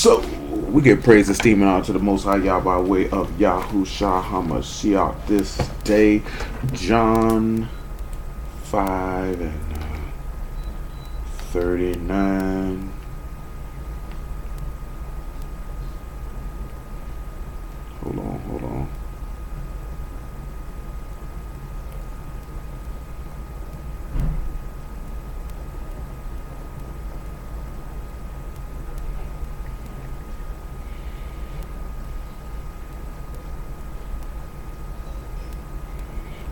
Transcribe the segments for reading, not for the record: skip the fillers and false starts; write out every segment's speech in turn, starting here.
So, we give praise, esteem, and honor to the Most High Yah by way of Yahushua HaMashiach this day. John 5 and 39. Hold on.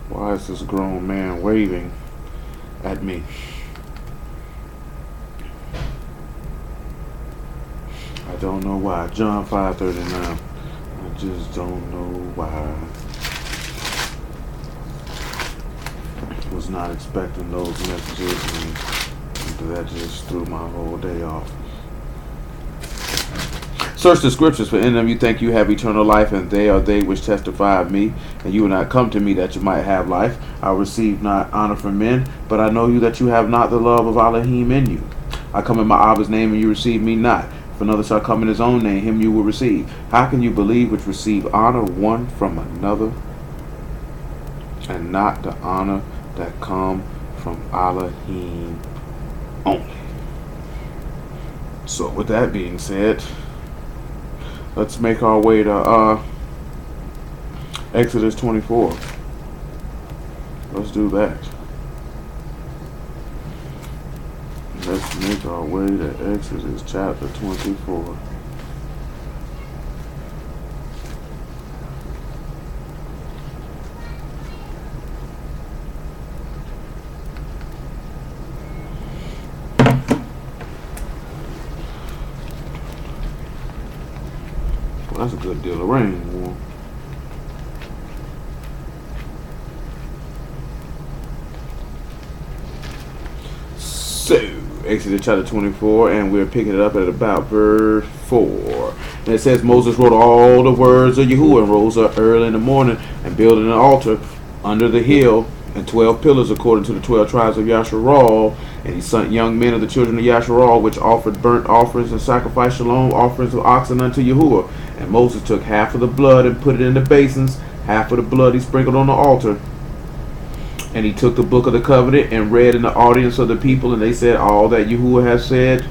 Why is this grown man waving at me? I don't know why. John 5:39. I just don't know why. Was not expecting those messages, and that just threw my whole day off. Search the scriptures, for in them you think you have eternal life, and they are they which testify of me. And you will not come to me that you might have life. I receive not honor from men, but I know you that you have not the love of Alahym in you. I come in my Abba's name, and you receive me not. If another shall come in his own name, him you will receive. How can you believe which receive honor one from another, and not the honor that come from Alahym only? So with that being said, let's make our way to Exodus 24. Let's do that. Let's make our way to Exodus chapter 24. Well, that's a good deal of rain, boy. So, Exodus chapter 24, and we're picking it up at about verse 4. And it says, Moses wrote all the words of Yahuwah, and rose up early in the morning, and built an altar under the hill, and 12 pillars according to the 12 tribes of Yasharal. And he sent young men of the children of Yasharal, which offered burnt offerings and sacrificed shalom offerings of oxen unto Yahuwah. And Moses took half of the blood and put it in the basins, half of the blood he sprinkled on the altar. And he took the book of the covenant and read in the audience of the people, and they said, all that Yahuwah has said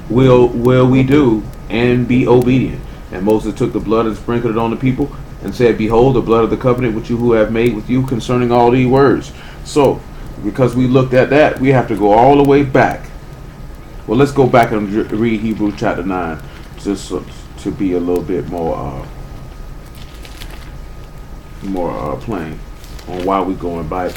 will we do, and be obedient. And Moses took the blood and sprinkled it on the people, and said, behold, the blood of the covenant which Yahuwah have made with you concerning all these words. So, because we looked at that, we have to go all the way back. Well, let's go back and read Hebrews chapter 9, just to be a little bit more plain on why we're going back.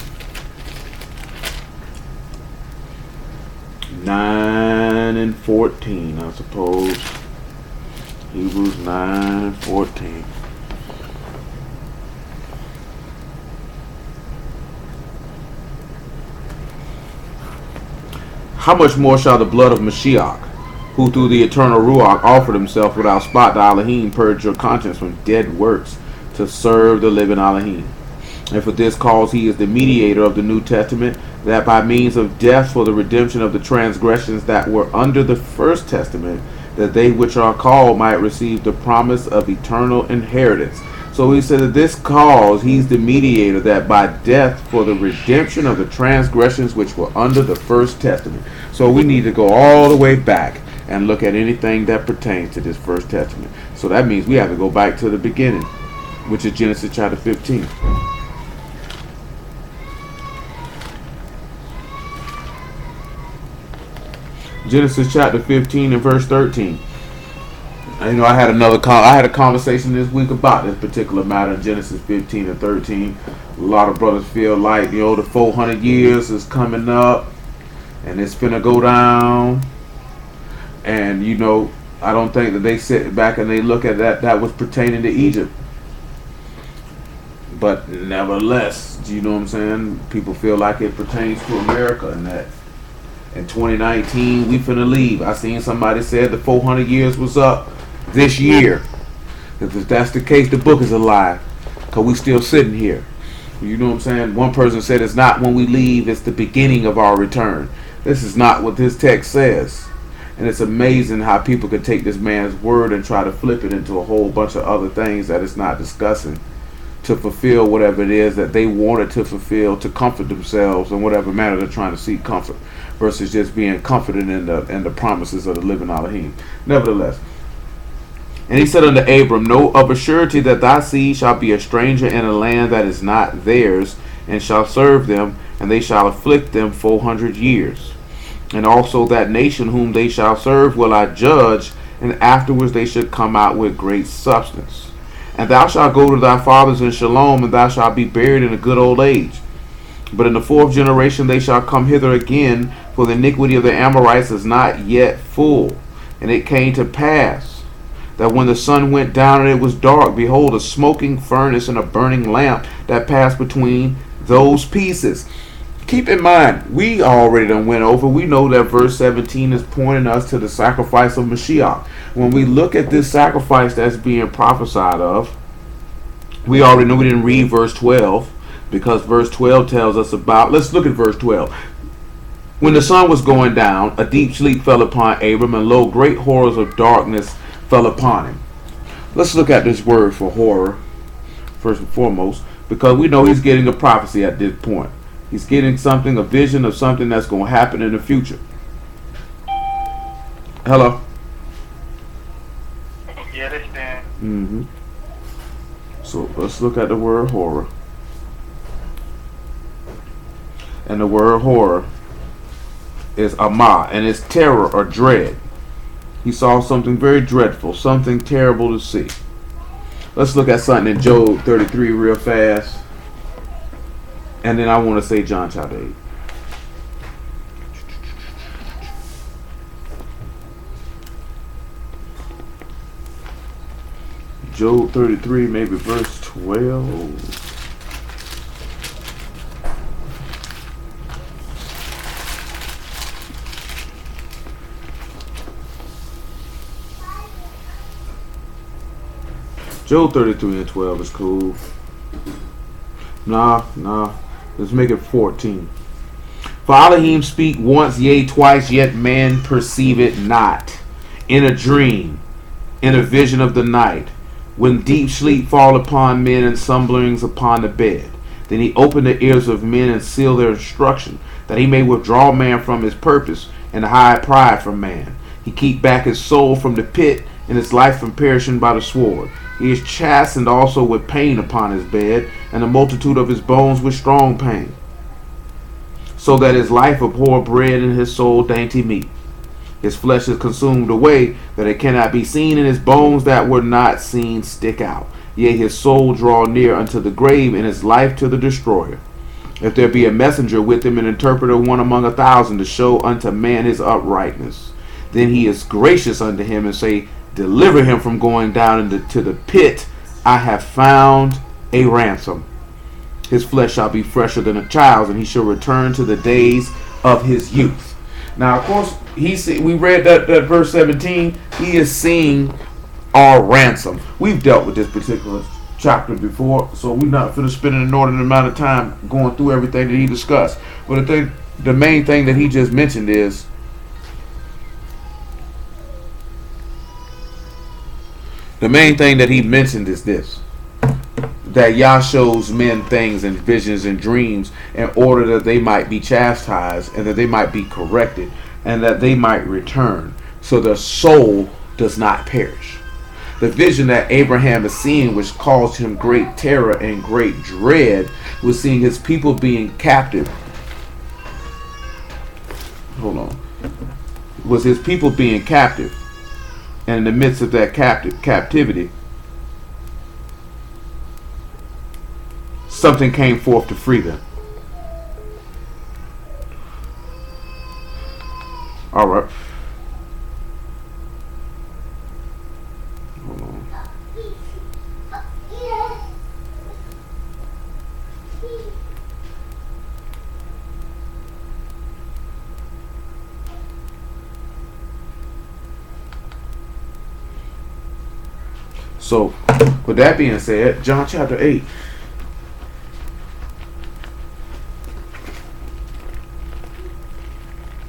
9 and 14, I suppose. Hebrews 9 and 14. How much more shall the blood of Mashiach, who through the eternal Ruach offered himself without spot to Alahym, purge your conscience from dead works, to serve the living Alahym? And for this cause he is the mediator of the New Testament, that by means of death for the redemption of the transgressions that were under the first testament, that they which are called might receive the promise of eternal inheritance. So he said that this cause he's the mediator, that by death for the redemption of the transgressions which were under the first testament. So we need to go all the way back and look at anything that pertains to this first testament. So that means we have to go back to the beginning, which is Genesis chapter 15. Genesis chapter 15 and verse 13. I had a conversation this week about this particular matter in Genesis 15 and 13. A lot of brothers feel like, the 400 years is coming up and it's finna go down. And, I don't think that they sit back and they look at that was pertaining to Egypt. But nevertheless, you know what I'm saying? People feel like it pertains to America, and that in 2019 we finna leave. I seen somebody said the 400 years was up this year. If that's the case, the book is a lie, because we still sitting here. You know what I'm saying? One person said it's not when we leave, it's the beginning of our return. This is not what this text says. And it's amazing how people can take this man's word and try to flip it into a whole bunch of other things that it's not discussing, to fulfill whatever it is that they wanted to fulfill, to comfort themselves in whatever manner they're trying to seek comfort, versus just being comforted in the promises of the living Alahym. Nevertheless, and he said unto Abram, know of a surety that thy seed shall be a stranger in a land that is not theirs, and shall serve them, and they shall afflict them 400 years. And also that nation whom they shall serve will I judge, and afterwards they should come out with great substance. And thou shalt go to thy fathers in shalom, and thou shalt be buried in a good old age. But in the fourth generation they shall come hither again, for the iniquity of the Amorites is not yet full. And it came to pass that when the sun went down and it was dark, behold, a smoking furnace and a burning lamp that passed between those pieces. Keep in mind, we already done went over. We know that verse 17 is pointing us to the sacrifice of Mashiach. When we look at this sacrifice that's being prophesied of, we already know we didn't read verse 12, because verse 12 tells us about, let's look at verse 12. When the sun was going down, a deep sleep fell upon Abram, and lo, great horrors of darkness fell upon him. Let's look at this word for horror, first and foremost, because we know he's getting a prophecy at this point. He's getting something, a vision of something that's going to happen in the future. Hello? Yeah, that's Dan. Mm-hmm. So let's look at the word horror. And the word horror is amah, and it's terror or dread. He saw something very dreadful, something terrible to see. Let's look at something in Job 33 real fast. And then I want to say John chapter 8. Job 33, maybe verse 12. Job 33 and 12 is cool. Nah. Let's make it 14. For Alahym speak once, yea, twice, yet man perceive it not. In a dream, in a vision of the night, when deep sleep fall upon men and slumberings upon the bed. Then he opened the ears of men and sealed their instruction, that he may withdraw man from his purpose and hide pride from man. He keep back his soul from the pit and his life from perishing by the sword. He is chastened also with pain upon his bed, and the multitude of his bones with strong pain. So that his life abhor bread and his soul dainty meat. His flesh is consumed away, that it cannot be seen, and his bones that were not seen stick out. Yea, his soul draw near unto the grave, and his life to the destroyer. If there be a messenger with him, an interpreter, one among 1,000, to show unto man his uprightness, then he is gracious unto him, and say, deliver him from going down into the pit. I have found a ransom. His flesh shall be fresher than a child's, and he shall return to the days of his youth. Now, of course, we read that verse 17. He is seeing our ransom. We've dealt with this particular chapter before, so we're not going to spend an inordinate amount of time going through everything that he discussed. But the main thing that he just mentioned is this: that Yah shows men things and visions and dreams in order that they might be chastised, and that they might be corrected, and that they might return, so their soul does not perish. The vision that Abraham is seeing, which caused him great terror and great dread, was seeing his people being captive. Was his people being captive. And in the midst of that captivity, something came forth to free them. All right. Hold on. So, with that being said, John chapter 8.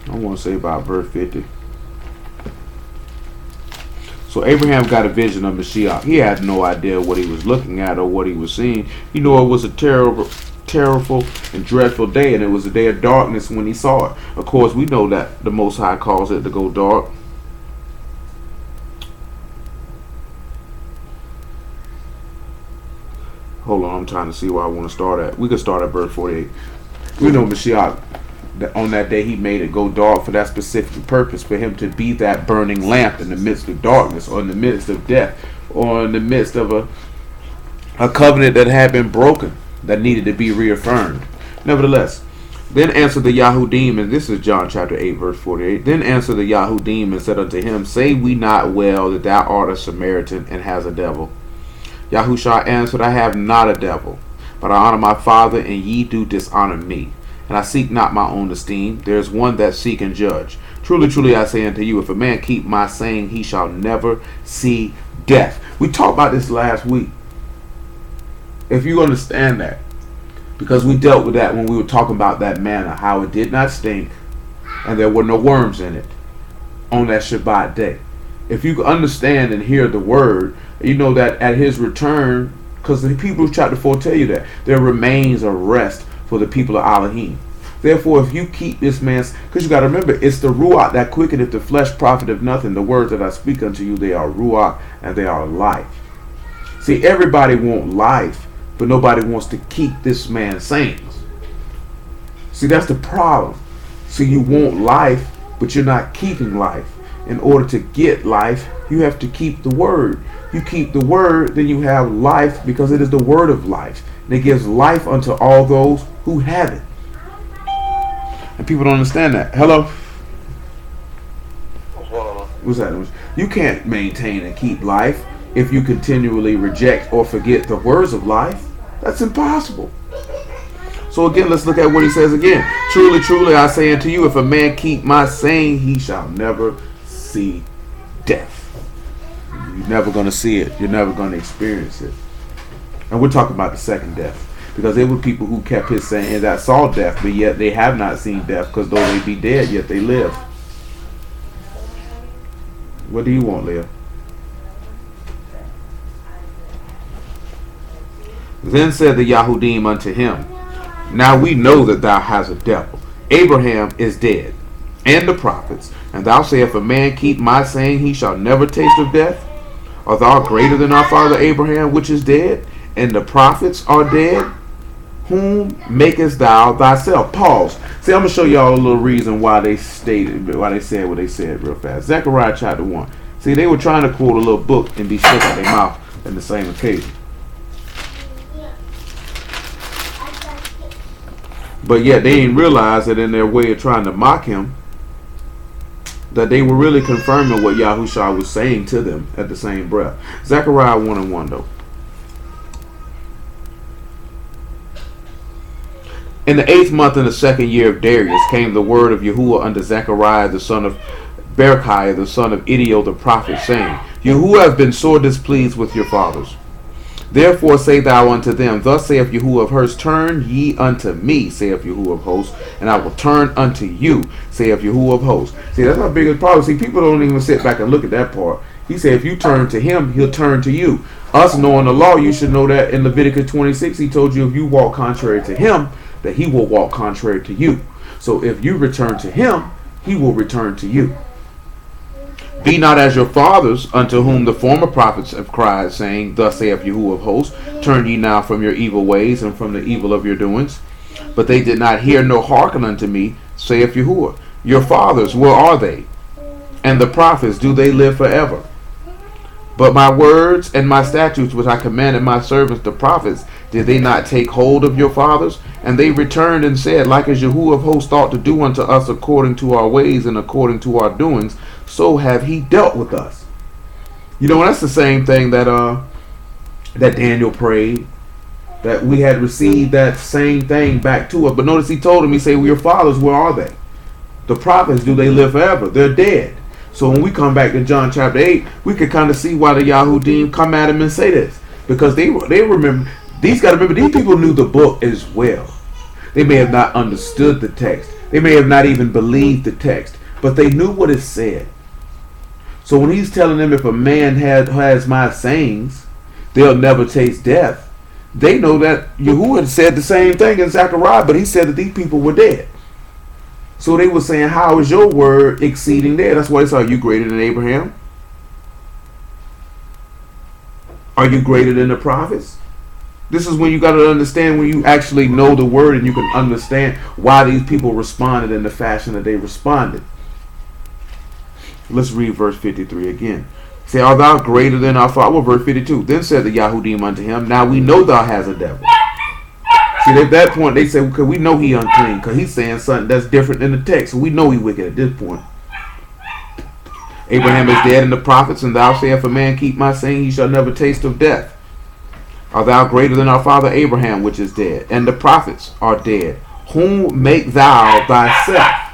I want to say about verse 50. So Abraham got a vision of Mashiach. He had no idea what he was looking at or what he was seeing. He knew it was a terrible and dreadful day, and it was a day of darkness when he saw it. Of course, we know that the Most High calls it to go dark. Hold on, I'm trying to see where I want to start at. We could start at verse 48. We know Mashiach, that on that day he made it go dark for that specific purpose, for him to be that burning lamp in the midst of darkness, or in the midst of death, or in the midst of a covenant that had been broken, that needed to be reaffirmed. Nevertheless, then answered the Yahudim, and this is John chapter 8, verse 48. Then answered the Yahudim and said unto him, Say we not well that thou art a Samaritan and has a devil? Yahushua answered, I have not a devil, but I honor my Father, and ye do dishonor me. And I seek not my own esteem. There is one that seek and judge. Truly, truly, I say unto you, if a man keep my saying, he shall never see death. We talked about this last week. If you understand that, because we dealt with that when we were talking about that manna, how it did not stink, and there were no worms in it on that Shabbat day. If you understand and hear the word, you know that at his return, because the Hebrews chapter 4 tell you that there remains a rest for the people of Alahym. Therefore, if you keep this man's, because you got to remember, it's the Ruach that quickeneth the flesh, profiteth nothing. The words that I speak unto you, they are Ruach and they are life. See, everybody wants life, but nobody wants to keep this man's sayings. See, that's the problem. See, you want life, but you're not keeping life. In order to get life, you have to keep the word. You keep the word, then you have life, because it is the word of life. And it gives life unto all those who have it. And people don't understand that. Hello? What's that? You can't maintain and keep life if you continually reject or forget the words of life. That's impossible. So again, let's look at what he says again. Truly, truly, I say unto you, if a man keep my saying, he shall never see death. You're never going to see it. You're never going to experience it. And we're talking about the second death. Because there were people who kept his saying that saw death, but yet they have not seen death, because though they be dead, yet they live. What do you want, Leah? Then said the Yahudim unto him, Now we know that thou hast a devil. Abraham is dead, and the prophets, and thou sayest, if a man keep my saying, he shall never taste of death. Art thou greater than our father Abraham, which is dead, and the prophets are dead? Whom makest thou thyself? Pause. See, I'm going to show y'all a little reason why they said what they said real fast. Zechariah chapter 1. See, they were trying to quote a little book and be shook out their mouth in the same occasion. But yet they didn't realize that in their way of trying to mock him, that they were really confirming what Yahushua was saying to them at the same breath. Zechariah 1:1 though. In the 8th month in the 2nd year of Darius came the word of Yahuwah unto Zechariah the son of Berechiah the son of Iddo the prophet, saying, Yahuwah hath been sore displeased with your fathers. Therefore say thou unto them, Thus saith Yahuwah of hosts, Turn ye unto me, saith Yahuwah of hosts, and I will turn unto you, saith Yahuwah of hosts. See, that's our biggest problem. See, people don't even sit back and look at that part. He said, if you turn to him, he'll turn to you. Us knowing the law, you should know that in Leviticus 26, he told you if you walk contrary to him, that he will walk contrary to you. So if you return to him, he will return to you. Be not as your fathers, unto whom the former prophets have cried, saying, Thus saith Yahuwah of hosts, Turn ye now from your evil ways and from the evil of your doings. But they did not hear nor hearken unto me, saith Yahuwah. Your fathers, where are they? And the prophets, do they live forever? But my words and my statutes which I commanded my servants the prophets, did they not take hold of your fathers? And they returned and said, Like as Yahuwah of hosts thought to do unto us according to our ways and according to our doings, so have he dealt with us. You know, that's the same thing that that Daniel prayed, that we had received that same thing back to us. But notice he told him, he said, well, your fathers, where are they? The prophets, do they live forever? They're dead. So when we come back to John chapter 8, we can kind of see why the Yahudim come at him and say this. Because they remember, these people knew the book as well. They may have not understood the text. They may have not even believed the text. But they knew what it said. So when he's telling them if a man has my sayings, they'll never taste death, they know that Yahuwah said the same thing in Zechariah, but he said that these people were dead. So they were saying, how is your word exceeding theirs? That's why he said, are you greater than Abraham? Are you greater than the prophets? This is when you got to understand, when you actually know the word and you can understand why these people responded in the fashion that they responded. Let's read verse 53 again. Say, art thou greater than our father? Well, verse 52. Then said the Yahudim unto him, now we know thou hast a devil. See, at that point, they say, because we know he unclean, because he's saying something that's different than the text. So we know he wicked at this point. Abraham is dead in the prophets, and thou sayest, if a man keep my saying, he shall never taste of death. Art thou greater than our father Abraham, which is dead, and the prophets are dead? Whom make thou thyself?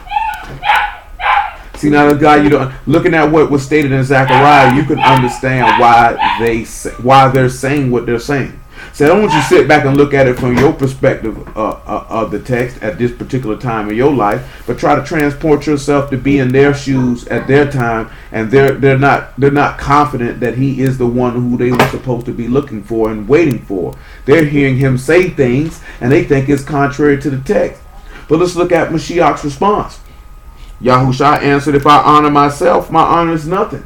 See, now the guy, looking at what was stated in Zechariah, you can understand why they're saying what they're saying. So I don't want you to sit back and look at it from your perspective of the text at this particular time in your life, but try to transport yourself to be in their shoes at their time, and they're not confident that he is the one who they were supposed to be looking for and waiting for. They're hearing him say things, and they think it's contrary to the text. But let's look at Mashiach's response. Yahushua answered, if I honor myself, my honor is nothing.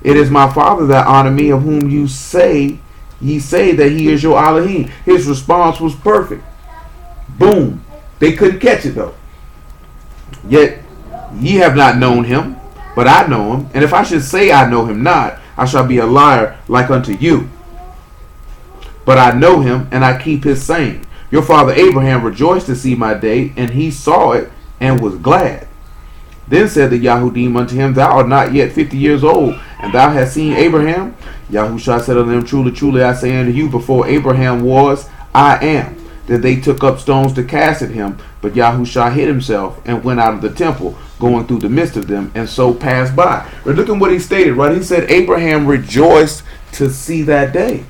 It is my Father that honor me, of whom ye say that he is your Alahym. His response was perfect. Boom. They couldn't catch it though. Yet ye have not known him, but I know him. And if I should say I know him not, I shall be a liar like unto you. But I know him, and I keep his saying. Your father Abraham rejoiced to see my day, and he saw it and was glad. Then said the Yahudim unto him, thou art not yet 50 years old, and thou hast seen Abraham? Yahushua said unto them, truly, truly, I say unto you, before Abraham was, I am. Then they took up stones to cast at him, but Yahushua hid himself and went out of the temple, going through the midst of them, and so passed by. But look at what he stated, right? He said Abraham rejoiced to see that day.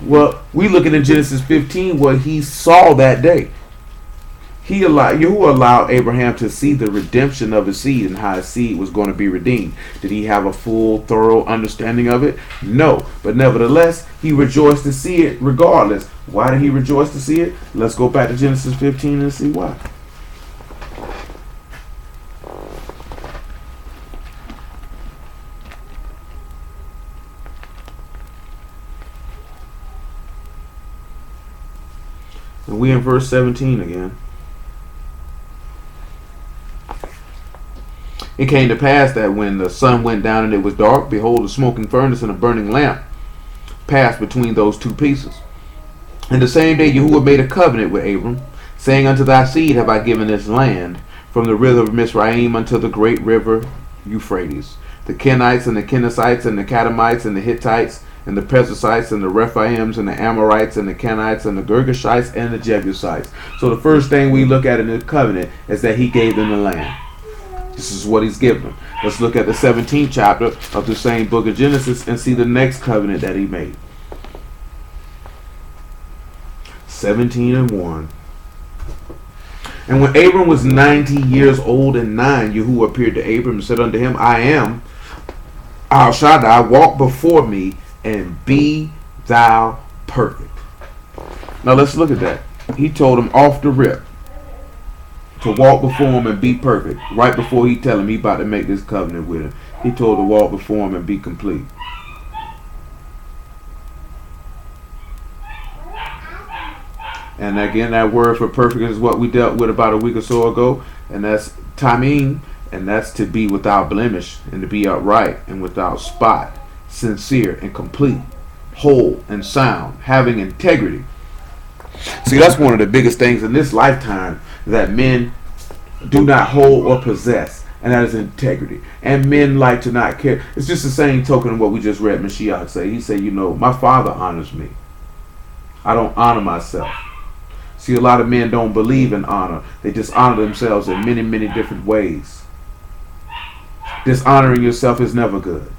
Well, we looking in Genesis 15 where he saw that day. Yahuwah allowed Abraham to see the redemption of his seed and how his seed was going to be redeemed. Did he have a full, thorough understanding of it? No. But nevertheless, he rejoiced to see it regardless. Why did he rejoice to see it? Let's go back to Genesis 15 and see why. And we in verse 17 again. It came to pass that when the sun went down and it was dark, behold, a smoking furnace and a burning lamp passed between those two pieces. And the same day Yahuwah made a covenant with Abram, saying, unto thy seed have I given this land, from the river of Mizraim unto the great river Euphrates. The Kenites and the Kenizzites and the Kadamites and the Hittites and the Perizzites and the Rephaims and the Amorites and the Kenites and the Girgashites and the Jebusites. So the first thing we look at in the covenant is that he gave them the land. This is what he's given them. Let's look at the 17th chapter of the same book of Genesis and see the next covenant that he made. 17:1. And when Abram was 90 years old and 9, Yahuwah appeared to Abram and said unto him, I am Al Shaddai, walk before me and be thou perfect. Now let's look at that. He told him off the rip to walk before him and be perfect. Right before he tell him he about to make this covenant with him, he told to walk before him and be complete. And again, that word for perfect is what we dealt with about a week or so ago, and that's tamim, and that's to be without blemish and to be upright and without spot, sincere and complete, whole and sound, having integrity. See, that's one of the biggest things in this lifetime that men do not hold or possess, and that is integrity. And men like to not care. It's just the same token of what we just read Mashiach say. He said, my Father honors me. I don't honor myself. See, a lot of men don't believe in honor. They dishonor themselves in many, many different ways. Dishonoring yourself is never good,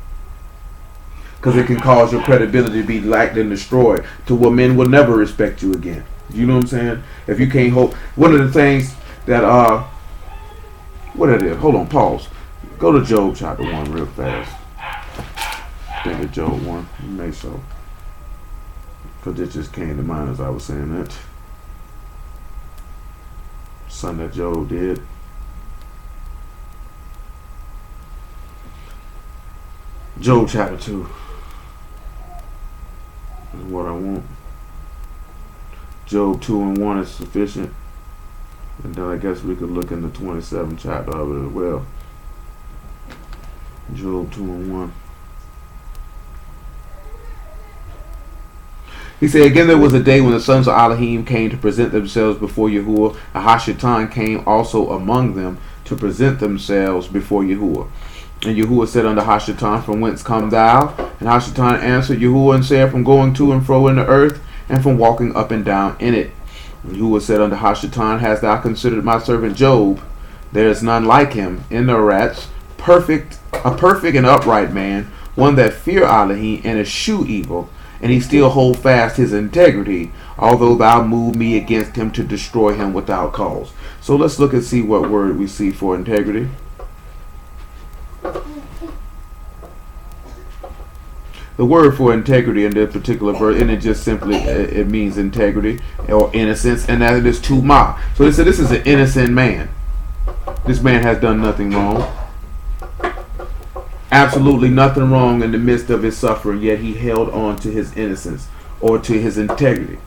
because it can cause your credibility to be lacked and destroyed to where men will never respect you again. You know what I'm saying? If you can't hold, one of the things that what it is, hold on, pause. Go to Job chapter 1 real fast. Think of Job 1. You may so. Because it just came to mind as I was saying that. Something that Job did. Job chapter 2 is what I want. Job 2 and 1 is sufficient. And then I guess we could look in the 27th chapter of it as well. Job 2 and 1. He said, again there was a day when the sons of Alahym came to present themselves before Yahuwah. And Hashatan came also among them to present themselves before Yahuwah. And Yahuwah said unto Hashatan, from whence come thou? And Hashatan answered Yahuwah and said, from going to and fro in the earth, and from walking up and down in it. And Yahuwah said unto Hashatan, hast thou considered my servant Job? There is none like him in the rats, a perfect and upright man, one that fear Alahym and eschew evil, and he still hold fast his integrity, although thou move me against him to destroy him without cause. So let's look and see what word we see for integrity. The word for integrity in this particular verse, and it just simply it means integrity or innocence, and that it is tumah. So they said this is an innocent man. This man has done nothing wrong. Absolutely nothing wrong in the midst of his suffering, yet he held on to his innocence or to his integrity.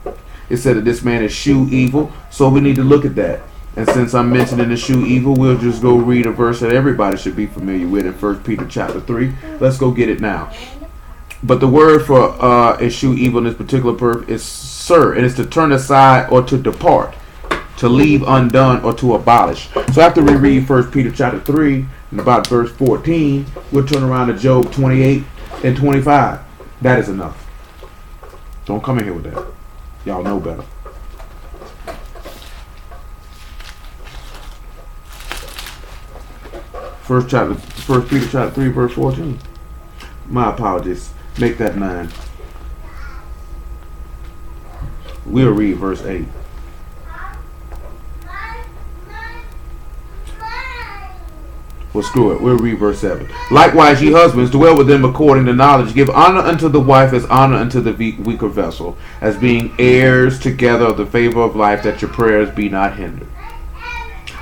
It said that this man eschew evil, so we need to look at that. And since I'm mentioning eschew evil, we'll just go read a verse that everybody should be familiar with in 1 Peter chapter 3. Let's go get it now. But the word for eschew evil in this particular verse is sir, and it's to turn aside or to depart, to leave undone or to abolish. So after we read 1 Peter chapter 3 and about verse 14, we'll turn around to Job 28 and 25. That is enough. Don't come in here with that. Y'all know better. First Peter chapter 3 verse 14. My apologies. Make that 9. We'll read verse 8. Well, screw it. We'll read verse 7. Likewise, ye husbands, dwell with them according to knowledge. Give honor unto the wife as honor unto the weaker vessel, as being heirs together of the favor of life, that your prayers be not hindered.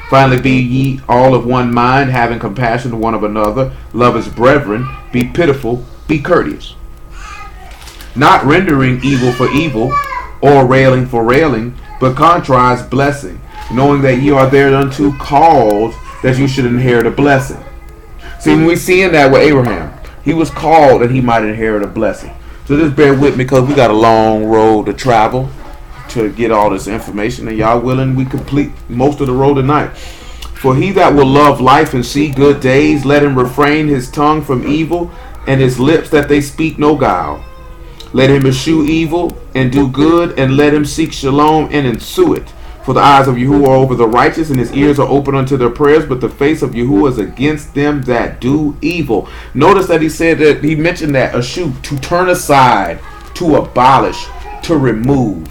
Finally, be ye all of one mind, having compassion to one of another. Love as brethren. Be pitiful. Be courteous. Not rendering evil for evil, or railing for railing, but contrast blessing, knowing that ye are thereunto called, that you should inherit a blessing. See, when we see in that with Abraham, he was called that he might inherit a blessing. So just bear with me, because we got a long road to travel to get all this information, and y'all willing we complete most of the road tonight. For he that will love life and see good days, let him refrain his tongue from evil, and his lips that they speak no guile. Let him eschew evil and do good, and let him seek shalom and ensue it. For the eyes of Yahuwah are over the righteous, and his ears are open unto their prayers, but the face of Yahuwah is against them that do evil. Notice that he said that he mentioned that eschew, to turn aside, to abolish, to remove,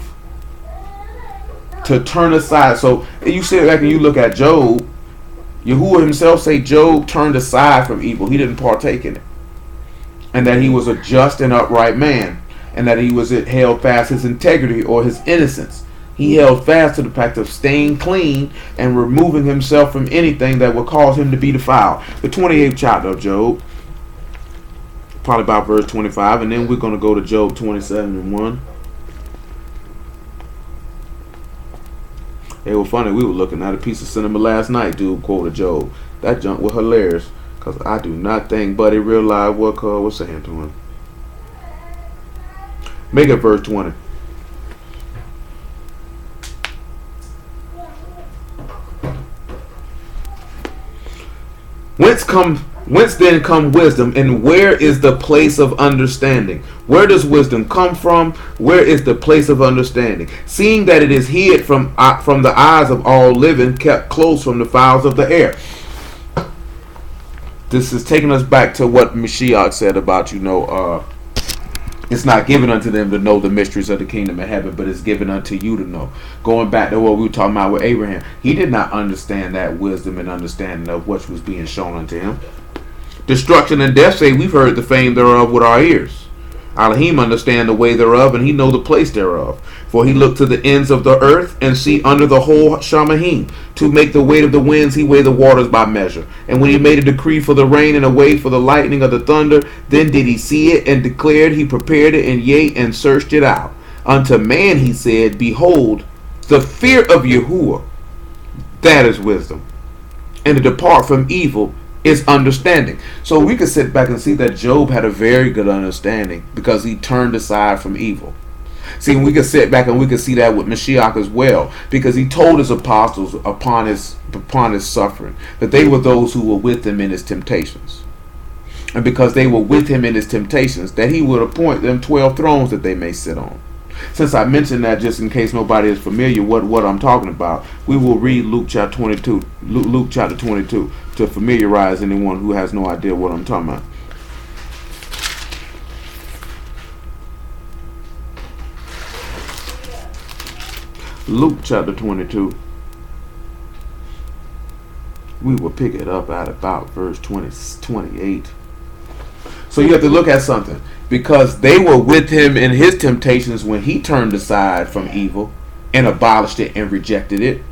to turn aside. So you sit back and you look at Job. Yahuwah himself say Job turned aside from evil. He didn't partake in it, and that he was a just and upright man, and that he was held fast his integrity or his innocence. He held fast to the fact of staying clean and removing himself from anything that would cause him to be defiled. The 28th chapter of Job, probably about verse 25, and then we're going to go to Job 27 and 1. It was funny, we were looking at a piece of cinema last night, dude quoted Job. That junk was hilarious, because I do not think Buddy realized what God was saying to him. Make it verse 20. Whence then come wisdom, and where is the place of understanding? Where does wisdom come from? Where is the place of understanding? Seeing that it is hid from the eyes of all living, kept close from the fowls of the air. This is taking us back to what Mashiach said about, it's not given unto them to know the mysteries of the kingdom of heaven, but it's given unto you to know. Going back to what we were talking about with Abraham, he did not understand that wisdom and understanding of what was being shown unto him. Destruction and death say, we've heard the fame thereof with our ears. Alahym understand the way thereof, and he know the place thereof. For he looked to the ends of the earth, and see under the whole Shamahim. To make the weight of the winds, he weighed the waters by measure. And when he made a decree for the rain, and a way for the lightning of the thunder, then did he see it, and declared, he prepared it, and yea, and searched it out. Unto man he said, behold, the fear of Yahuwah, that is wisdom. And to depart from evil is understanding. So we could sit back and see that Job had a very good understanding because he turned aside from evil. See, we could sit back and we could see that with Mashiach as well, because he told his apostles upon his suffering that they were those who were with him in his temptations. And because they were with him in his temptations, that he would appoint them 12 thrones that they may sit on. Since I mentioned that, just in case nobody is familiar with what I'm talking about, we will read Luke chapter 22, Luke chapter 22, to familiarize anyone who has no idea what I'm talking about. Luke chapter 22. We will pick it up at about verse 28. So you have to look at something. Because they were with him in his temptations when he turned aside from evil and abolished it and rejected it.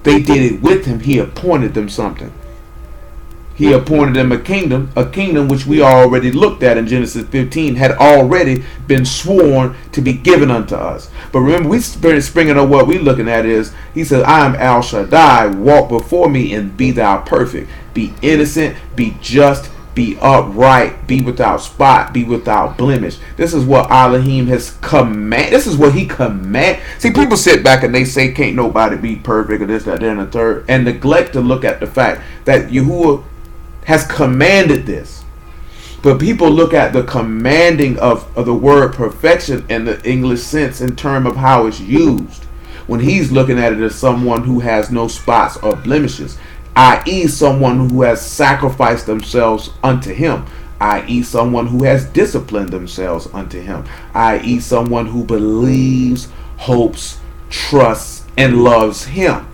They did it with him. He appointed them something. He appointed them a kingdom which we already looked at in Genesis 15, had already been sworn to be given unto us. But remember, we springing on what we're looking at is, he says, I am El Shaddai, walk before me and be thou perfect. Be innocent, be just, be upright, be without spot, be without blemish. This is what Alahym has command. This is what he command. See, people sit back and they say, can't nobody be perfect, or this, that, there, and the third, and neglect to look at the fact that Yahuwah has commanded this. But people look at the commanding of the word perfection in the English sense in terms of how it's used, when he's looking at it as someone who has no spots or blemishes, i.e. someone who has sacrificed themselves unto him, i.e. someone who has disciplined themselves unto him, i.e. someone who believes, hopes, trusts, and loves him.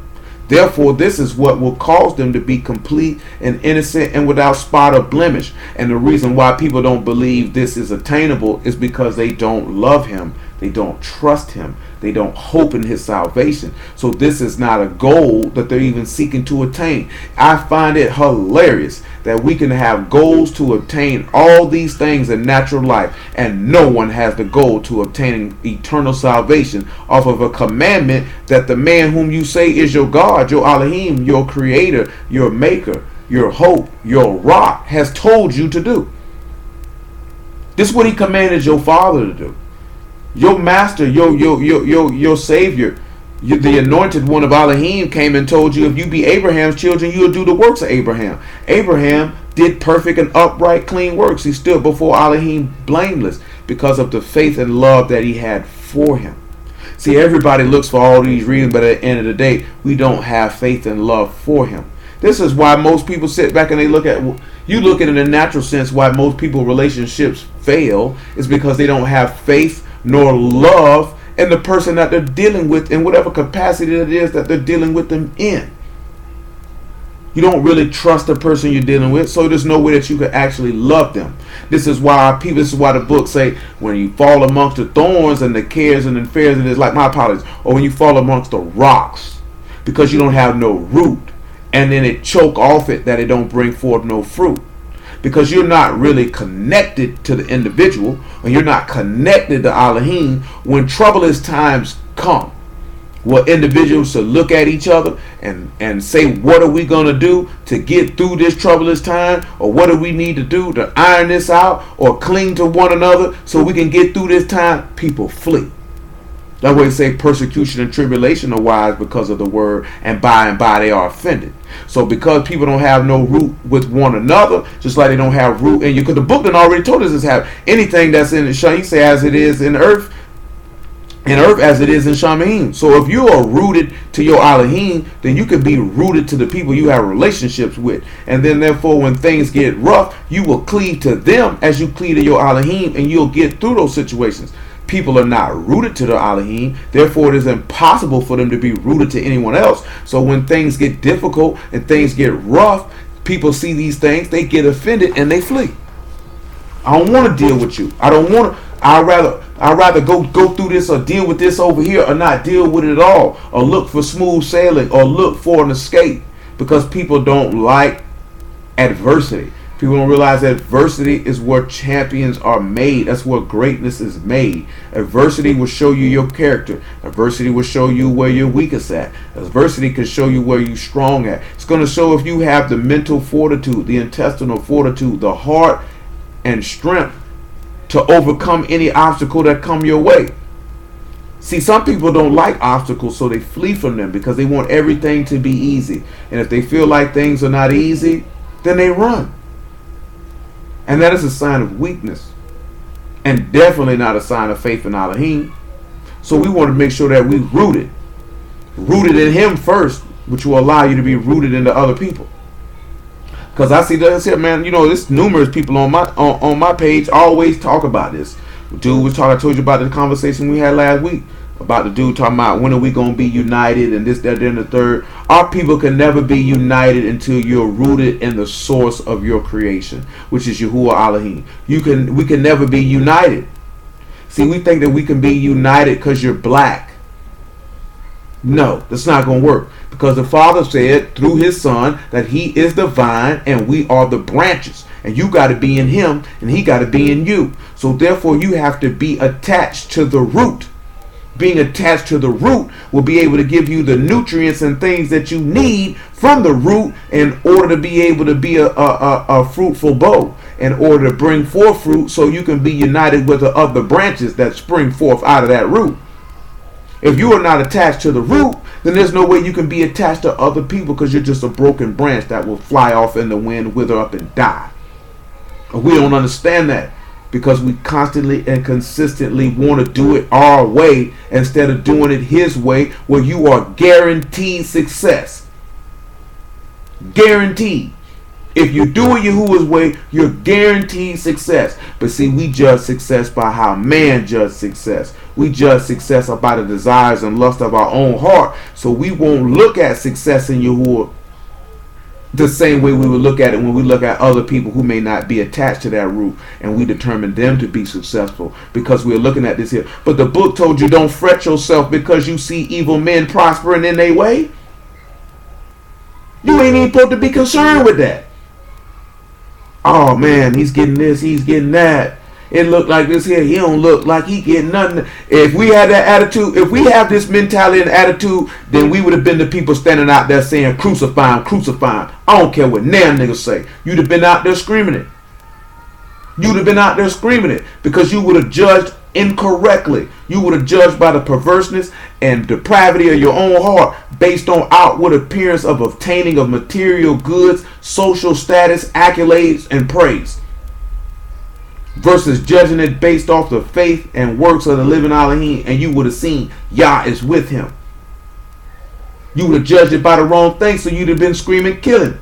Therefore, this is what will cause them to be complete and innocent and without spot or blemish. And the reason why people don't believe this is attainable is because they don't love him. They don't trust him. They don't hope in his salvation. So this is not a goal that they're even seeking to attain. I find it hilarious that we can have goals to obtain all these things in natural life, and no one has the goal to obtaining eternal salvation off of a commandment that the man whom you say is your God, your Alahym, your creator, your maker, your hope, your rock, has told you to do. This is what he commanded your father to do. Your master, your savior, the anointed one of Alahym came and told you, if you be Abraham's children, you'll do the works of Abraham. Abraham did perfect and upright, clean works. He stood before Alahym blameless because of the faith and love that he had for him. See, everybody looks for all these reasons, but at the end of the day, we don't have faith and love for him. This is why most people sit back and they look at, you look at it in a natural sense, why most people relationships fail is because they don't have faith nor love in the person that they're dealing with in whatever capacity it is that they're dealing with them in. You don't really trust the person you're dealing with, so there's no way that you can actually love them. This is why the books say, when you fall amongst the thorns and the cares and the fears, and it's like, my apologies, or when you fall amongst the rocks, because you don't have no root, and then it choke off it that it don't bring forth no fruit. Because you're not really connected to the individual, and you're not connected to Alahym. When troublous times come, what individuals should look at each other and say, what are we going to do to get through this troublous time? Or what do we need to do to iron this out or cling to one another so we can get through this time? People flee. That way say persecution and tribulation are wise because of the word, and by they are offended. So because people don't have no root with one another, just like they don't have root in you, because the book done already told us this, have anything that's in the Shah, he say as it is in earth as it is in Shamahim. So if you are rooted to your Alahym, then you can be rooted to the people you have relationships with. And then therefore when things get rough, you will cleave to them as you cleave to your Alahym, and you'll get through those situations. People are not rooted to the Alahym, therefore it is impossible for them to be rooted to anyone else. So when things get difficult and things get rough, people see these things, they get offended and they flee. I don't want to deal with you. I don't want to. I'd rather go through this or deal with this over here or not deal with it at all, or look for smooth sailing or look for an escape, because people don't like adversity. People don't realize that adversity is where champions are made. That's where greatness is made. Adversity will show you your character. Adversity will show you where you're weakest at. Adversity can show you where you're strong at. It's going to show if you have the mental fortitude, the intestinal fortitude, the heart and strength to overcome any obstacle that come your way. See, some people don't like obstacles, so they flee from them because they want everything to be easy. And if they feel like things are not easy, then they run. And that is a sign of weakness, and definitely not a sign of faith in Alahym. So we want to make sure that we rooted in Him first, which will allow you to be rooted into other people. Because I see that here, man. You know, there's numerous people on my page always talk about this. Dude was talking. I told you about the conversation we had last week about the dude talking about when are we going to be united and this, that, and the third. Our people can never be united until you're rooted in the source of your creation, which is YAHUAH Alahym. We can never be united. See, we think that we can be united because you're black. No, that's not going to work, because the Father said through His Son that He is the vine and we are the branches, and you got to be in Him and He got to be in you. So therefore you have to be attached to the root. Being attached to the root will be able to give you the nutrients and things that you need from the root in order to be able to be a fruitful bow, in order to bring forth fruit, so you can be united with the other branches that spring forth out of that root. If you are not attached to the root, then there's no way you can be attached to other people, because you're just a broken branch that will fly off in the wind, wither up, and die. We don't understand that, because we constantly and consistently want to do it our way instead of doing it His way, where you are guaranteed success. Guaranteed. If you do it Yahuwah's way, you're guaranteed success. But see, we judge success by how man judges success. We judge success by the desires and lust of our own heart. So we won't look at success in Yahuwah the same way we would look at it when we look at other people who may not be attached to that root, and we determine them to be successful because we're looking at this here. But the book told you, don't fret yourself because you see evil men prospering in their way. You ain't even supposed to be concerned with that. Oh man, he's getting this, he's getting that. It looked like this here, he don't look like he getting nothing. If we had that attitude, if we have this mentality and attitude, then we would have been the people standing out there saying, crucify him, crucify him. I don't care what damn niggas say. You'd have been out there screaming it. You'd have been out there screaming it, because you would have judged incorrectly. You would have judged by the perverseness and depravity of your own heart, based on outward appearance of obtaining of material goods, social status, accolades, and praise, versus judging it based off the faith and works of the living Alahym, and you would have seen Yah is with him. You would have judged it by the wrong thing, so you'd have been screaming, killing.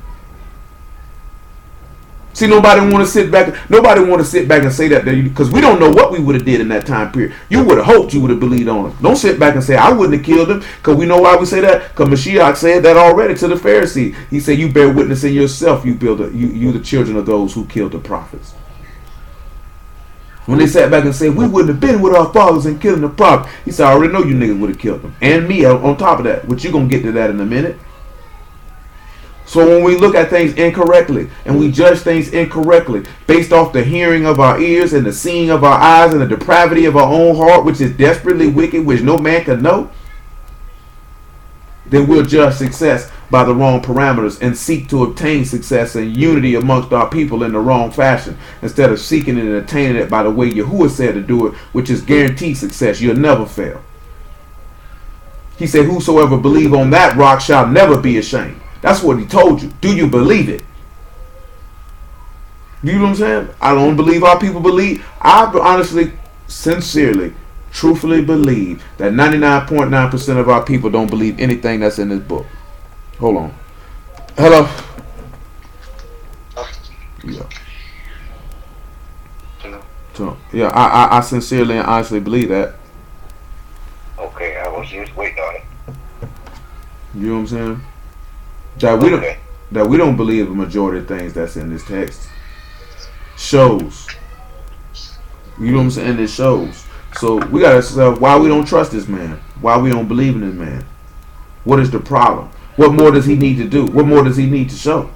See, nobody want to sit back. Nobody want to sit back and say that, because we don't know what we would have did in that time period. You would have hoped you would have believed on him. Don't sit back and say I wouldn't have killed him, because we know why we say that. Because Mashiach said that already to the Pharisees. He said, "You bear witness in yourself. You the children of those who killed the prophets." When they sat back and said we wouldn't have been with our fathers and killing the prophet, he said, "I already know you niggas would have killed them, and me on top of that." But you're gonna get to that in a minute. So when we look at things incorrectly and we judge things incorrectly based off the hearing of our ears and the seeing of our eyes and the depravity of our own heart, which is desperately wicked, which no man can know, then we'll judge success by the wrong parameters and seek to obtain success and unity amongst our people in the wrong fashion, instead of seeking and attaining it by the way Yahuwah said to do it, which is guaranteed success. You'll never fail. He said, "Whosoever believe on that rock shall never be ashamed." That's what he told you. Do you believe it? You know what I'm saying? I don't believe our people believe. I honestly, sincerely, truthfully believe that 99.9% of our people don't believe anything that's in this book. Hold on. Hello? Yeah. So, yeah, I sincerely and honestly believe that. Okay, I was just waiting on it. You know what I'm saying? Jack, we don't. that we don't believe the majority of things that's in this text shows. You know what I'm saying? It shows. So we gotta say why we don't trust this man. Why we don't believe in this man. What is the problem? What more does he need to do? What more does he need to show?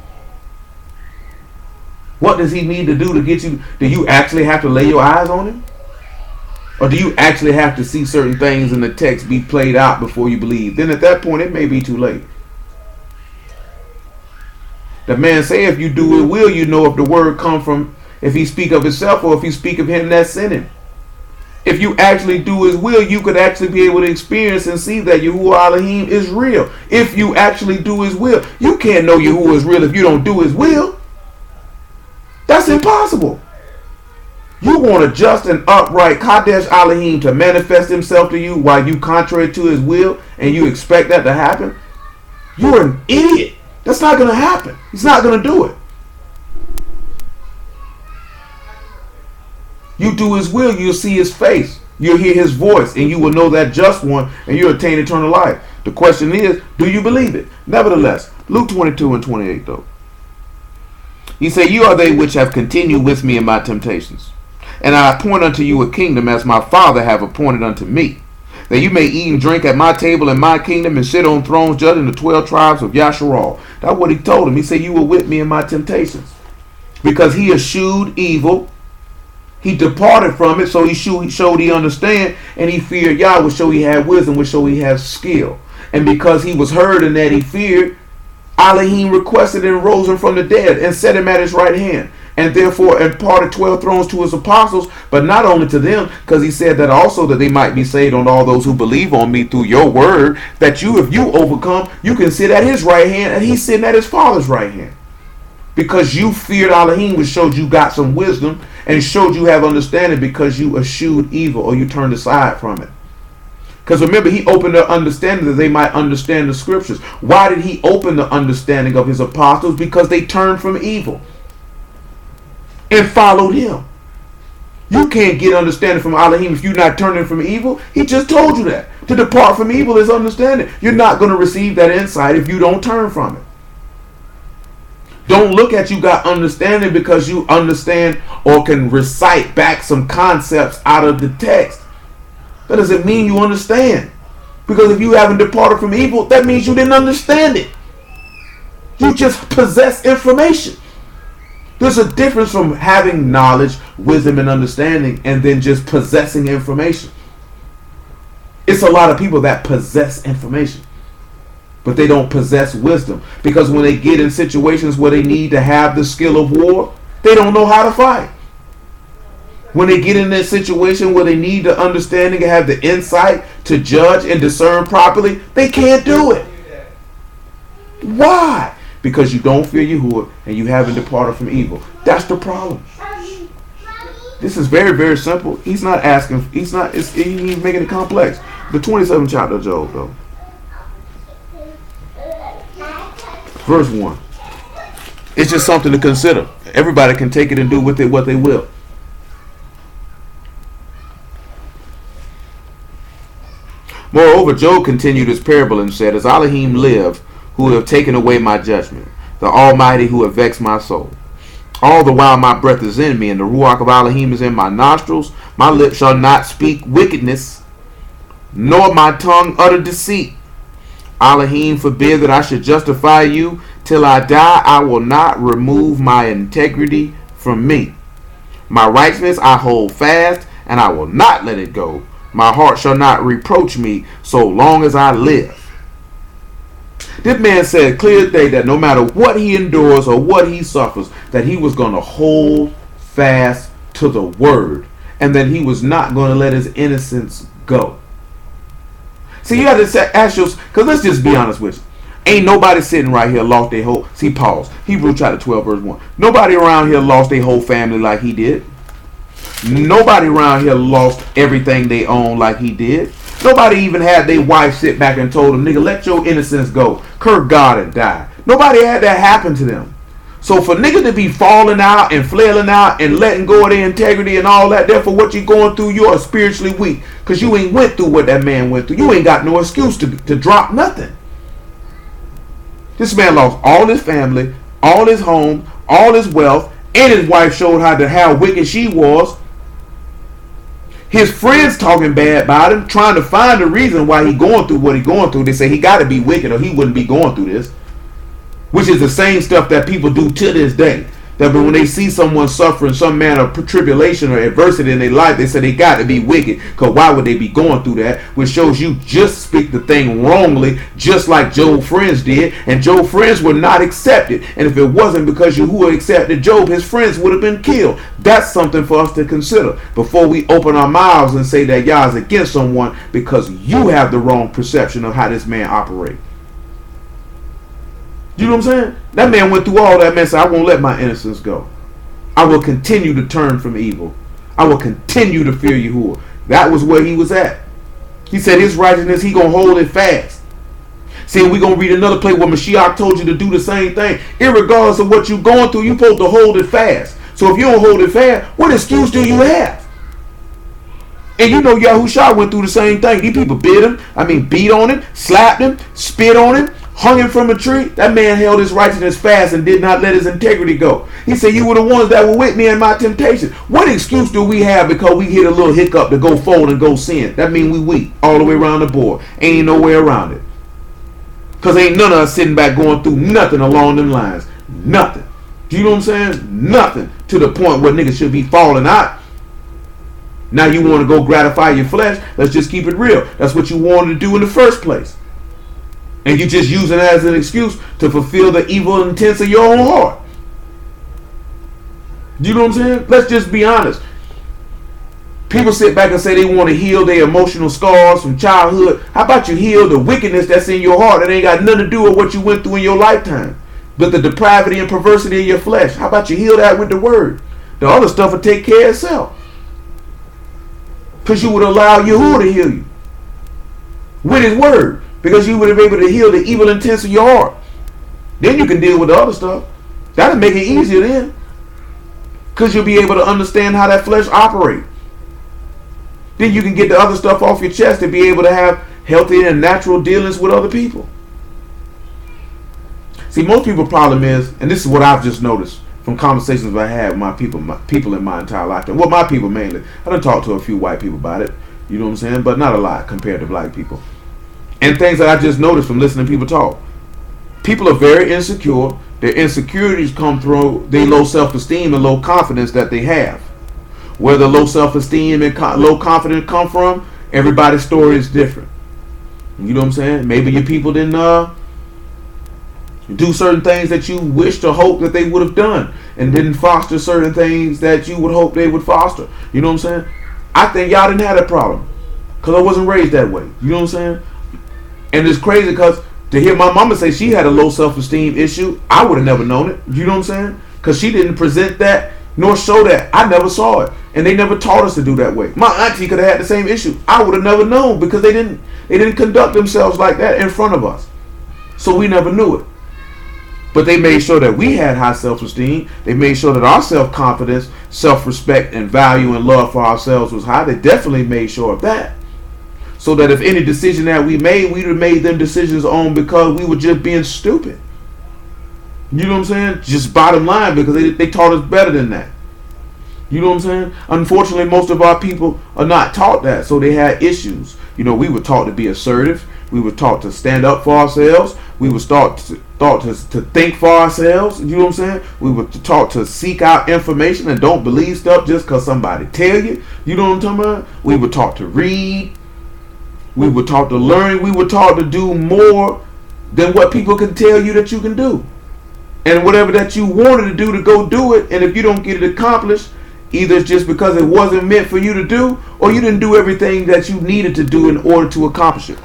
What does he need to do to get you? Do you actually have to lay your eyes on him? Or do you actually have to see certain things in the text be played out before you believe? Then at that point, it may be too late. The man say, if you do it will, you know if the word come from, if he speak of himself or if he speak of him that sent him. If you actually do his will, you could actually be able to experience and see that Yahuwah Alahym is real. If you actually do his will. You can't know Yahuwah is real if you don't do his will. That's impossible. You want a just and upright Kadesh Alahym to manifest himself to you while you contrary to his will and you expect that to happen? You're an idiot. That's not going to happen. He's not going to do it. You do his will, you'll see his face. You'll hear his voice and you will know that just one and you'll attain eternal life. The question is, do you believe it? Nevertheless, Luke 22 and 28 though. He said, you are they which have continued with me in my temptations. And I appoint unto you a kingdom as my Father have appointed unto me, that you may eat and drink at my table in my kingdom and sit on thrones judging the 12 tribes of Yasharal. That's what he told him. He said, you were with me in my temptations. Because he eschewed evil. He departed from it, so he showed he understand, and he feared Yah, which show he had wisdom, which show he had skill. And because he was heard and that he feared, Alahym requested and rose him from the dead and set him at his right hand. And therefore imparted 12 thrones to his apostles, but not only to them, because he said that also that they might be saved on all those who believe on me through your word, that you, if you overcome, you can sit at his right hand, and he's sitting at his Father's right hand. Because you feared Alahym, which showed you got some wisdom, and showed you have understanding because you eschewed evil, or you turned aside from it. Because remember, he opened their understanding that they might understand the scriptures. Why did he open the understanding of his apostles? Because they turned from evil and followed him. You can't get understanding from Alahym if you're not turning from evil. He just told you that. To depart from evil is understanding. You're not going to receive that insight if you don't turn from it. Don't look at you got understanding because you understand or can recite back some concepts out of the text. That doesn't mean you understand. Because if you haven't departed from evil, that means you didn't understand it. You just possess information. There's a difference from having knowledge, wisdom, and understanding and then just possessing information. It's a lot of people that possess information, but they don't possess wisdom. Because when they get in situations where they need to have the skill of war, they don't know how to fight. When they get in that situation where they need the understanding and have the insight to judge and discern properly, they can't do it. Why? Because you don't fear Yahuwah and you haven't departed from evil. That's the problem. This is very, very simple. He's not asking, he's making it complex. The 27th chapter of Job, though. Verse 1. It's just something to consider. Everybody can take it and do with it what they will. Moreover, Job continued his parable and said, as Alahym live, who have taken away my judgment, the Almighty who have vexed my soul. All the while my breath is in me, and the Ruach of Alahym is in my nostrils. My lips shall not speak wickedness, nor my tongue utter deceit. Alahym forbid that I should justify you. Till I die, I will not remove my integrity from me. My righteousness I hold fast, and I will not let it go. My heart shall not reproach me so long as I live. This man said clear as day that no matter what he endures or what he suffers, that he was going to hold fast to the word, and that he was not going to let his innocence go. See, you got to ask yourself, because let's just be honest with you. Ain't nobody sitting right here lost their whole, see, pause, Hebrews chapter 12 verse 1. Nobody around here lost their whole family like he did. Nobody around here lost everything they own like he did. Nobody even had their wife sit back and told them, nigga, let your innocence go. Curse God and die. Nobody had that happen to them. So for nigga to be falling out and flailing out and letting go of their integrity and all that, therefore what you going through, you are spiritually weak. Because you ain't went through what that man went through. You ain't got no excuse to drop nothing. This man lost all his family, all his home, all his wealth, and his wife showed how wicked she was. His friends talking bad about him, trying to find a reason why he going through what he going through. They say he got to be wicked or he wouldn't be going through this. Which is the same stuff that people do to this day. That when they see someone suffering some manner of tribulation or adversity in their life, they say they got to be wicked. Because why would they be going through that? Which shows you just speak the thing wrongly, just like Job's friends did. And Job's friends were not accepted. And if it wasn't because Yahuwah accepted Job, his friends would have been killed. That's something for us to consider before we open our mouths and say that Yah is against someone because you have the wrong perception of how this man operates. You know what I'm saying? That man went through all that, man said, I won't let my innocence go. I will continue to turn from evil. I will continue to fear Yahuwah. That was where he was at. He said his righteousness, he going to hold it fast. See, we're going to read another place where Mashiach told you to do the same thing. Irregardless of what you're going through, you're supposed to hold it fast. So if you don't hold it fast, what excuse do you have? And you know Yahushua went through the same thing. These people beat on him, slapped him, spit on him, hung him from a tree. That man held his righteousness fast and did not let his integrity go. He said, you were the ones that were with me in my temptation. What excuse do we have because we hit a little hiccup to go forward and go sin? That means we weak all the way around the board. Ain't no way around it. Because ain't none of us sitting back going through nothing along them lines. Nothing. Do you know what I'm saying? Nothing. To the point where niggas should be falling out. Now you want to go gratify your flesh. Let's just keep it real. That's what you wanted to do in the first place. And you just use it as an excuse to fulfill the evil intents of your own heart. You know what I'm saying? Let's just be honest. People sit back and say they want to heal their emotional scars from childhood. How about you heal the wickedness that's in your heart that ain't got nothing to do with what you went through in your lifetime, but the depravity and perversity in your flesh? How about you heal that with the word? The other stuff will take care of itself. Because you would allow Yahuwah to heal you with his word. Because you would have been able to heal the evil intents of your heart. Then you can deal with the other stuff. That'll make it easier then. Because you'll be able to understand how that flesh operates. Then you can get the other stuff off your chest to be able to have healthy and natural dealings with other people. See, most people's problem is, and this is what I've just noticed from conversations I had with my people in my entire lifetime. Well, my people mainly. I done talked to a few white people about it. You know what I'm saying? But not a lot compared to black people. And things that I just noticed from listening to people talk. People are very insecure. Their insecurities come through their low self-esteem and low confidence that they have. Where the low self-esteem and low confidence come from, everybody's story is different. You know what I'm saying? Maybe your people didn't do certain things that you wished or hoped that they would have done, and didn't foster certain things that you would hope they would foster. You know what I'm saying? I think y'all didn't have that problem because I wasn't raised that way. You know what I'm saying? And it's crazy because to hear my mama say she had a low self-esteem issue, I would have never known it. You know what I'm saying? Because she didn't present that nor show that. I never saw it. And they never taught us to do that way. My auntie could have had the same issue. I would have never known because they didn't conduct themselves like that in front of us. So we never knew it. But they made sure that we had high self-esteem. They made sure that our self-confidence, self-respect, and value and love for ourselves was high. They definitely made sure of that. So that if any decision that we made, we'd have made them decisions on because we were just being stupid. You know what I'm saying? Just bottom line, because they taught us better than that. You know what I'm saying? Unfortunately, most of our people are not taught that, so they had issues. You know, we were taught to be assertive. We were taught to stand up for ourselves. We were taught to think for ourselves. You know what I'm saying? We were taught to seek out information and don't believe stuff just because somebody tell you. You know what I'm talking about? We were taught to read. We were taught to learn. We were taught to do more than what people can tell you that you can do. And whatever that you wanted to do, to go do it. And if you don't get it accomplished, either it's just because it wasn't meant for you to do, or you didn't do everything that you needed to do in order to accomplish it.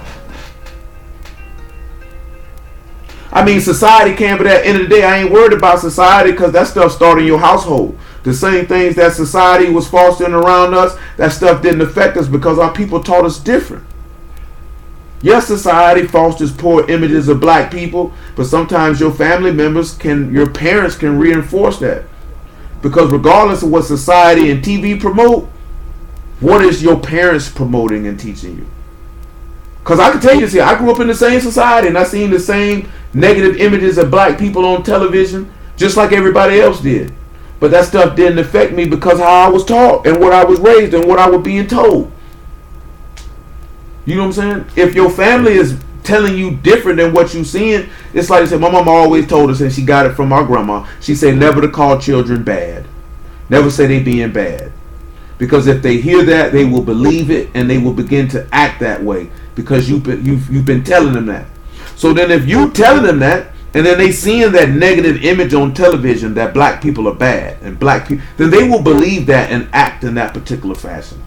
I mean, society can, but at the end of the day, I ain't worried about society because that stuff started in your household. The same things that society was fostering around us, that stuff didn't affect us because our people taught us different. Yes, society fosters poor images of black people, but sometimes your family members your parents can reinforce that. Because regardless of what society and TV promote, what is your parents promoting and teaching you? Because I can tell you, see, I grew up in the same society and I seen the same negative images of black people on television, just like everybody else did. But that stuff didn't affect me because how I was taught and what I was raised and what I was being told. You know what I'm saying? If your family is telling you different than what you seeing, it's like I said, my mama always told us, and she got it from our grandma. She said never to call children bad. Never say they being bad. Because if they hear that, they will believe it and they will begin to act that way because you've been telling them that. So then if you telling them that and then they seeing that negative image on television that black people are bad and black people, then they will believe that and act in that particular fashion.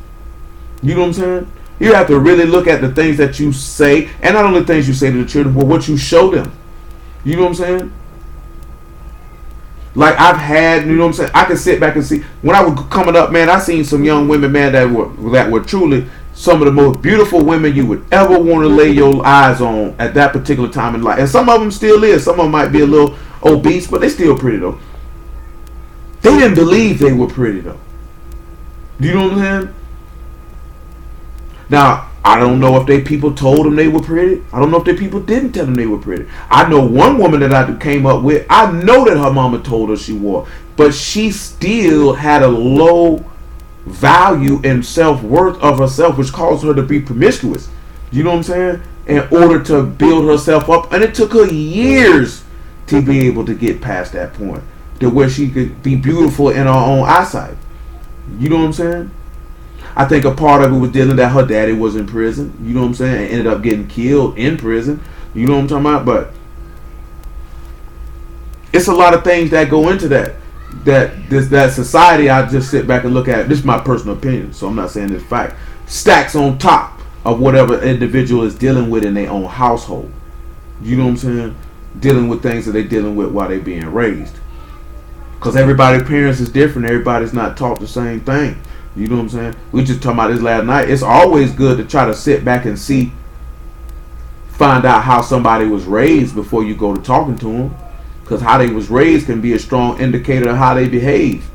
You know what I'm saying? You have to really look at the things that you say, and not only things you say to the children, but what you show them. You know what I'm saying? Like I've had, you know what I'm saying? I can sit back and see. When I was coming up, man, I seen some young women, man, that were truly some of the most beautiful women you would ever want to lay your eyes on at that particular time in life. And some of them still is. Some of them might be a little obese, but they still pretty though. They didn't believe they were pretty though. You know what I'm saying? Now, I don't know if they people told them they were pretty. I don't know if they people didn't tell them they were pretty. I know one woman that I came up with, I know that her mama told her she wore, but she still had a low value and self-worth of herself, which caused her to be promiscuous. You know what I'm saying? In order to build herself up. And it took her years to be able to get past that point, to where she could be beautiful in her own eyesight. You know what I'm saying? I think a part of it was dealing that her daddy was in prison. You know what I'm saying? And ended up getting killed in prison. You know what I'm talking about? But it's a lot of things that go into that. That society, I just sit back and look at it. This is my personal opinion, so I'm not saying this fact. Stacks on top of whatever individual is dealing with in their own household. You know what I'm saying? Dealing with things that they're dealing with while they're being raised. Because everybody's parents is different. Everybody's not taught the same thing. You know what I'm saying? We just talking about this last night. It's always good to try to sit back and find out how somebody was raised before you go to talking to them. Because how they was raised can be a strong indicator of how they behave.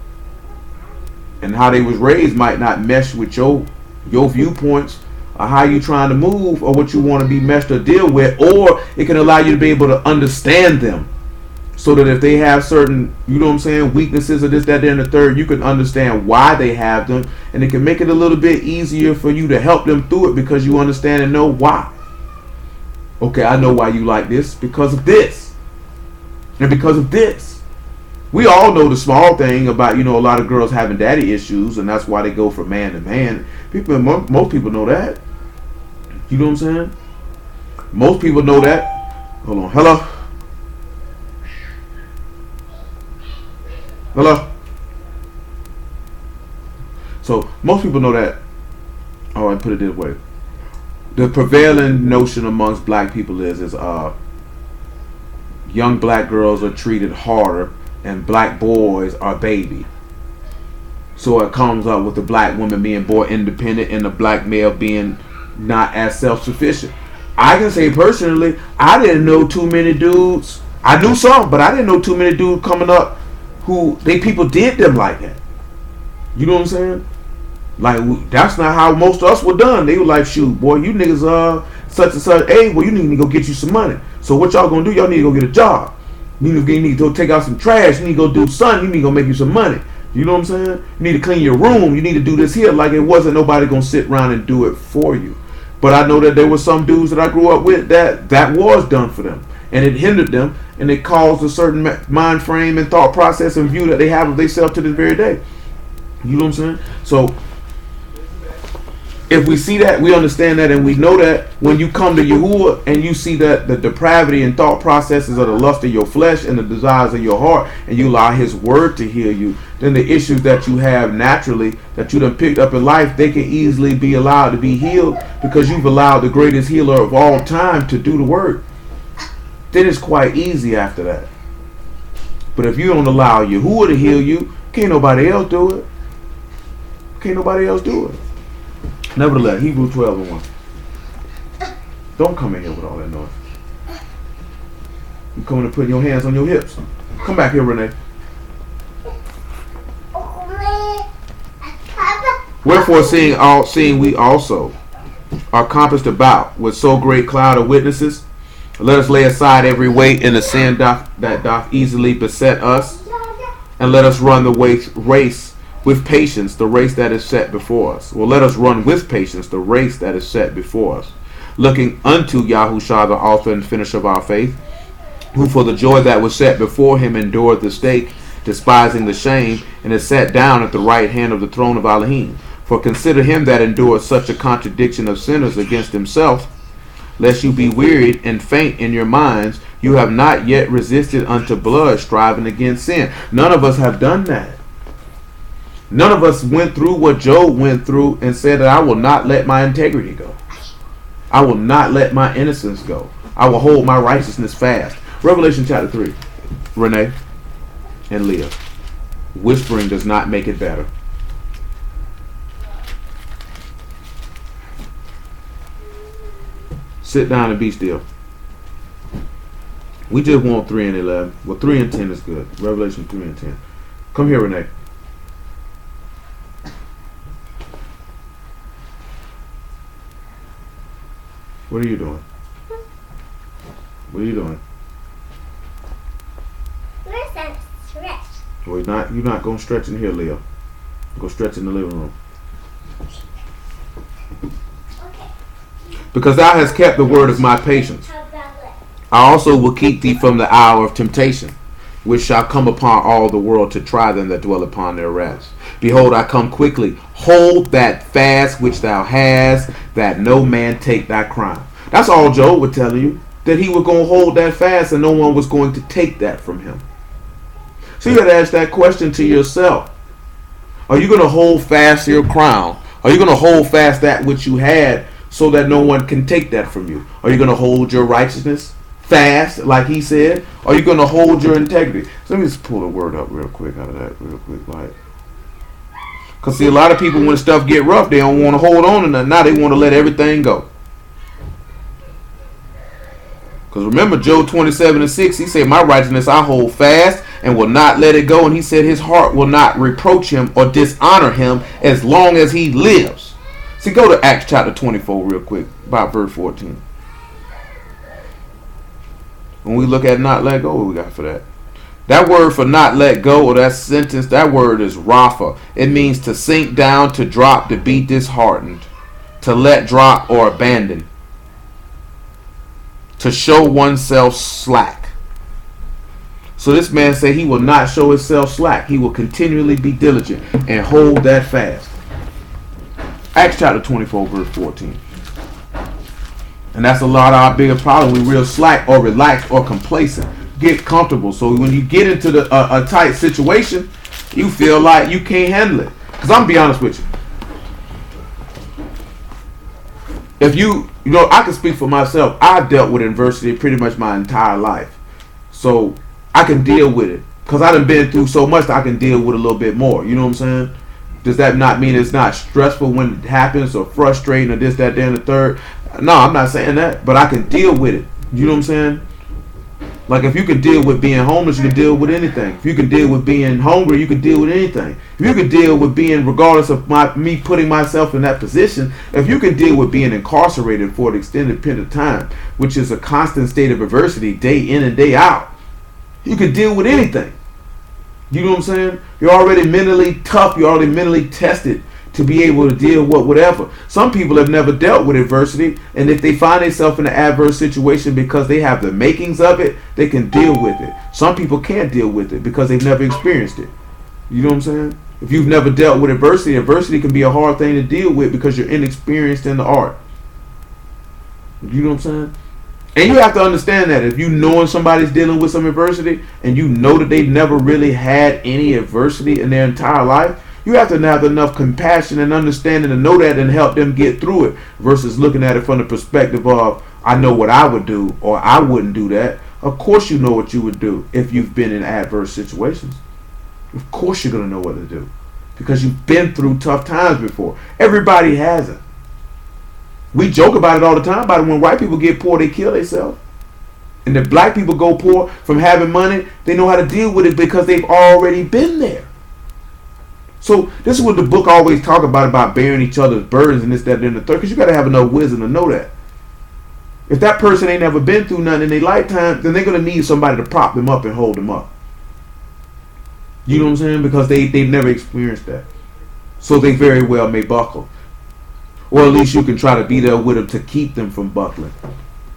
And how they was raised might not mesh with your viewpoints or how you trying to move or what you want to be meshed or deal with. Or it can allow you to be able to understand them. So that if they have certain, you know what I'm saying, weaknesses or this, that, and the third, you can understand why they have them. And it can make it a little bit easier for you to help them through it because you understand and know why. Okay, I know why you like this because of this. And because of this. We all know the small thing about, you know, a lot of girls having daddy issues. And that's why they go from man to man. Most people know that. You know what I'm saying? Most people know that. Hold on. Hello? Hello? So, most people know that. Oh, I put it this way. The prevailing notion amongst black people is young black girls are treated harder and black boys are baby. So it comes up with the black woman being more independent and the black male being not as self-sufficient. I can say personally, I didn't know too many dudes. I knew some, but I didn't know too many dudes coming up who people did them like that. You know what I'm saying? Like, that's not how most of us were done. They were like, shoot, boy, you niggas such and such age, well, you need to go get you some money. So what y'all gonna do? Y'all need to go get a job. You need to go take out some trash. You need to go do something. You need to go make you some money. You know what I'm saying? You need to clean your room. You need to do this here. Like, it wasn't nobody gonna sit around and do it for you. But I know that there were some dudes that I grew up with that was done for them. And it hindered them, and it caused a certain mind frame and thought process and view that they have of themselves to this very day. You know what I'm saying? So, if we see that, we understand that, and we know that when you come to Yahuwah and you see that the depravity and thought processes of the lust of your flesh and the desires of your heart, and you allow His word to heal you, then the issues that you have naturally, that you done picked up in life, they can easily be allowed to be healed because you've allowed the greatest healer of all time to do the work. Then it's quite easy after that. But if you don't allow Yahuwah to heal you, can't nobody else do it. Can't nobody else do it. Nevertheless, Hebrews 12:1. Don't come in here with all that noise. You coming to put your hands on your hips. Come back here, Renee. Wherefore, seeing we also are compassed about with so great cloud of witnesses, Let us lay aside every weight and the sin that doth easily beset us, and let us run the race with patience, the race that is set before us. Well, let us run with patience the race that is set before us, looking unto Yahushua, the author and finisher of our faith, who for the joy that was set before him endured the stake, despising the shame, and is sat down at the right hand of the throne of Alahym. For consider him that endured such a contradiction of sinners against himself, lest you be wearied and faint in your minds. You have not yet resisted unto blood, striving against sin. None of us have done that. None of us went through what Job went through and said that I will not let my integrity go. I will not let my innocence go. I will hold my righteousness fast. Revelation chapter 3. Renee and Leah. Whispering does not make it better. Sit down and be still. We just want 3 and 11. Well, 3 and 10 is good. Revelation 3 and 10. Come here, Renee. What are you doing? What are you doing? Where's that stretch? Well, you're not going to stretch in here, Leo. Go stretch in the living room. Okay. Because thou hast kept the word of my patience. How about that? I also will keep thee from the hour of temptation, which shall come upon all the world to try them that dwell upon their rest. Behold, I come quickly. Hold that fast which thou hast, that no man take thy crown. That's all Job was telling you, that he was going to hold that fast and no one was going to take that from him. So you got to ask that question to yourself. Are you going to hold fast your crown? Are you going to hold fast that which you had so that no one can take that from you? Are you going to hold your righteousness fast, like he said? Are you going to hold your integrity? So let me just pull the word up real quick out of that real quick. Because see, a lot of people, when stuff get rough, they don't want to hold on to nothing. Now they want to let everything go. Because remember, Job 27:6, he said, my righteousness I hold fast and will not let it go. And he said his heart will not reproach him or dishonor him as long as he lives. See, go to Acts chapter 24 real quick, about verse 14. When we look at not let go, what we got for that? That word for not let go, or that sentence, that word is Rapha. It means to sink down, to drop, to be disheartened, to let drop or abandon, to show oneself slack. So this man said he will not show himself slack. He will continually be diligent and hold that fast. Acts chapter 24 verse 14. And that's a lot of our bigger problem. We real slack or relaxed or complacent. Get comfortable. So when you get into a tight situation, you feel like you can't handle it. Because I'm going to be honest with you. If you know, I can speak for myself. I've dealt with adversity pretty much my entire life. So I can deal with it. Because I done been through so much that I can deal with a little bit more. You know what I'm saying? Does that not mean it's not stressful when it happens or frustrating or this, that, that, and the third? No, I'm not saying that. But I can deal with it. You know what I'm saying? Like if you can deal with being homeless, you can deal with anything. If you can deal with being hungry, you can deal with anything. If you can deal with being, regardless of me putting myself in that position, if you can deal with being incarcerated for an extended period of time, which is a constant state of adversity day in and day out, you can deal with anything. You know what I'm saying? You're already mentally tough. You're already mentally tested to be able to deal with whatever. Some people have never dealt with adversity, and if they find themselves in an adverse situation because they have the makings of it, they can deal with it. Some people can't deal with it because they've never experienced it. You know what I'm saying? If you've never dealt with adversity, adversity can be a hard thing to deal with because you're inexperienced in the art. You know what I'm saying? And you have to understand that if you knowing somebody's dealing with some adversity and you know that they've never really had any adversity in their entire life, you have to have enough compassion and understanding to know that and help them get through it versus looking at it from the perspective of, I know what I would do or I wouldn't do that. Of course you know what you would do if you've been in adverse situations. Of course you're going to know what to do because you've been through tough times before. Everybody has it. We joke about it all the time, about it. When white people get poor, they kill themselves. And if black people go poor from having money, they know how to deal with it because they've already been there. So this is what the book always talk about bearing each other's burdens and this, that, and the third. Because you got to have enough wisdom to know that. If that person ain't never been through nothing in their lifetime, then they're going to need somebody to prop them up and hold them up. You know what I'm saying? Because they've never experienced that. So they very well may buckle. Or at least you can try to be there with them to keep them from buckling.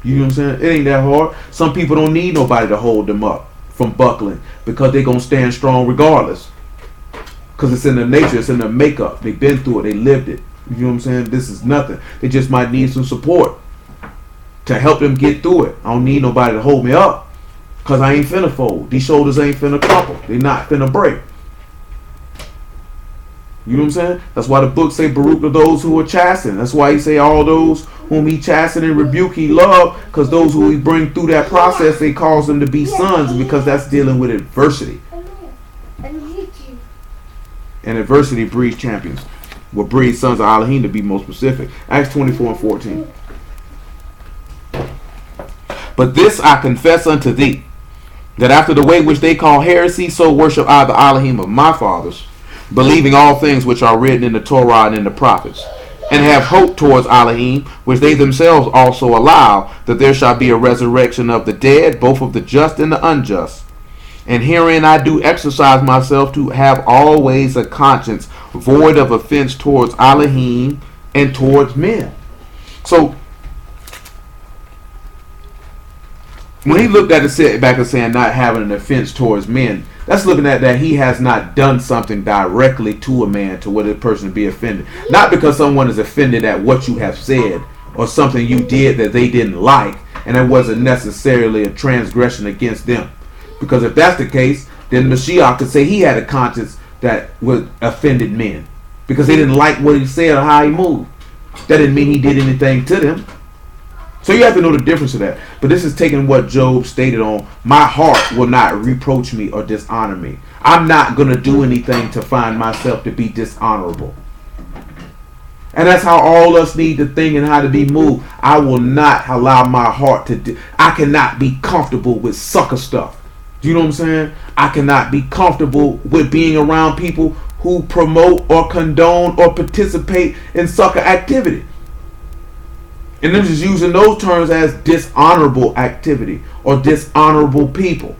You know what I'm saying? It ain't that hard. Some people don't need nobody to hold them up from buckling because they're going to stand strong regardless. Because it's in their nature. It's in their makeup. They've been through it. They lived it. You know what I'm saying? This is nothing. They just might need some support to help them get through it. I don't need nobody to hold me up because I ain't finna fold. These shoulders ain't finna crumple. They not finna break. You know what I'm saying? That's why the book say Baruch to those who are chastened. That's why he say all those whom he chasten and rebuke he love, because those who he bring through that process, they cause them to be sons, because that's dealing with adversity. And adversity breeds champions. Will breed sons of Alahym, to be more specific. Acts 24 and 14. But this I confess unto thee, that after the way which they call heresy, so worship I the Alahym of my fathers, believing all things which are written in the Torah and in the prophets, and have hope towards Alahym, which they themselves also allow, that there shall be a resurrection of the dead, both of the just and the unjust. And herein I do exercise myself to have always a conscience void of offense towards Alahym and towards men. So when he looked at the setback of saying not having an offense towards men, that's looking at that he has not done something directly to a man to where the person be offended. Not because someone is offended at what you have said or something you did that they didn't like, and it wasn't necessarily a transgression against them. Because if that's the case, then Mashiach could say he had a conscience that would offended men because they didn't like what he said or how he moved. That didn't mean he did anything to them. So you have to know the difference of that. But this is taking what Job stated on, my heart will not reproach me or dishonor me. I'm not going to do anything to find myself to be dishonorable. And that's how all us need to think and how to be moved. I will not allow my heart to I cannot be comfortable with sucker stuff. Do you know what I'm saying? I cannot be comfortable with being around people who promote or condone or participate in sucker activity. And they're just using those terms as dishonorable activity or dishonorable people.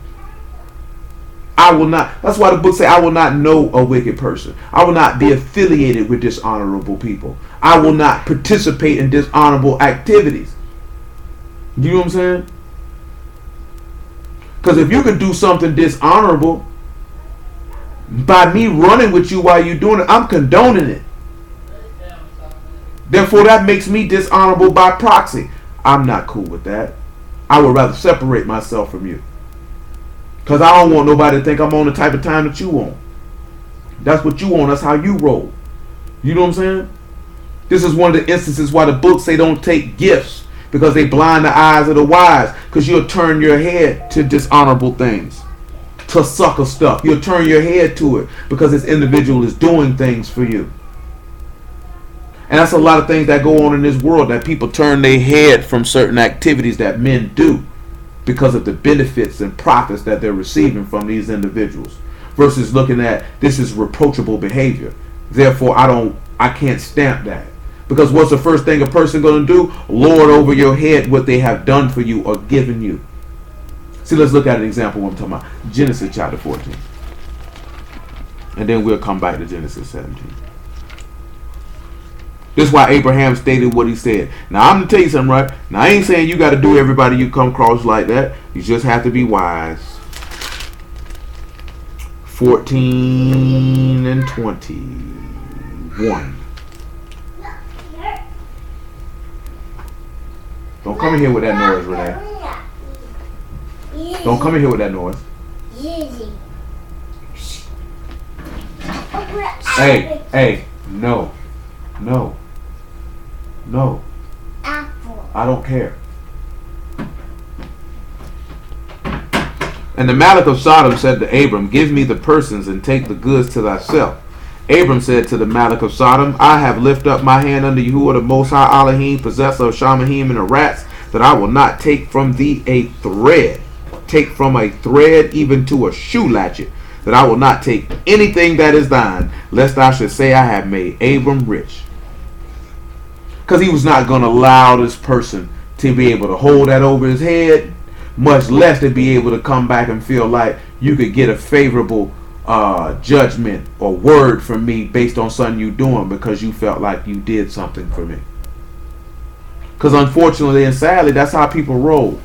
I will not. That's why the book says I will not know a wicked person. I will not be affiliated with dishonorable people. I will not participate in dishonorable activities. You know what I'm saying? Because if you can do something dishonorable by me running with you while you're doing it, I'm condoning it. Therefore, that makes me dishonorable by proxy. I'm not cool with that. I would rather separate myself from you. Because I don't want nobody to think I'm on the type of time that you want. That's what you want. That's how you roll. You know what I'm saying? This is one of the instances why the books say don't take gifts. Because they blind the eyes of the wise. Because you'll turn your head to dishonorable things. To sucker stuff. You'll turn your head to it. Because this individual is doing things for you. And that's a lot of things that go on in this world. That people turn their head from certain activities that men do. Because of the benefits and profits that they're receiving from these individuals. Versus looking at this is reproachable behavior. Therefore I can't stamp that. Because what's the first thing a person going to do? Lord over your head what they have done for you or given you. See, let's look at an example what I'm talking about. Genesis chapter 14. And then we'll come back to Genesis 17. This is why Abraham stated what he said. Now, I'm going to tell you something, right? Now, I ain't saying you got to do everybody you come across like that. You just have to be wise. 14 and 21. Don't come in here with that noise, Renee. Don't come in here with that noise. Hey, no. I don't care. And the Malach of Sodom said to Abram, give me the persons and take the goods to thyself. Abram said to the Malach of Sodom, I have lifted up my hand unto Yahuwah the Most High Alahym, possessor of Shamahim and the rats, that I will not take from thee a thread. Take from a thread even to a shoe latchet, that I will not take anything that is thine, lest I should say I have made Abram rich. Because he was not going to allow this person to be able to hold that over his head, much less to be able to come back and feel like you could get a favorable judgment or word from me based on something you doing because you felt like you did something for me. Because unfortunately and sadly, that's how people roll.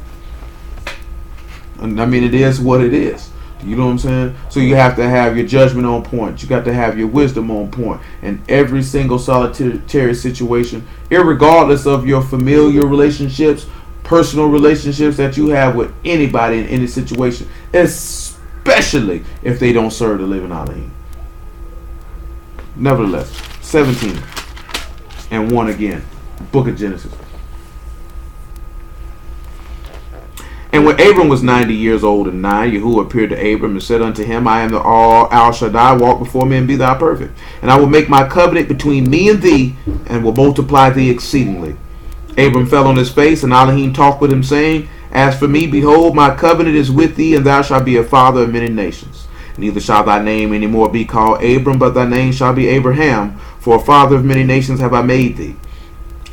And I mean, it is what it is. You know what I'm saying? So you have to have your judgment on point. You got to have your wisdom on point in every single solitary situation, irregardless of your familial relationships, personal relationships that you have with anybody in any situation, especially if they don't serve the living Alahym. Nevertheless, 17 and 1 again, Book of Genesis. And when Abram was 90 years old and 9, Yahuwah appeared to Abram and said unto him, I am the All Al Shaddai, walk before me and be thou perfect. And I will make my covenant between me and thee, and will multiply thee exceedingly. Abram fell on his face, and Alahym talked with him, saying, As for me, behold, my covenant is with thee, and thou shalt be a father of many nations. Neither shall thy name any more be called Abram, but thy name shall be Abraham, for a father of many nations have I made thee.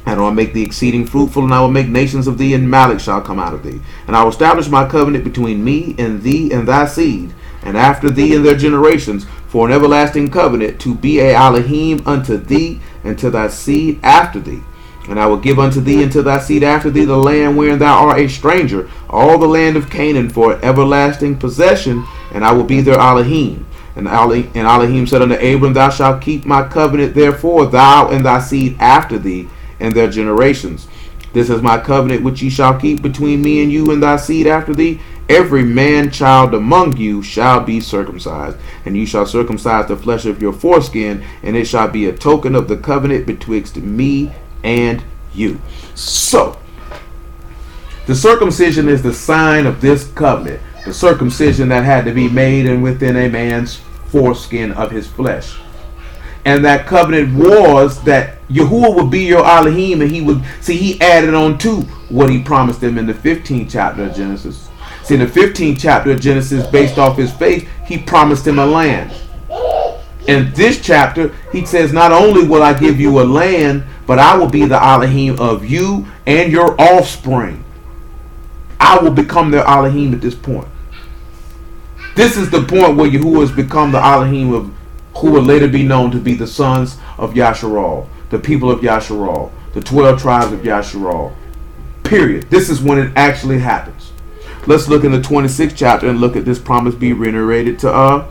And I will make thee exceeding fruitful, and I will make nations of thee, and Malach shall come out of thee. And I will establish my covenant between me and thee and thy seed, and after thee and their generations, for an everlasting covenant, to be a Alahym unto thee and to thy seed after thee. And I will give unto thee and to thy seed after thee the land wherein thou art a stranger, all the land of Canaan for an everlasting possession, and I will be their Alahym. And Alahym said unto Abram, Thou shalt keep my covenant, therefore, thou and thy seed after thee, and their generations. This is my covenant which ye shall keep between me and you and thy seed after thee. Every man child among you shall be circumcised, and you shall circumcise the flesh of your foreskin, and it shall be a token of the covenant betwixt me and you. So, the circumcision is the sign of this covenant. The circumcision that had to be made and within a man's foreskin of his flesh. And that covenant was that Yahuwah would be your Alahym, and he added on to what he promised him in the 15th chapter of Genesis. See, in the 15th chapter of Genesis, based off his faith, he promised him a land. In this chapter, he says, not only will I give you a land, but I will be the Alahym of you and your offspring. I will become their Alahym at this point. This is the point where Yahuwah has become the Alahym of who will later be known to be the sons of Yasharal, the people of Yasharal, the 12 tribes of Yasharal. Period. This is when it actually happens. Let's look in the 26th chapter and look at this promise be reiterated to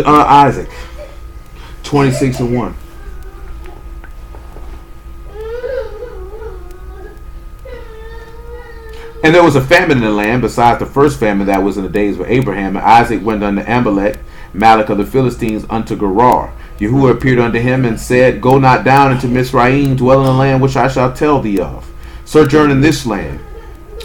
Isaac. 26 and 1. And there was a famine in the land, besides the first famine that was in the days of Abraham. And Isaac went unto Amalek, Malach of the Philistines, unto Gerar. Yahuwah appeared unto him and said, Go not down into Mizraim, dwell in the land which I shall tell thee of. Sojourn in this land,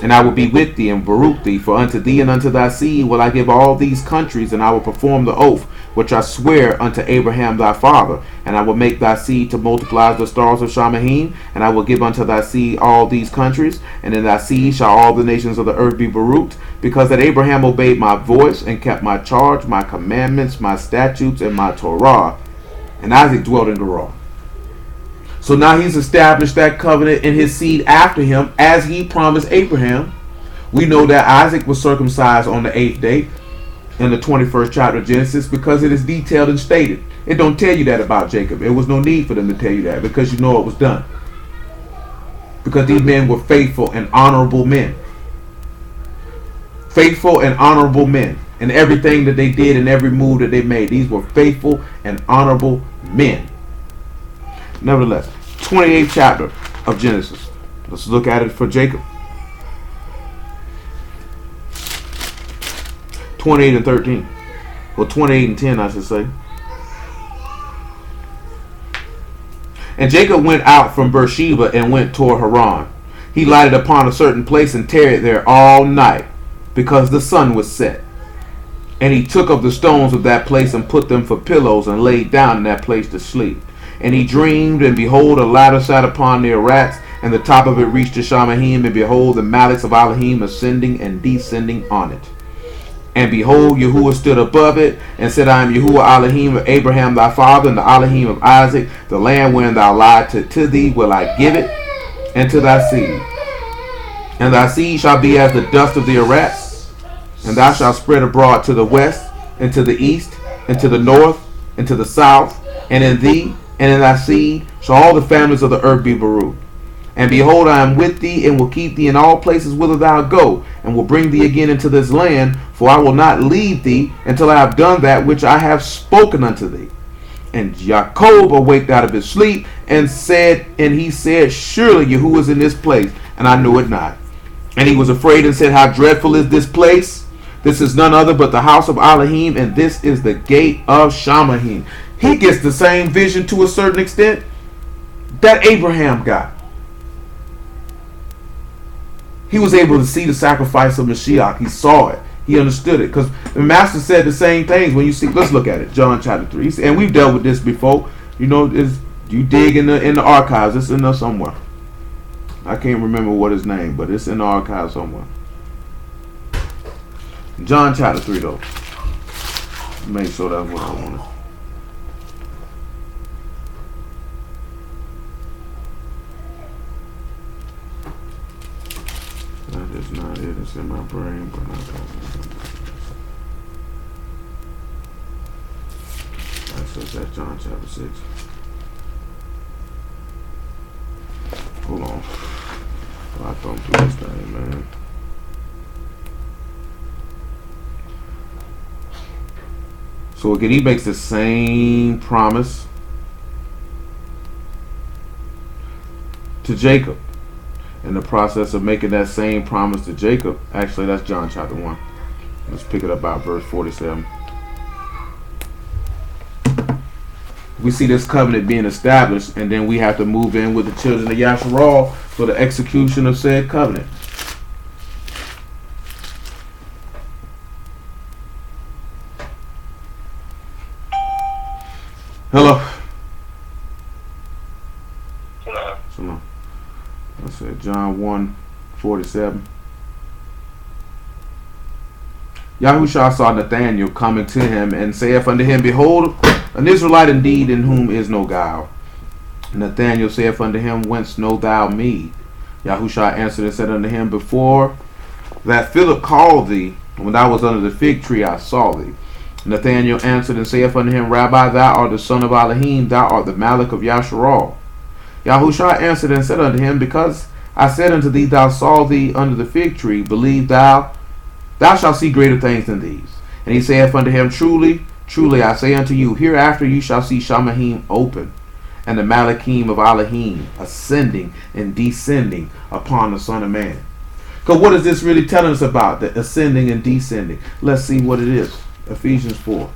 and I will be with thee and baruch thee. For unto thee and unto thy seed will I give all these countries, and I will perform the oath which I swear unto Abraham thy father. And I will make thy seed to multiply as the stars of Shamahim, and I will give unto thy seed all these countries, and in thy seed shall all the nations of the earth be baruched, because that Abraham obeyed my voice, and kept my charge, my commandments, my statutes, and my Torah. And Isaac dwelt in Gerar. So now he's established that covenant in his seed after him, as he promised Abraham. We know that Isaac was circumcised on the 8th day in the 21st chapter of Genesis, because it is detailed and stated. It don't tell you that about Jacob. It was no need for them to tell you that, because you know it was done. Because these men were faithful and honorable men. Faithful and honorable men. In everything that they did and every move that they made. These were faithful and honorable men. Nevertheless, 28th chapter of Genesis. Let's look at it for Jacob. 28 and 13. Well, 28 and 10, I should say. And Jacob went out from Beersheba and went toward Haran. He lighted upon a certain place and tarried there all night, because the sun was set. And he took of the stones of that place and put them for pillows, and laid down in that place to sleep. And he dreamed, and behold, a ladder sat upon the Arats, and the top of it reached to Shamahim, and behold, the Malachs of Alahym ascending and descending on it. And behold, Yahuwah stood above it, and said, I am Yahuwah Alahym of Abraham thy father, and the Alahym of Isaac. The land wherein thou liest to thee will I give it, and to thy seed. And thy seed shall be as the dust of the Arats, and thou shalt spread abroad to the west, and to the east, and to the north, and to the south. And in thee, and in thy seed, shall all the families of the earth be beruched. And behold, I am with thee, and will keep thee in all places whither thou go, and will bring thee again into this land, for I will not leave thee until I have done that which I have spoken unto thee. And Jacob awaked out of his sleep, and he said, surely Yahuwah is in this place, and I knew it not. And he was afraid and said, how dreadful is this place? This is none other but the house of Alahym, and this is the gate of Shamahim. He gets the same vision to a certain extent that Abraham got. He was able to see the sacrifice of Mashiach. He saw it. He understood it. Because the master said the same things when you see. Let's look at it. John chapter 3. And we've dealt with this before. You know, you dig in the archives. It's in there somewhere. I can't remember what his name, but it's in the archives somewhere. John chapter 3 though. Make sure that's what I wanted. That is not it. It's in my brain, but not that. That's John chapter 6. Hold on. I thumb through this thing, man. So again, he makes the same promise to Jacob. In the process of making that same promise to Jacob, actually that's John chapter 1. Let's pick it up about verse 47. We see this covenant being established, and then we have to move in with the children of YAHUAH for the execution of said covenant. Hello. Shalom. I said John 1:47. Yahushua saw Nathanael coming to him, and saith unto him, behold, an Israelite indeed, in whom is no guile. Nathanael saith unto him, whence know thou me? Yahushua answered and said unto him, before that Philip called thee, when thou was under the fig tree, I saw thee. Nathanael answered and saith unto him, Rabbi, thou art the son of Alahym, thou art the Malach of YAHUAH. Yahushua answered and said unto him, because I said unto thee, thou saw thee under the fig tree, believe thou shalt see greater things than these. And he saith unto him, truly, truly, I say unto you, hereafter you shall see Shamahim open, and the Malachim of Alahym ascending and descending upon the Son of Man. Because what is this really telling us about, the ascending and descending? Let's see what it is. Ephesians 4.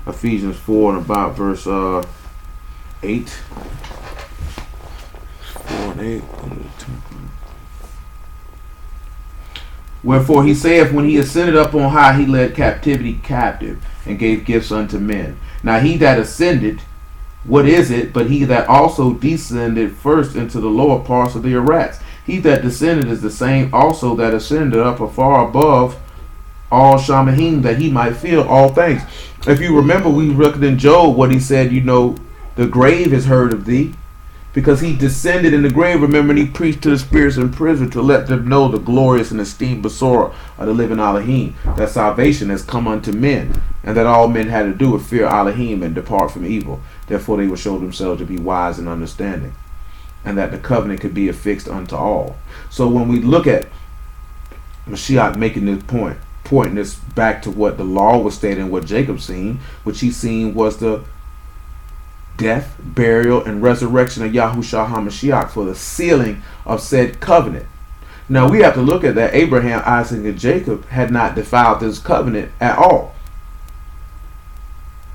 Ephesians 4 and about verse 8. 4 and 8. Wherefore he saith, when he ascended up on high, he led captivity captive, and gave gifts unto men. Now he that ascended, what is it but he that also descended first into the lower parts of the Arats? He that descended is the same also that ascended up afar above all Shamahim, that he might fill all things. If you remember, we looked in Job what he said, you know, the grave has heard of thee, because he descended in the grave. Remember, and he preached to the spirits in prison to let them know the glorious and esteemed Besorah of the living Alahym, that salvation has come unto men, and that all men had to do with fear Alahym and depart from evil. Therefore they will show themselves to be wise and understanding, and that the covenant could be affixed unto all. So when we look at Mashiach making this point, pointing this back to what the law was stating, what Jacob seen, which he seen was the death, burial, and resurrection of Yahushua HaMashiach for the sealing of said covenant. Now we have to look at that Abraham, Isaac, and Jacob had not defiled this covenant at all.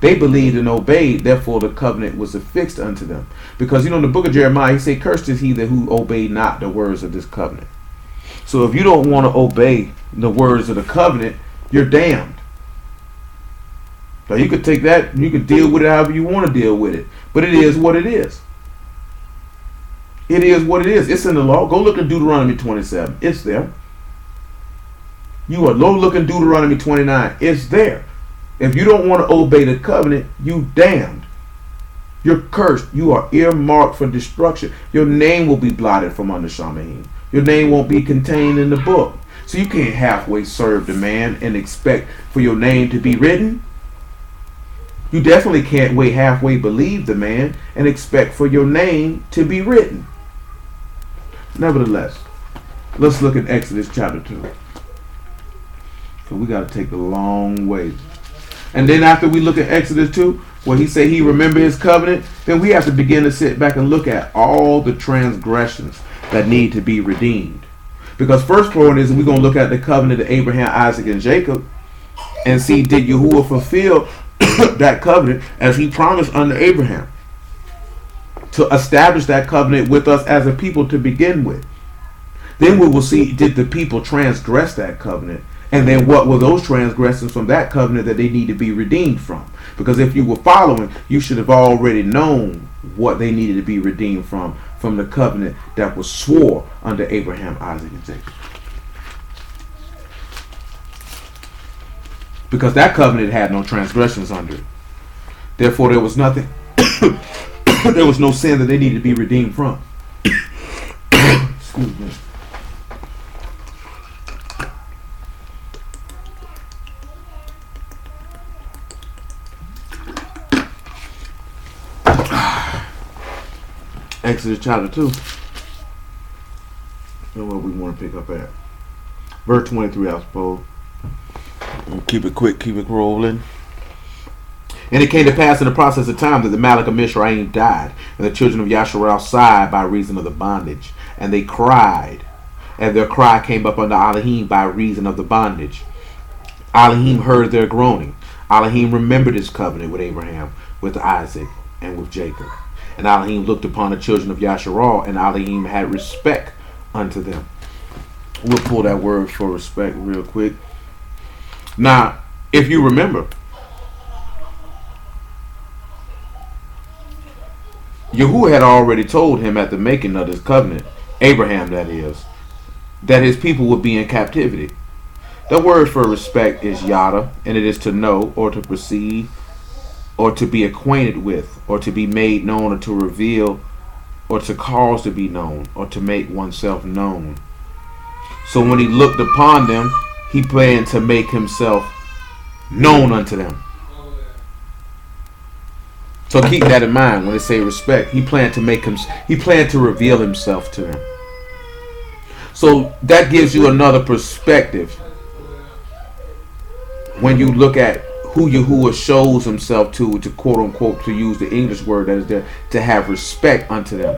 They believed and obeyed, therefore the covenant was affixed unto them. Because you know in the book of Jeremiah, he said, cursed is he that who obeyed not the words of this covenant. So if you don't want to obey the words of the covenant, you're damned. So you could take that, you could deal with it however you want to deal with it. But it is what it is. It is what it is. It's in the law. Go look at Deuteronomy 27. It's there. You are low looking Deuteronomy 29. It's there. If you don't want to obey the covenant, you damned. You're cursed. You are earmarked for destruction. Your name will be blotted from under Shamahim. Your name won't be contained in the book. So you can't halfway serve the man and expect for your name to be written. You definitely can't halfway believe the man and expect for your name to be written. Nevertheless, let's look at Exodus chapter 2. So we got to take the long way. And then after we look at Exodus 2, where he said he remembered his covenant, then we have to begin to sit back and look at all the transgressions that need to be redeemed. Because first point is we're going to look at the covenant of Abraham, Isaac, and Jacob and see did Yahuwah fulfill that covenant as he promised under Abraham to establish that covenant with us as a people to begin with. Then we will see did the people transgress that covenant, and then what were those transgressions from that covenant that they need to be redeemed from. Because if you were following, you should have already known what they needed to be redeemed from the covenant that was swore under Abraham, Isaac, and Jacob. Because that covenant had no transgressions under it. Therefore, there was nothing. There was no sin that they needed to be redeemed from. Excuse me. Exodus chapter 2. And what we want to pick up at. Verse 23, I suppose. We'll keep it quick, keep it rolling. And it came to pass in the process of time that the Malach of Mizraim died, and the children of Yasharal sighed by reason of the bondage. And they cried, and their cry came up unto Alahym by reason of the bondage. Alahym heard their groaning. Alahym remembered his covenant with Abraham, with Isaac, and with Jacob. And Alahym looked upon the children of Yasharal, and Alahym had respect unto them. We'll pull that word for respect real quick. Now, if you remember, Yahuwah had already told him at the making of this covenant, Abraham that is, that his people would be in captivity. The word for respect is yada, and it is to know or to perceive or to be acquainted with or to be made known or to reveal or to cause to be known or to make oneself known. So when he looked upon them, he planned to make himself known unto them. So keep that in mind when they say respect. He planned to reveal himself to them. So that gives you another perspective when you look at who Yahuwah shows himself to quote unquote, to use the English word that is there, to have respect unto them.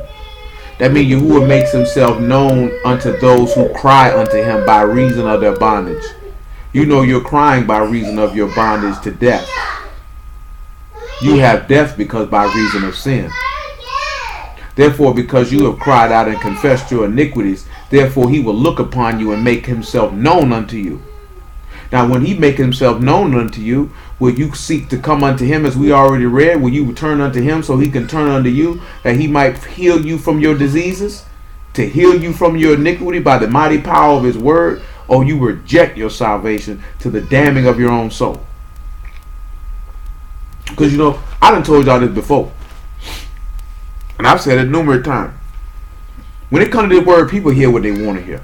That means Yahuwah makes himself known unto those who cry unto him by reason of their bondage. You know you're crying by reason of your bondage to death. You have death because by reason of sin. Therefore, because you have cried out and confessed your iniquities, therefore he will look upon you and make himself known unto you. Now, when he make himself known unto you, will you seek to come unto him as we already read? Will you return unto him so he can turn unto you, that he might heal you from your diseases, to heal you from your iniquity by the mighty power of his word? Or you reject your salvation to the damning of your own soul? Because you know, I done told y'all this before, and I've said it numerous times. When it comes to this word, people hear what they want to hear.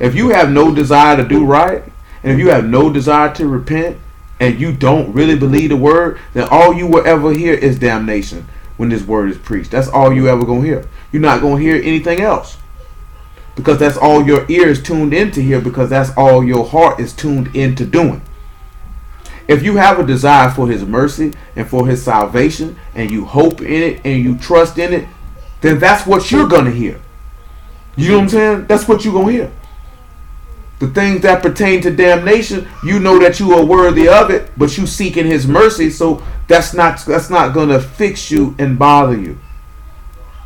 If you have no desire to do right, and if you have no desire to repent, and you don't really believe the word, then all you will ever hear is damnation when this word is preached. That's all you ever going to hear. You're not going to hear anything else. Because that's all your ears tuned in to hear, because that's all your heart is tuned into doing. If you have a desire for his mercy and for his salvation, and you hope in it and you trust in it, then that's what you're going to hear. You know what I'm saying? That's what you're going to hear. The things that pertain to damnation, you know that you are worthy of it, but you seeking his mercy, so that's not going to fix you and bother you.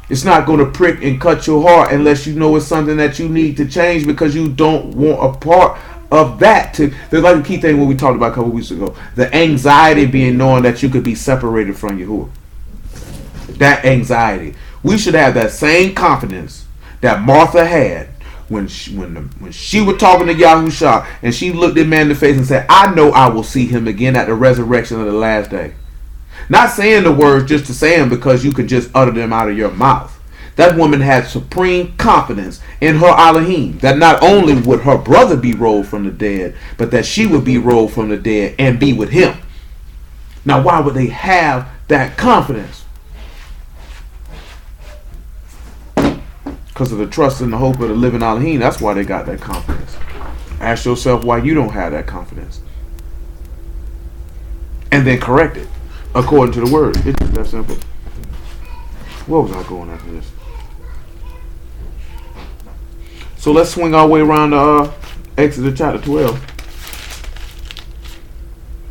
It's not going to prick and cut your heart unless you know it's something that you need to change, because you don't want a part of that to, there's like a key thing what we talked about a couple weeks ago. The anxiety being knowing that you could be separated from Yahuwah. That anxiety. We should have that same confidence that Martha had when she was talking to Yahushua and she looked at man in the face and said, I know I will see him again at the resurrection of the last day. Not saying the words just to say them because you could just utter them out of your mouth. That woman had supreme confidence in her Alahym, that not only would her brother be rolled from the dead, but that she would be rolled from the dead and be with him. Now, why would they have that confidence? Because of the trust and the hope of the living Alahym. That's why they got that confidence. Ask yourself why you don't have that confidence. And then correct it according to the word. It's just that simple. Where was I going after this? So let's swing our way around to Exodus chapter 12.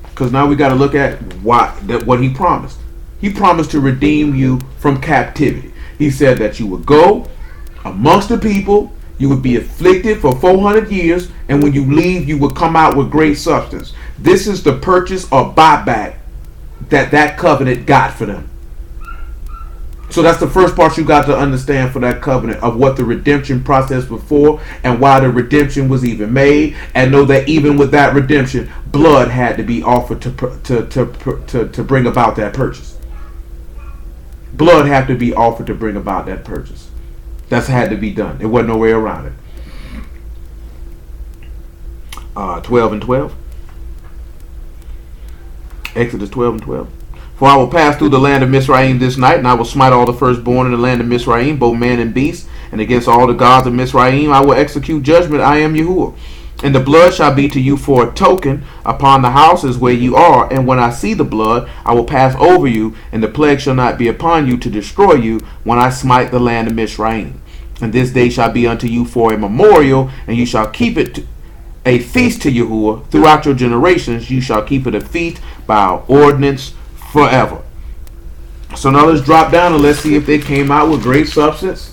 Because now we got to look at what he promised. He promised to redeem you from captivity. He said that you would go amongst the people, you would be afflicted for 400 years, and when you leave, you would come out with great substance. This is the purchase or buyback that covenant got for them. So that's the first part you got to understand for that covenant of what the redemption process was for and why the redemption was even made, and know that even with that redemption, blood had to be offered to bring about that purchase. Blood had to be offered to bring about that purchase. That's had to be done. There wasn't no way around it. 12 and 12. Exodus 12 and 12. For I will pass through the land of Mizraim this night, and I will smite all the firstborn in the land of Mizraim, both man and beast, and against all the gods of Mizraim I will execute judgment. I am Yahuwah. And the blood shall be to you for a token upon the houses where you are. And when I see the blood, I will pass over you, and the plague shall not be upon you to destroy you when I smite the land of Mizraim. And this day shall be unto you for a memorial, and you shall keep it a feast to Yahuwah throughout your generations. You shall keep it a feast by our ordinance forever. So now let's drop down and let's see if they came out with great substance.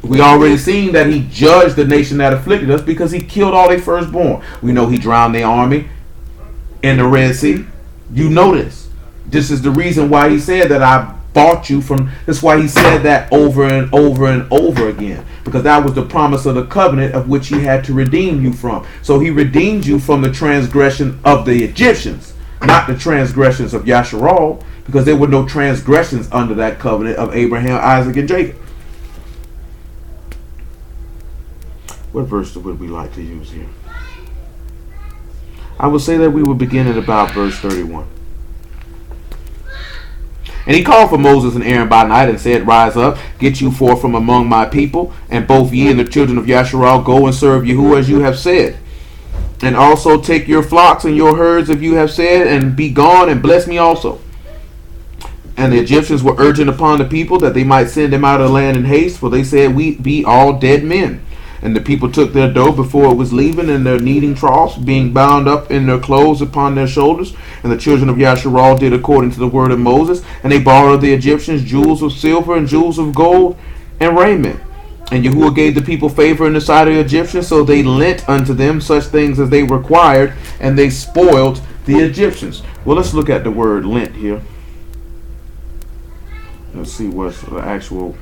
We already seen that he judged the nation that afflicted us because he killed all their firstborn. We know he drowned their army in the Red Sea. You know this. This is the reason why he said that I bought you from. That's why he said that over and over and over again. Because that was the promise of the covenant of which he had to redeem you from. So he redeemed you from the transgression of the Egyptians, not the transgressions of Yasharal, because there were no transgressions under that covenant of Abraham, Isaac, and Jacob. What verse would we like to use here? I would say that we would begin at about verse 31. And he called for Moses and Aaron by night and said, Rise up, get you forth from among my people, and both ye and the children of Yasharal go and serve Yahuwah as you have said. And also take your flocks and your herds if you have said, and be gone and bless me also. And the Egyptians were urgent upon the people that they might send them out of the land in haste, for they said, We be all dead men. And the people took their dough before it was leaving, and their kneading troughs, being bound up in their clothes upon their shoulders. And the children of Yasharal did according to the word of Moses. And they borrowed of the Egyptians jewels of silver and jewels of gold and raiment. And Yahuwah gave the people favor in the sight of the Egyptians, so they lent unto them such things as they required, and they spoiled the Egyptians. Well, let's look at the word lent here. Let's see what's the actual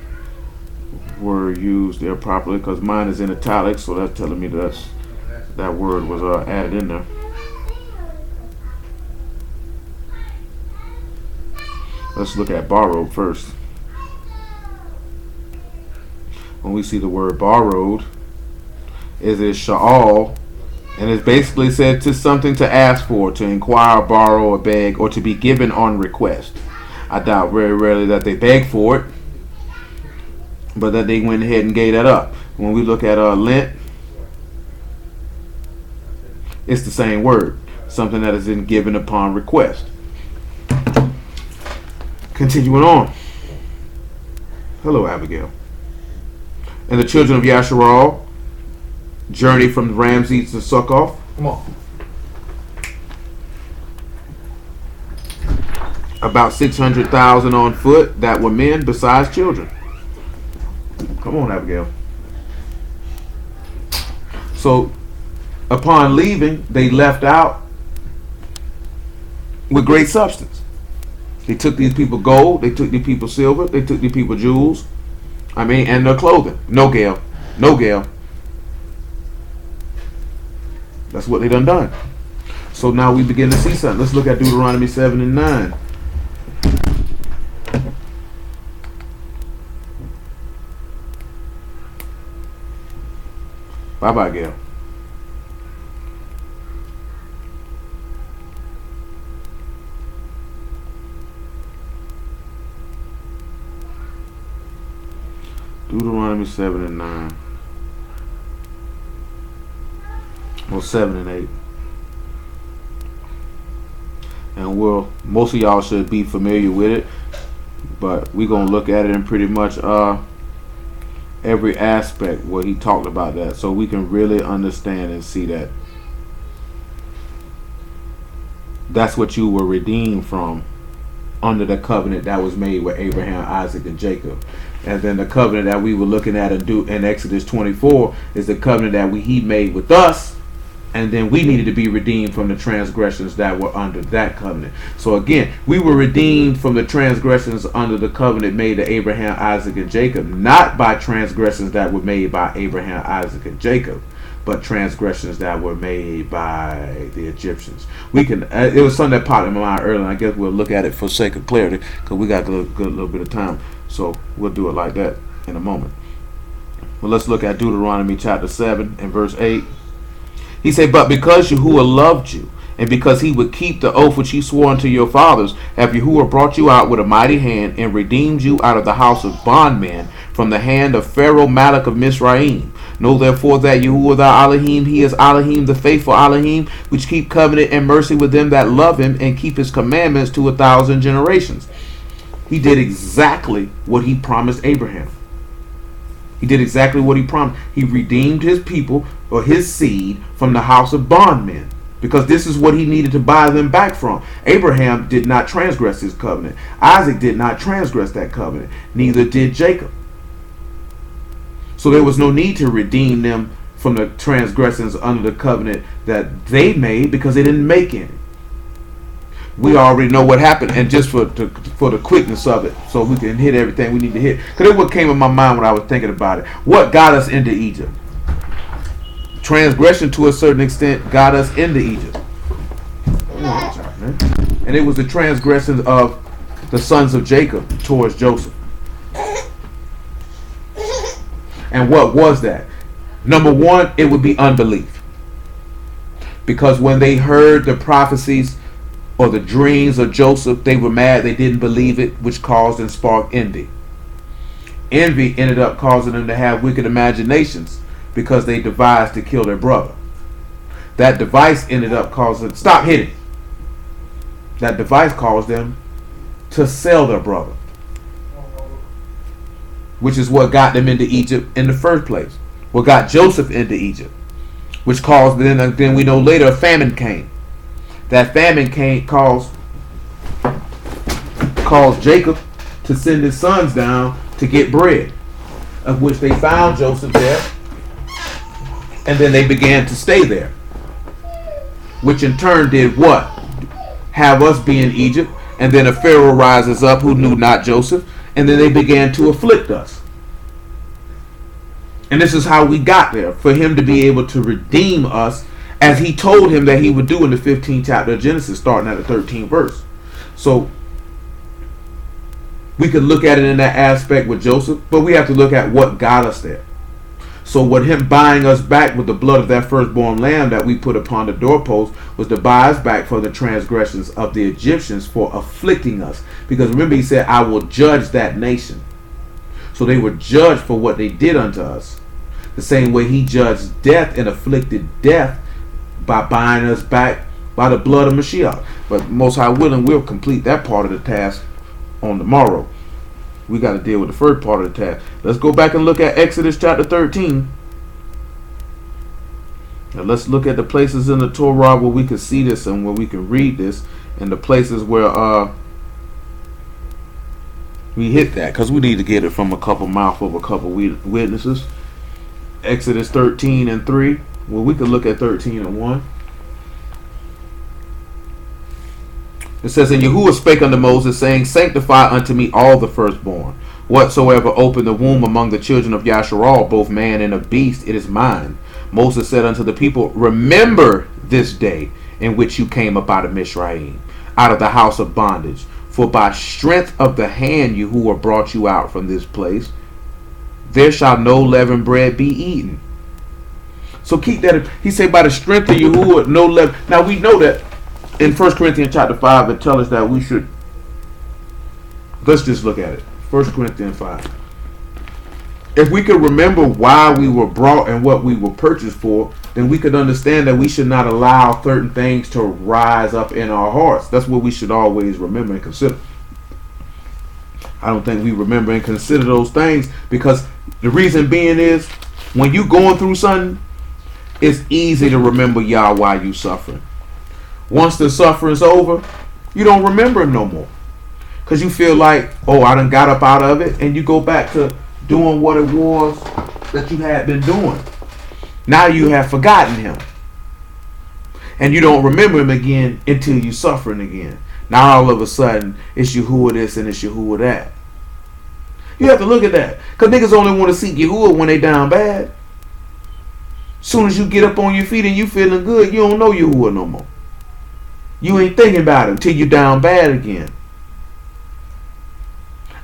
word used there properly, because mine is in italics, so that's telling me that word was added in there. Let's look at borrowed first. When we see the word borrowed, is sha'al, and it's basically said to something to ask for, to inquire, borrow, or beg, or to be given on request. I doubt very rarely that they begged for it, but that they went ahead and gave that up. When we look at lent, it's the same word, something that is in given upon request. Continuing on. Hello, Abigail. And the children of Yasharal journeyed from Ramses to Succoth. Come on. About 600,000 on foot that were men besides children. Come on, Abigail. So upon leaving, they left out with great substance. They took these people gold, they took these people silver, they took these people jewels. And their clothing. No, Gail. No, Gail. That's what they done. So now we begin to see something. Let's look at Deuteronomy 7 and 9. Bye-bye, Gail. Deuteronomy 7 and 9. Well, 7 and 8. And most of y'all should be familiar with it, but we're going to look at it in pretty much every aspect where he talked about that, so we can really understand and see that that's what you were redeemed from under the covenant that was made with Abraham, Isaac, and Jacob. And then the covenant that we were looking at in Exodus 24 is the covenant that he made with us, and then we needed to be redeemed from the transgressions that were under that covenant. So again, we were redeemed from the transgressions under the covenant made to Abraham, Isaac, and Jacob, not by transgressions that were made by Abraham, Isaac, and Jacob, but transgressions that were made by the Egyptians. It was something that popped in my mind earlier, and I guess we'll look at it for sake of clarity, because we got a little bit of time, so we'll do it like that in a moment. Well, let's look at Deuteronomy chapter 7 and verse 8. He said, "But because Yahuwah loved you, and because he would keep the oath which he swore unto your fathers, have Yahuwah brought you out with a mighty hand, and redeemed you out of the house of bondmen, from the hand of Pharaoh Malak of Mizraim. Know therefore that Yahuwah thy Alahym, he is Alahym, the faithful Alahym, which keep covenant and mercy with them that love him, and keep his commandments to 1,000 generations." He did exactly what he promised Abraham. He did exactly what he promised. He redeemed his people, or his seed, from the house of bondmen, because this is what he needed to buy them back from. Abraham did not transgress his covenant. Isaac did not transgress that covenant. Neither did Jacob. So there was no need to redeem them from the transgressions under the covenant that they made, because they didn't make any. We already know what happened, and just for the quickness of it, so we can hit everything we need to hit. Because it what came in my mind when I was thinking about it. What got us into Egypt? Transgression, to a certain extent, got us into Egypt. And it was the transgressions of the sons of Jacob towards Joseph. And what was that? Number one, it would be unbelief. Because when they heard the prophecies or the dreams of Joseph, they were mad. They didn't believe it, which caused and sparked envy. Envy ended up causing them to have wicked imaginations, because they devised to kill their brother. That device ended up causing... Stop hitting! That device caused them to sell their brother, which is what got them into Egypt in the first place. What got Joseph into Egypt, which caused... Then we know later a famine came. That famine caused Jacob to send his sons down to get bread, of which they found Joseph there, and then they began to stay there, which in turn did what? Have us be in Egypt, and then a Pharaoh rises up who knew not Joseph, and then they began to afflict us. And this is how we got there, for him to be able to redeem us, as he told him that he would do in the 15th chapter of Genesis, starting at the 13th verse. So we could look at it in that aspect with Joseph, but we have to look at what got us there. So what him buying us back with the blood of that firstborn lamb that we put upon the doorpost was to buy us back for the transgressions of the Egyptians, for afflicting us. Because remember, he said, I will judge that nation. So they were judged for what they did unto us. The same way he judged death and afflicted death by buying us back by the blood of Mashiach. But Most High willing, we'll complete that part of the task on the morrow. We got to deal with the first part of the task. Let's go back and look at Exodus chapter 13. Now let's look at the places in the Torah where we can see this and where we can read this, and the places where we hit that, because we need to get it from a couple mouth of a couple witnesses. Exodus 13 and 3. Well, we could look at 13:1. It says, and Yahuwah spake unto Moses, saying, sanctify unto me all the firstborn. Whatsoever opened the womb among the children of Yasharal, both man and of beast, it is mine. Moses said unto the people, remember this day in which you came up out of Mizraim, out of the house of bondage. For by strength of the hand Yahuwah brought you out from this place. There shall no leavened bread be eaten. So keep that. He said, by the strength of Yahuwah, no leaven. Now we know that in 1 Corinthians chapter 5, it tells us that we should. Let's just look at it. 1 Corinthians 5. If we could remember why we were brought and what we were purchased for, then we could understand that we should not allow certain things to rise up in our hearts. That's what we should always remember and consider. I don't think we remember and consider those things, because the reason being is, when you going through something, it's easy to remember Yah while you suffering. Once the suffering's over, you don't remember him no more. Because you feel like, oh, I done got up out of it. And you go back to doing what it was that you had been doing. Now you have forgotten him. And you don't remember him again until you're suffering again. Now all of a sudden, it's Yahuwah this and it's Yahuwah that. You have to look at that. Because niggas only want to seek Yahuwah when they down bad. Soon as you get up on your feet and you feeling good, you don't know Yahuwah no more. You ain't thinking about it until you down bad again.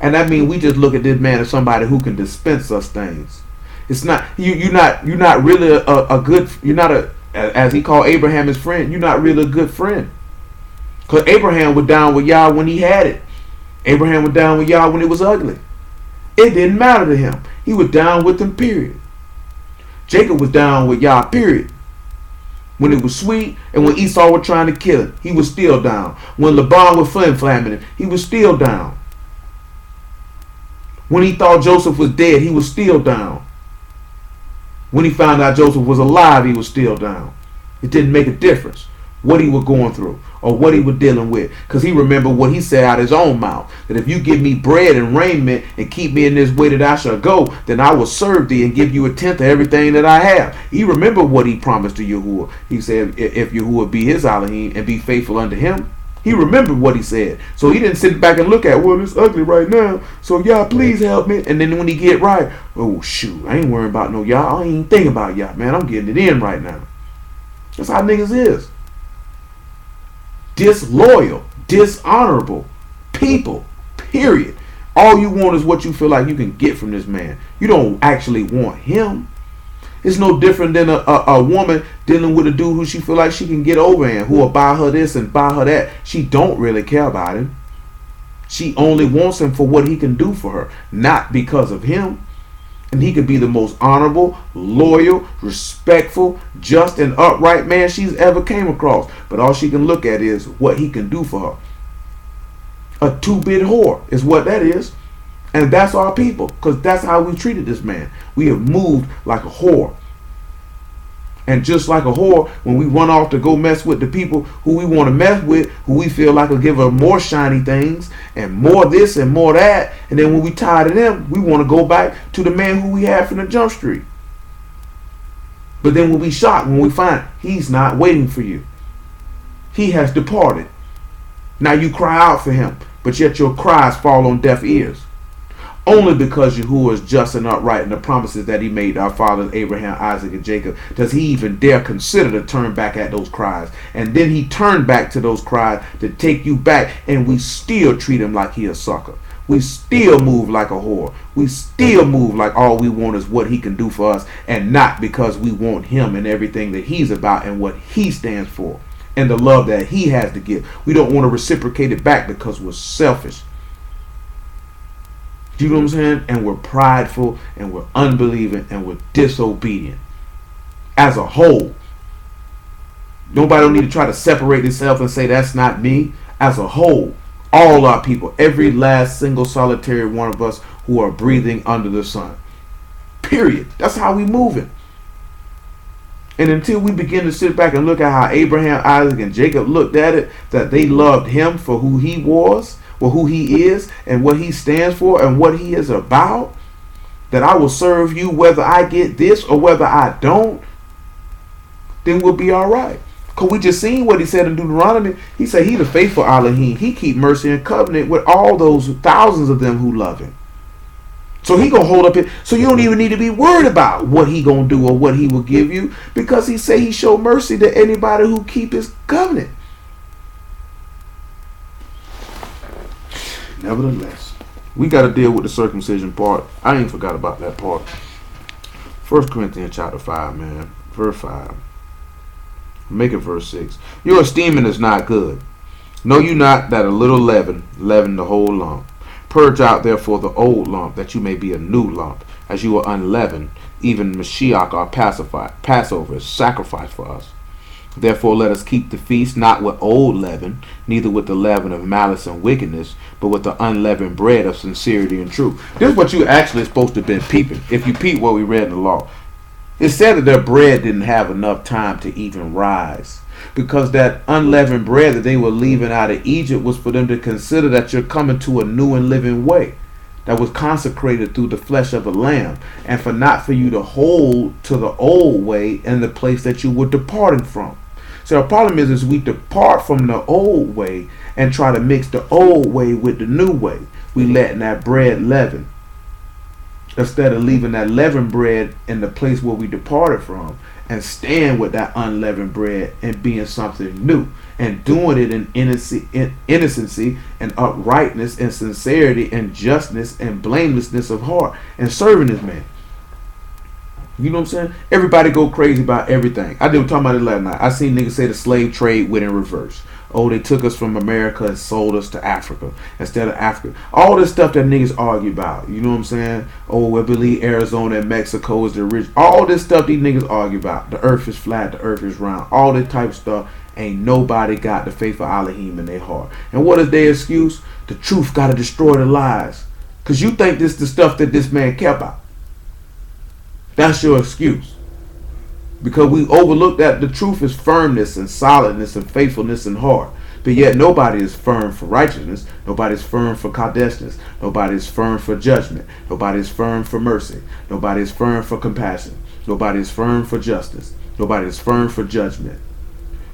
And that means we just look at this man as somebody who can dispense us things. It's not you're not really a good, you're not a, as he called Abraham his friend, you're not really a good friend. Because Abraham was down with Yah when he had it. Abraham was down with Yah when it was ugly. It didn't matter to him. He was down with him, period. Jacob was down with Yah, period. When it was sweet, and when Esau was trying to kill him, he was still down. When Laban was flim-flamming him, he was still down. When he thought Joseph was dead, he was still down. When he found out Joseph was alive, he was still down. It didn't make a difference what he was going through or what he was dealing with, because he remembered what he said out of his own mouth, that if you give me bread and raiment and keep me in this way that I shall go, then I will serve thee and give you a tenth of everything that I have. He remembered what he promised to Yahuwah. He said if Yahuwah be his Alahym and be faithful unto him, he remembered what he said. So he didn't sit back and look at, well, it's ugly right now, so Yah, please help me. And then when he get right, oh shoot, I ain't worrying about no Yah. I ain't thinking about Yah, man. I'm getting it in right now. That's how niggas is. Disloyal, dishonorable people, period. All you want is what you feel like you can get from this man. You don't actually want him. It's no different than a woman dealing with a dude who she feel like she can get over and who will buy her this and buy her that. She don't really care about him. She only wants him for what he can do for her, not because of him. And he could be the most honorable, loyal, respectful, just, and upright man she's ever came across. But all she can look at is what he can do for her. A two-bit whore is what that is. And that's our people, because that's how we treated this man. We have moved like a whore. And just like a whore, when we run off to go mess with the people who we want to mess with, who we feel like will give her more shiny things and more this and more that, and then when we tired of them, we want to go back to the man who we had from the jump street. But then we'll be shocked when we find he's not waiting for you. He has departed. Now you cry out for him, but yet your cries fall on deaf ears. Only because Yahuwah is just and upright in the promises that he made our fathers Abraham, Isaac, and Jacob does he even dare consider to turn back at those cries. And then he turned back to those cries to take you back, and we still treat him like he a sucker. We still move like a whore. We still move like all we want is what he can do for us, and not because we want him and everything that he's about and what he stands for and the love that he has to give. We don't want to reciprocate it back because we're selfish. Do you know what I'm saying? And we're prideful, and we're unbelieving, and we're disobedient. As a whole. Nobody don't need to try to separate itself and say that's not me. As a whole, all our people, every last single solitary one of us who are breathing under the sun. Period. That's how we moving. And until we begin to sit back and look at how Abraham, Isaac, and Jacob looked at it, that they loved him for who he was, or who he is, and what he stands for, and what he is about, that I will serve you whether I get this or whether I don't. then we'll be all right. Because we just seen what he said in Deuteronomy. He said he the faithful Alahym. He keep mercy and covenant with all those thousands of them who love him. So he gonna hold up it. So you don't even need to be worried about what he gonna do or what he will give you, because he say he show mercy to anybody who keep his covenant. Nevertheless, we got to deal with the circumcision part. I ain't forgot about that part. 1 Corinthians chapter 5, man. Verse 5. Make it verse 6. Your esteeming is not good. Know you not that a little leaven the whole lump? Purge out therefore the old lump, that you may be a new lump, as you are unleavened. Even Mashiach our Passover is sacrificed for us. Therefore let us keep the feast not with old leaven, neither with the leaven of malice and wickedness, but with the unleavened bread of sincerity and truth. This is what you actually supposed to have been peeping. If you peep what we read in the law, it said that their bread didn't have enough time to even rise, because that unleavened bread that they were leaving out of Egypt was for them to consider that you're coming to a new and living way that was consecrated through the flesh of a lamb, and for not for you to hold to the old way and the place that you were departing from. So the problem is we depart from the old way and try to mix the old way with the new way. We letting that bread leaven, instead of leaving that leavened bread in the place where we departed from, and stand with that unleavened bread and being something new, and doing it in innocency and uprightness and sincerity and justness and blamelessness of heart, and serving this man. You know what I'm saying? Everybody go crazy about everything. I did talking about it last night. I seen niggas say the slave trade went in reverse. Oh, they took us from America and sold us to Africa instead of Africa. All this stuff that niggas argue about. You know what I'm saying? Oh, I believe Arizona and Mexico is the rich. All this stuff these niggas argue about. The earth is flat, the earth is round. All this type of stuff. Ain't nobody got the faith of Alahym in their heart. And what is their excuse? The truth got to destroy the lies. Because you think this is the stuff that this man kept out. That's your excuse. Because we overlook that the truth is firmness and solidness and faithfulness and heart. But yet nobody is firm for righteousness. Nobody is firm for kadeshness. Nobody is firm for judgment. Nobody is firm for mercy. Nobody is firm for compassion. Nobody is firm for justice. Nobody is firm for judgment.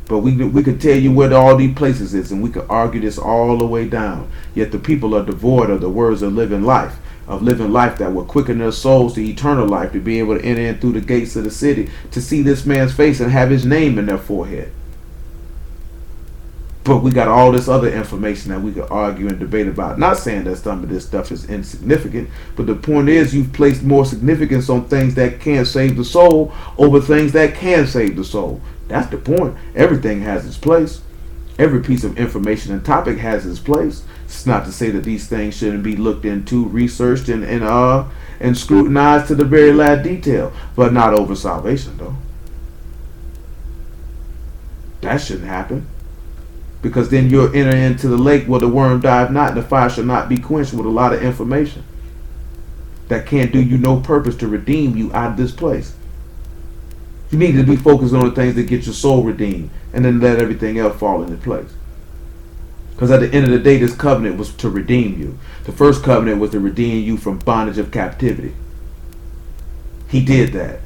But we could tell you where all these places is, and we could argue this all the way down. Yet the people are devoid of the words of living life that will quicken their souls to eternal life, to be able to enter in through the gates of the city, to see this man's face and have his name in their forehead. But we got all this other information that we could argue and debate about. Not saying that some of this stuff is insignificant, but the point is you've placed more significance on things that can't save the soul over things that can save the soul. That's the point. Everything has its place. Every piece of information and topic has its place. It's not to say that these things shouldn't be looked into, researched, and scrutinized to the very last detail, but not over salvation, though. That shouldn't happen, because then you'll enter into the lake where the worm dieth not, and the fire shall not be quenched, with a lot of information that can't do you no purpose to redeem you out of this place. You need to be focused on the things that get your soul redeemed, and then let everything else fall into place. Because at the end of the day, this covenant was to redeem you. The first covenant was to redeem you from bondage of captivity. He did that.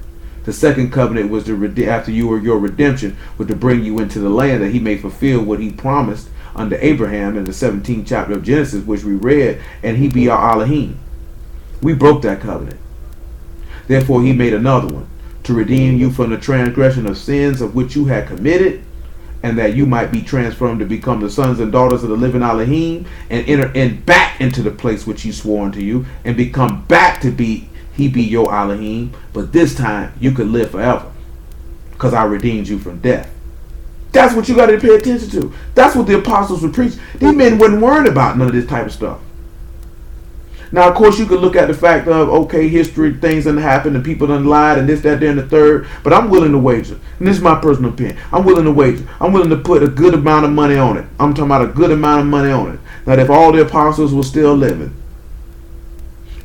The second covenant was to after you were your redemption, was to bring you into the land that he may fulfill what he promised under Abraham in the 17th chapter of Genesis, which we read, and he be our Alahym. We broke that covenant. Therefore he made another one, to redeem you from the transgression of sins of which you had committed, and that you might be transformed to become the sons and daughters of the living Alahym, and enter in back into the place which he swore unto you, and become back to be he be your Alahym. But this time you could live forever, because I redeemed you from death. That's what you got to pay attention to. That's what the apostles would preach. These men wasn't worried about none of this type of stuff. Now, of course, you could look at the fact of, okay, history, things done happened, and people done lied, and this, that, there, and the third. But I'm willing to wager, and this is my personal opinion, I'm willing to wager. I'm willing to put a good amount of money on it. I'm talking about a good amount of money on it. That if all the apostles were still living,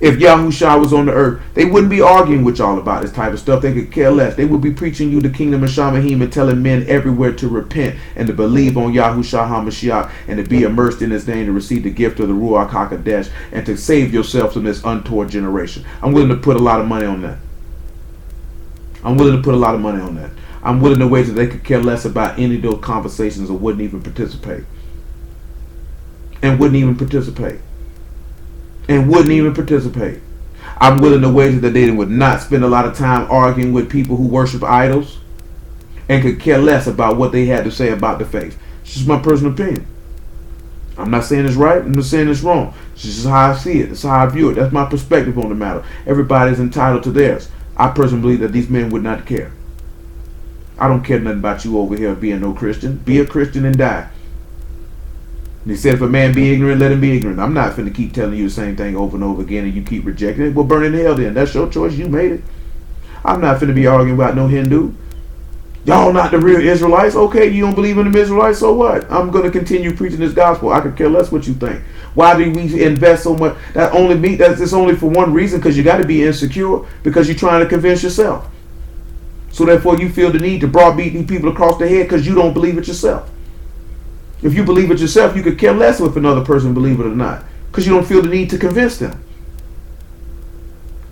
if YAHUAH was on the earth, they wouldn't be arguing with y'all about this type of stuff. They could care less. They would be preaching you the kingdom of Shamahim and telling men everywhere to repent and to believe on YAHUAH HaMashiach and to be immersed in his name, to receive the gift of the Ruach HaKodesh and to save yourself from this untoward generation. I'm willing to put a lot of money on that. I'm willing to put a lot of money on that. I'm willing to wager they could care less about any of those conversations or wouldn't even participate. And wouldn't even participate. And wouldn't even participate. I'm willing to wager that they would not spend a lot of time arguing with people who worship idols and could care less about what they had to say about the faith. It's just my personal opinion. I'm not saying it's right. I'm not saying it's wrong. It's just how I see it. It's how I view it. That's my perspective on the matter. Everybody's entitled to theirs. I personally believe that these men would not care. I don't care nothing about you over here being no Christian. Be a Christian and die. And he said, if a man be ignorant, let him be ignorant. I'm not finna keep telling you the same thing over and over again and you keep rejecting it. Well, burn in hell then. That's your choice. You made it. I'm not finna be arguing about no Hindu. Y'all not the real Israelites. Okay, you don't believe in the Israelites, so what? I'm going to continue preaching this gospel. I could care less what you think. Why do we invest so much? It's only for one reason, because you got to be insecure, because you're trying to convince yourself. So therefore you feel the need to browbeat these people across the head because you don't believe it yourself. If you believe it yourself, you could care less if another person believe it or not, because you don't feel the need to convince them.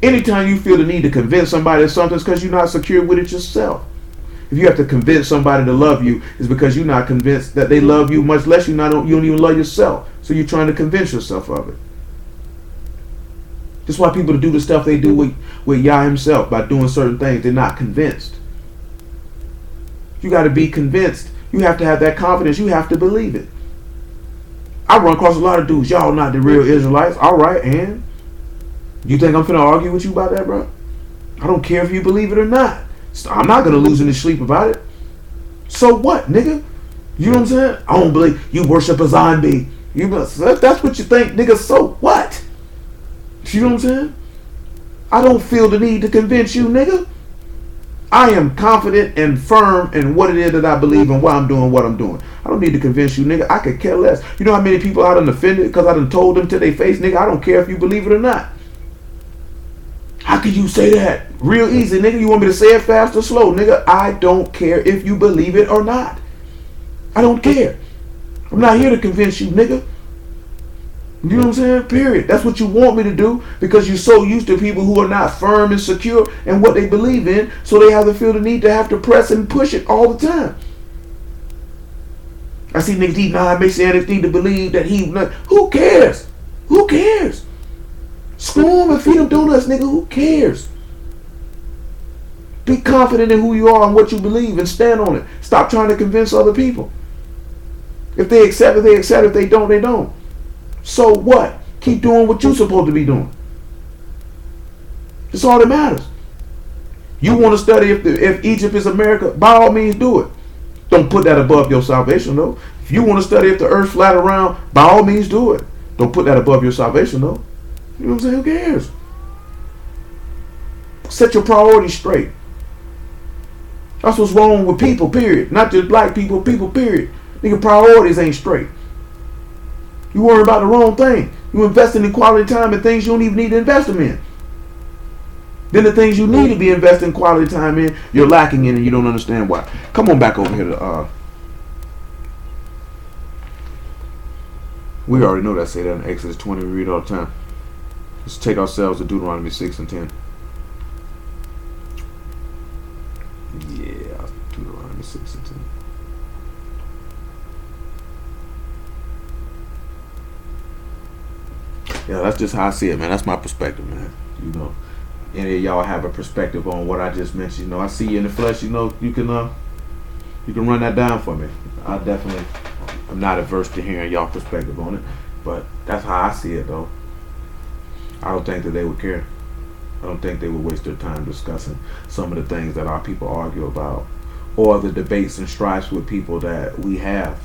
Anytime you feel the need to convince somebody of something, it's because you're not secure with it yourself. If you have to convince somebody to love you, it's because you're not convinced that they love you, much less you don't even love yourself. So you're trying to convince yourself of it. That's why people do the stuff they do with Yah himself, by doing certain things. They're not convinced. You got to be convinced. You have to have that confidence. You have to believe it. I run across a lot of dudes. Y'all not the real Israelites. All right, and you think I'm finna argue with you about that, bro? I don't care if you believe it or not. I'm not gonna lose any sleep about it. So what, nigga? You know what I'm saying? I don't believe you worship a zombie. That's what you think, nigga. So what? You know what I'm saying? I don't feel the need to convince you, nigga. I am confident and firm in what it is that I believe and why I'm doing what I'm doing. I don't need to convince you, nigga. I could care less. You know how many people I done offended because I done told them to their face, nigga, I don't care if you believe it or not. How can you say that? Real easy, nigga. You want me to say it fast or slow? Nigga, I don't care if you believe it or not. I don't care. I'm not here to convince you, nigga. You know what I'm saying? Period. That's what you want me to do, because you're so used to people who are not firm and secure in what they believe in, so they have to feel the need to have to press and push it all the time. I see niggas eat non-Messianics need to believe that who cares? Who cares? Screw them and feed them donuts, nigga. Who cares? Be confident in who you are and what you believe and stand on it. Stop trying to convince other people. If they accept it, they accept it. If they don't, they don't. So what? Keep doing what you're supposed to be doing. That's all that matters. You want to study if Egypt is America, by all means do it. Don't put that above your salvation, though. If you want to study if the earth's flat around, by all means do it. Don't put that above your salvation, though. You know what I'm saying? Who cares? Set your priorities straight. That's what's wrong with people, period. Not just black people, period. Nigga, priorities ain't straight. You worry about the wrong thing. You investing in quality time in things you don't even need to invest them in. Then the things you need to be investing quality time in, you're lacking in and you don't understand why. Come on back over here to we already know that say that in Exodus 20, we read all the time. Let's take ourselves to Deuteronomy 6 and 10. Yeah, Deuteronomy 6 and 10. Yeah, that's just how I see it, man. That's my perspective, man. You know, any of y'all have a perspective on what I just mentioned. You know, I see you in the flesh. You know, you can run that down for me. I'm not averse to hearing y'all perspective on it, but that's how I see it, though. I don't think that they would care. I don't think they would waste their time discussing some of the things that our people argue about, or the debates and strifes with people that we have.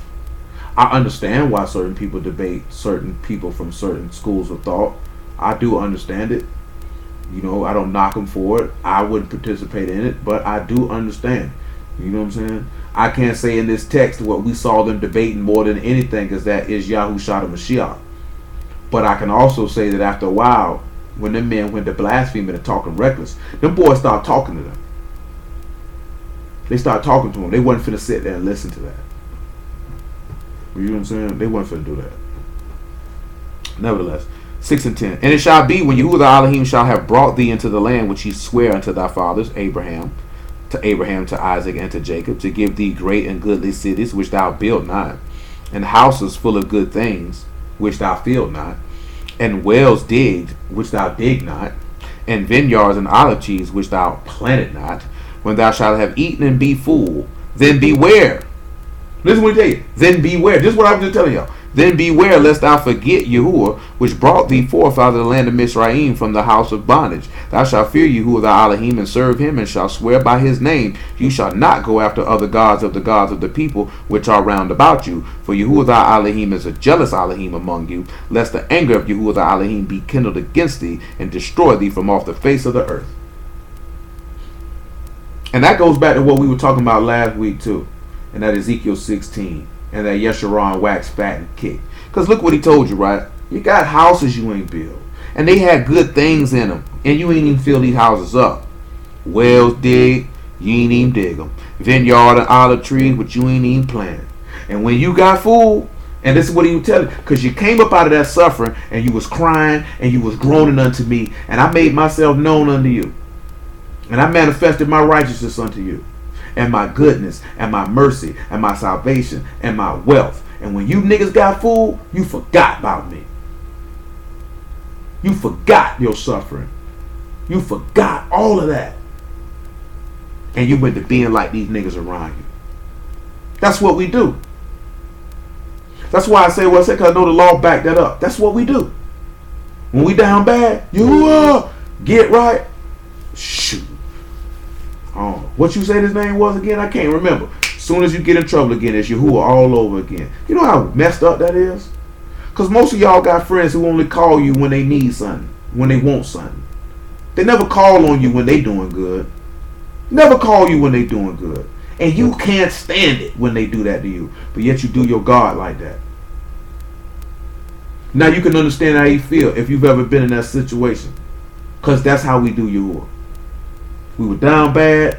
I understand why certain people debate certain people from certain schools of thought. I do understand it. You know, I don't knock them for it. I wouldn't participate in it, but I do understand. You know what I'm saying? I can't say in this text what we saw them debating more than anything is that is YAHUAH the Mashiach. But I can also say that after a while, when them men went to blaspheming and talking reckless, them boys started talking to them. They started talking to them. They wasn't finna sit there and listen to that. You know what I'm saying? They weren't finna do that. Nevertheless, 6 and 10. And it shall be when Yahuwah the Alahym shall have brought thee into the land which he sware unto thy fathers, Abraham, to Abraham, to Isaac, and to Jacob, to give thee great and goodly cities, which thou build not, and houses full of good things, which thou fill not, and wells digged, which thou dig not, and vineyards and olive trees, which thou planted not. When thou shalt have eaten and be full, then beware. Listen what he tell you. Then beware. This is what I'm just telling y'all. Then beware lest thou forget YAHUAH, which brought thee forth out of the land of Mizraim from the house of bondage. Thou shalt fear YAHUAH thy Alahym, and serve him, and shalt swear by his name. You shall not go after other gods of the people which are round about you. For YAHUAH thy Alahym is a jealous Alahym among you, lest the anger of YAHUAH thy Alahym be kindled against thee, and destroy thee from off the face of the earth. And that goes back to what we were talking about last week too, and that Ezekiel 16, and that Yeshurun wax fat and kick. Because look what he told you, right? You got houses you ain't built, and they had good things in them, and you ain't even fill these houses up. Wells dig, you ain't even dig them. Vineyard and olive trees, but you ain't even plant. And when you got food, and this is what he would tell you, because you came up out of that suffering, and you was crying, and you was groaning unto me, and I made myself known unto you. And I manifested my righteousness unto you, and my goodness, and my mercy, and my salvation, and my wealth. And when you niggas got food, you forgot about me. You forgot your suffering. You forgot all of that. And you went to being like these niggas around you. That's what we do. That's why I say what I say, because I know the law backed that up. That's what we do. When we down bad, you get right. Shoot. Oh, what you say his name was again? I can't remember. As soon as you get in trouble again, it's YAHUAH all over again. You know how messed up that is? Because most of y'all got friends who only call you when they need something, when they want something. They never call on you when they doing good. Never call you when they doing good. And you can't stand it when they do that to you. But yet you do your God like that. Now you can understand how you feel if you've ever been in that situation. Because that's how we do YAHUAH. We were down bad.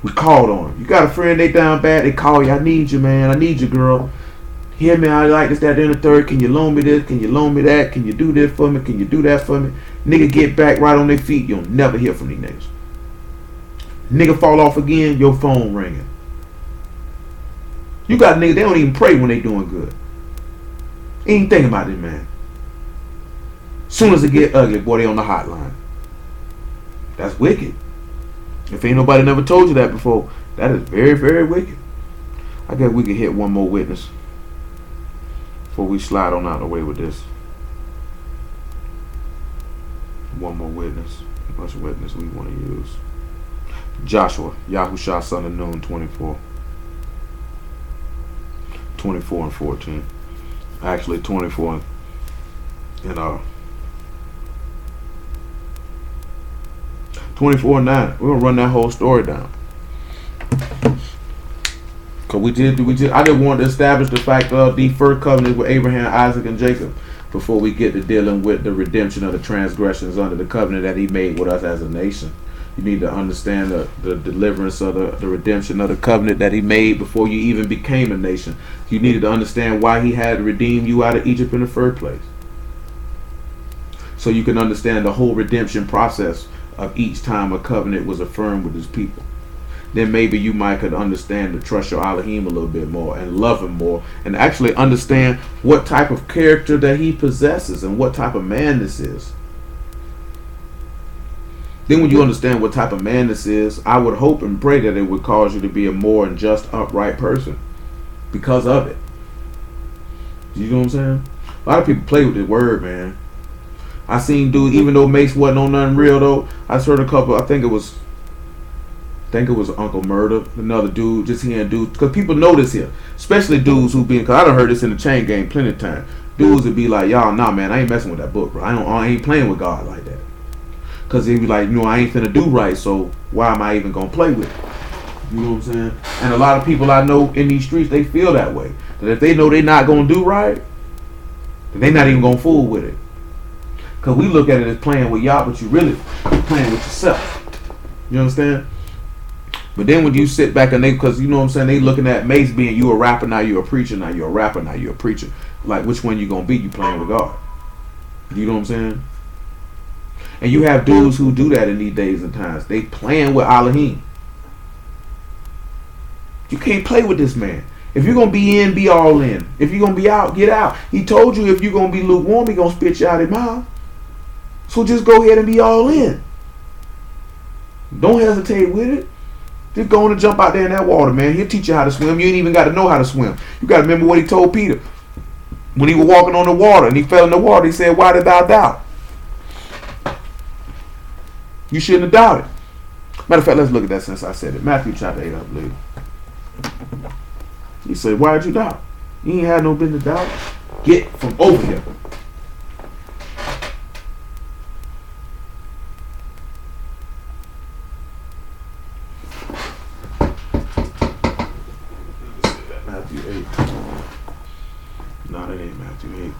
We called on him. You got a friend, they down bad, they call you. I need you, man. I need you, girl. Hear me, I like this, that, and the third. Can you loan me this? Can you loan me that? Can you do this for me? Can you do that for me? Nigga get back right on their feet. You'll never hear from these niggas. Nigga fall off again, your phone ringing. You got niggas, they don't even pray when they doing good. Ain't thinking about this, man. Soon as it get ugly, boy, they on the hotline. That's wicked. If ain't nobody never told you that before, that is very, very wicked. I guess we can hit one more witness before we slide on out the way with this. One more witness. Which witness we want to use? Joshua, Yahushua, son of Nun, 24. 24 and 14. Actually, 24 and 24 and 9. We're gonna run that whole story down. Cause I just wanted to establish the fact of the first covenant with Abraham, Isaac, and Jacob before we get to dealing with the redemption of the transgressions under the covenant that he made with us as a nation. You need to understand the deliverance of the redemption of the covenant that he made before you even became a nation. You needed to understand why he had to redeem you out of Egypt in the first place. So you can understand the whole redemption process of each time a covenant was affirmed with his people. Then maybe you might could understand to trust your Alahym a little bit more and love him more and actually understand what type of character that he possesses and what type of man this is. Then when you understand what type of man this is, I would hope and pray that it would cause you to be a more and just, upright person because of it. You know what I'm saying? A lot of people play with this word, man. I seen dude, even though Mace wasn't on nothing real though, I heard a couple, I think it was Uncle Murder, another dude, just hearing dudes, because people know this here, especially dudes who been, because I done heard this in the chain game plenty of times. Dudes would be like, y'all, nah man, I ain't messing with that book, bro. I ain't playing with God like that. Because they be like, I ain't finna do right, so why am I even gonna play with it? You know what I'm saying? And a lot of people I know in these streets, they feel that way. That if they know they not gonna do right, then they not even gonna fool with it. Because we look at it as playing with y'all, but you really playing with yourself. You understand? But then when you sit back and because you know what I'm saying, they looking at Mace being, you a rapper, now you a preacher, now you a rapper, now you a preacher. Like, which one you gonna be? You playing with God. You know what I'm saying? And you have dudes who do that in these days and times. They playing with Alahym. You can't play with this man. If you're going to be in, be all in. If you're going to be out, get out. He told you if you're going to be lukewarm, he's going to spit you out of his mouth. So just go ahead and be all in. Don't hesitate with it. Just go on and jump out there in that water, man. He'll teach you how to swim. You ain't even got to know how to swim. You got to remember what he told Peter. When he was walking on the water and he fell in the water, he said, why did thou doubt? You shouldn't have doubted. Matter of fact, let's look at that since I said it. Matthew chapter 8, I believe. He said, why did you doubt? You ain't had no business doubt. Get from over here. Matthew 8. No, that ain't Matthew 8.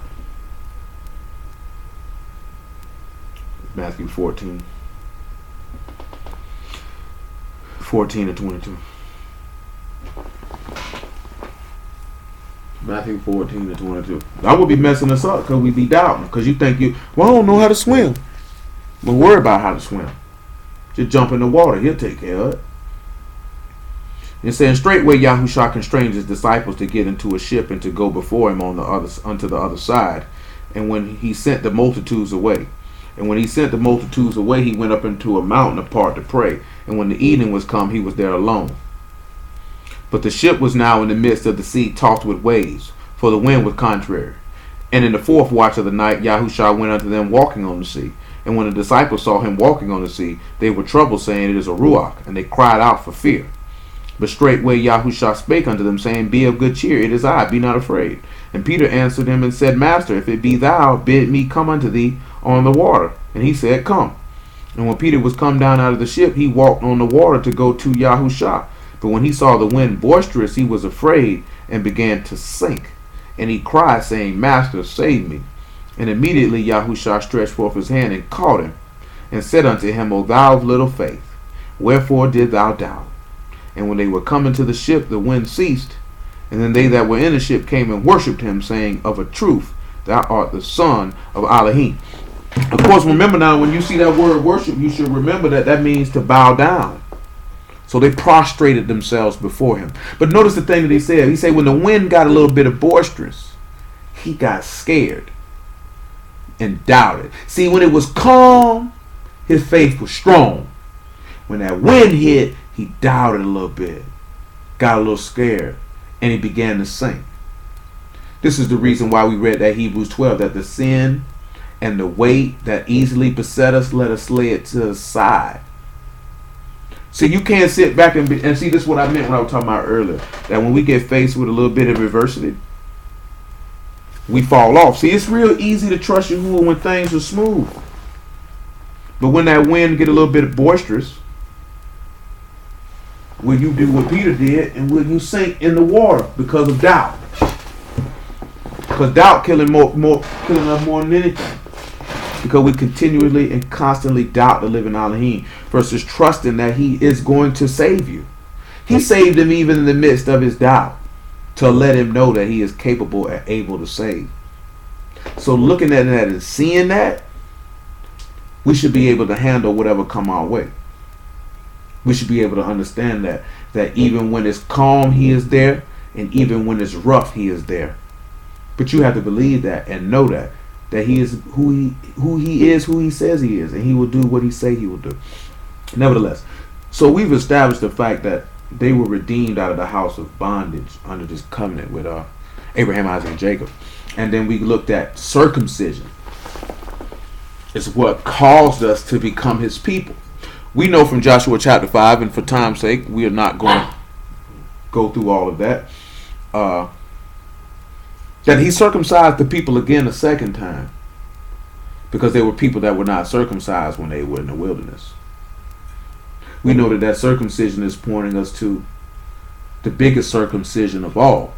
Matthew 14. 14 and 22. Matthew 14 and 22. I would be messing us up because we be doubting. Because you think I don't know how to swim. Don't worry about how to swim. Just jump in the water. He'll take care of it. And saying, straightway Yahushua constrained his disciples to get into a ship and to go before him unto the other side. And when he sent the multitudes away. And when he sent the multitudes away, he went up into a mountain apart to pray. And when the evening was come, he was there alone. But the ship was now in the midst of the sea, tossed with waves, for the wind was contrary. And in the fourth watch of the night, Yahushua went unto them walking on the sea. And when the disciples saw him walking on the sea, they were troubled, saying, it is a ruach, and they cried out for fear. But straightway Yahushua spake unto them, saying, be of good cheer, it is I, be not afraid. And Peter answered him and said, Master, if it be thou, bid me come unto thee on the water. And he said, come. And when Peter was come down out of the ship, he walked on the water to go to Yahushua. But when he saw the wind boisterous, he was afraid and began to sink. And he cried, saying, Master, save me. And immediately Yahushua stretched forth his hand and caught him, and said unto him, O thou of little faith, wherefore did thou doubt? And when they were come into the ship, the wind ceased. And then they that were in the ship came and worshipped him, saying, of a truth, thou art the son of Alahym. Of course, remember now, when you see that word worship, you should remember that that means to bow down. So they prostrated themselves before him. But notice the thing that he said. He said when the wind got a little bit of boisterous, he got scared and doubted. See, when it was calm, his faith was strong. When that wind hit, he doubted a little bit, got a little scared, and he began to sink. This is the reason why we read that Hebrews 12, that the sin and the weight that easily beset us, let us lay it to the side. See, you can't sit back and see, this is what I meant when I was talking about earlier, that when we get faced with a little bit of adversity, we fall off. See, it's real easy to trust Yahuwah when things are smooth. But when that wind get a little bit boisterous, will you do what Peter did, and will you sink in the water because of doubt? Because doubt killing us more than anything. Because we continually and constantly doubt the living Alahym versus trusting that he is going to save you. He saved him even in the midst of his doubt to let him know that he is capable and able to save. So looking at that and seeing that, we should be able to handle whatever come our way. We should be able to understand that even when it's calm, he is there, and even when it's rough, he is there. But you have to believe that and know that he is who he says he is, and he will do what he say he will do. Nevertheless, so we've established the fact that they were redeemed out of the house of bondage under this covenant with Abraham, Isaac, and Jacob. And then we looked at circumcision. It's what caused us to become his people. We know from Joshua chapter 5, and for time's sake, we are not going to go through all of that, that he circumcised the people again a second time, because there were people that were not circumcised when they were in the wilderness. We know that circumcision is pointing us to the biggest circumcision of all,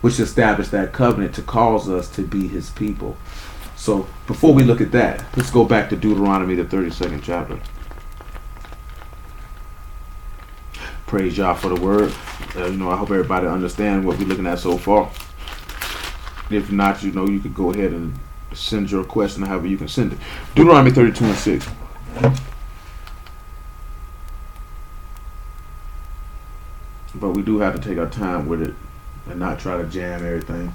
which established that covenant to cause us to be his people. So before we look at that, let's go back to Deuteronomy, the 32nd chapter. Praise Yah for the word. I hope everybody understands what we're looking at so far. If not, you could go ahead and send your question however you can send it. Deuteronomy 32 and 6. but we do have to take our time with it and not try to jam everything.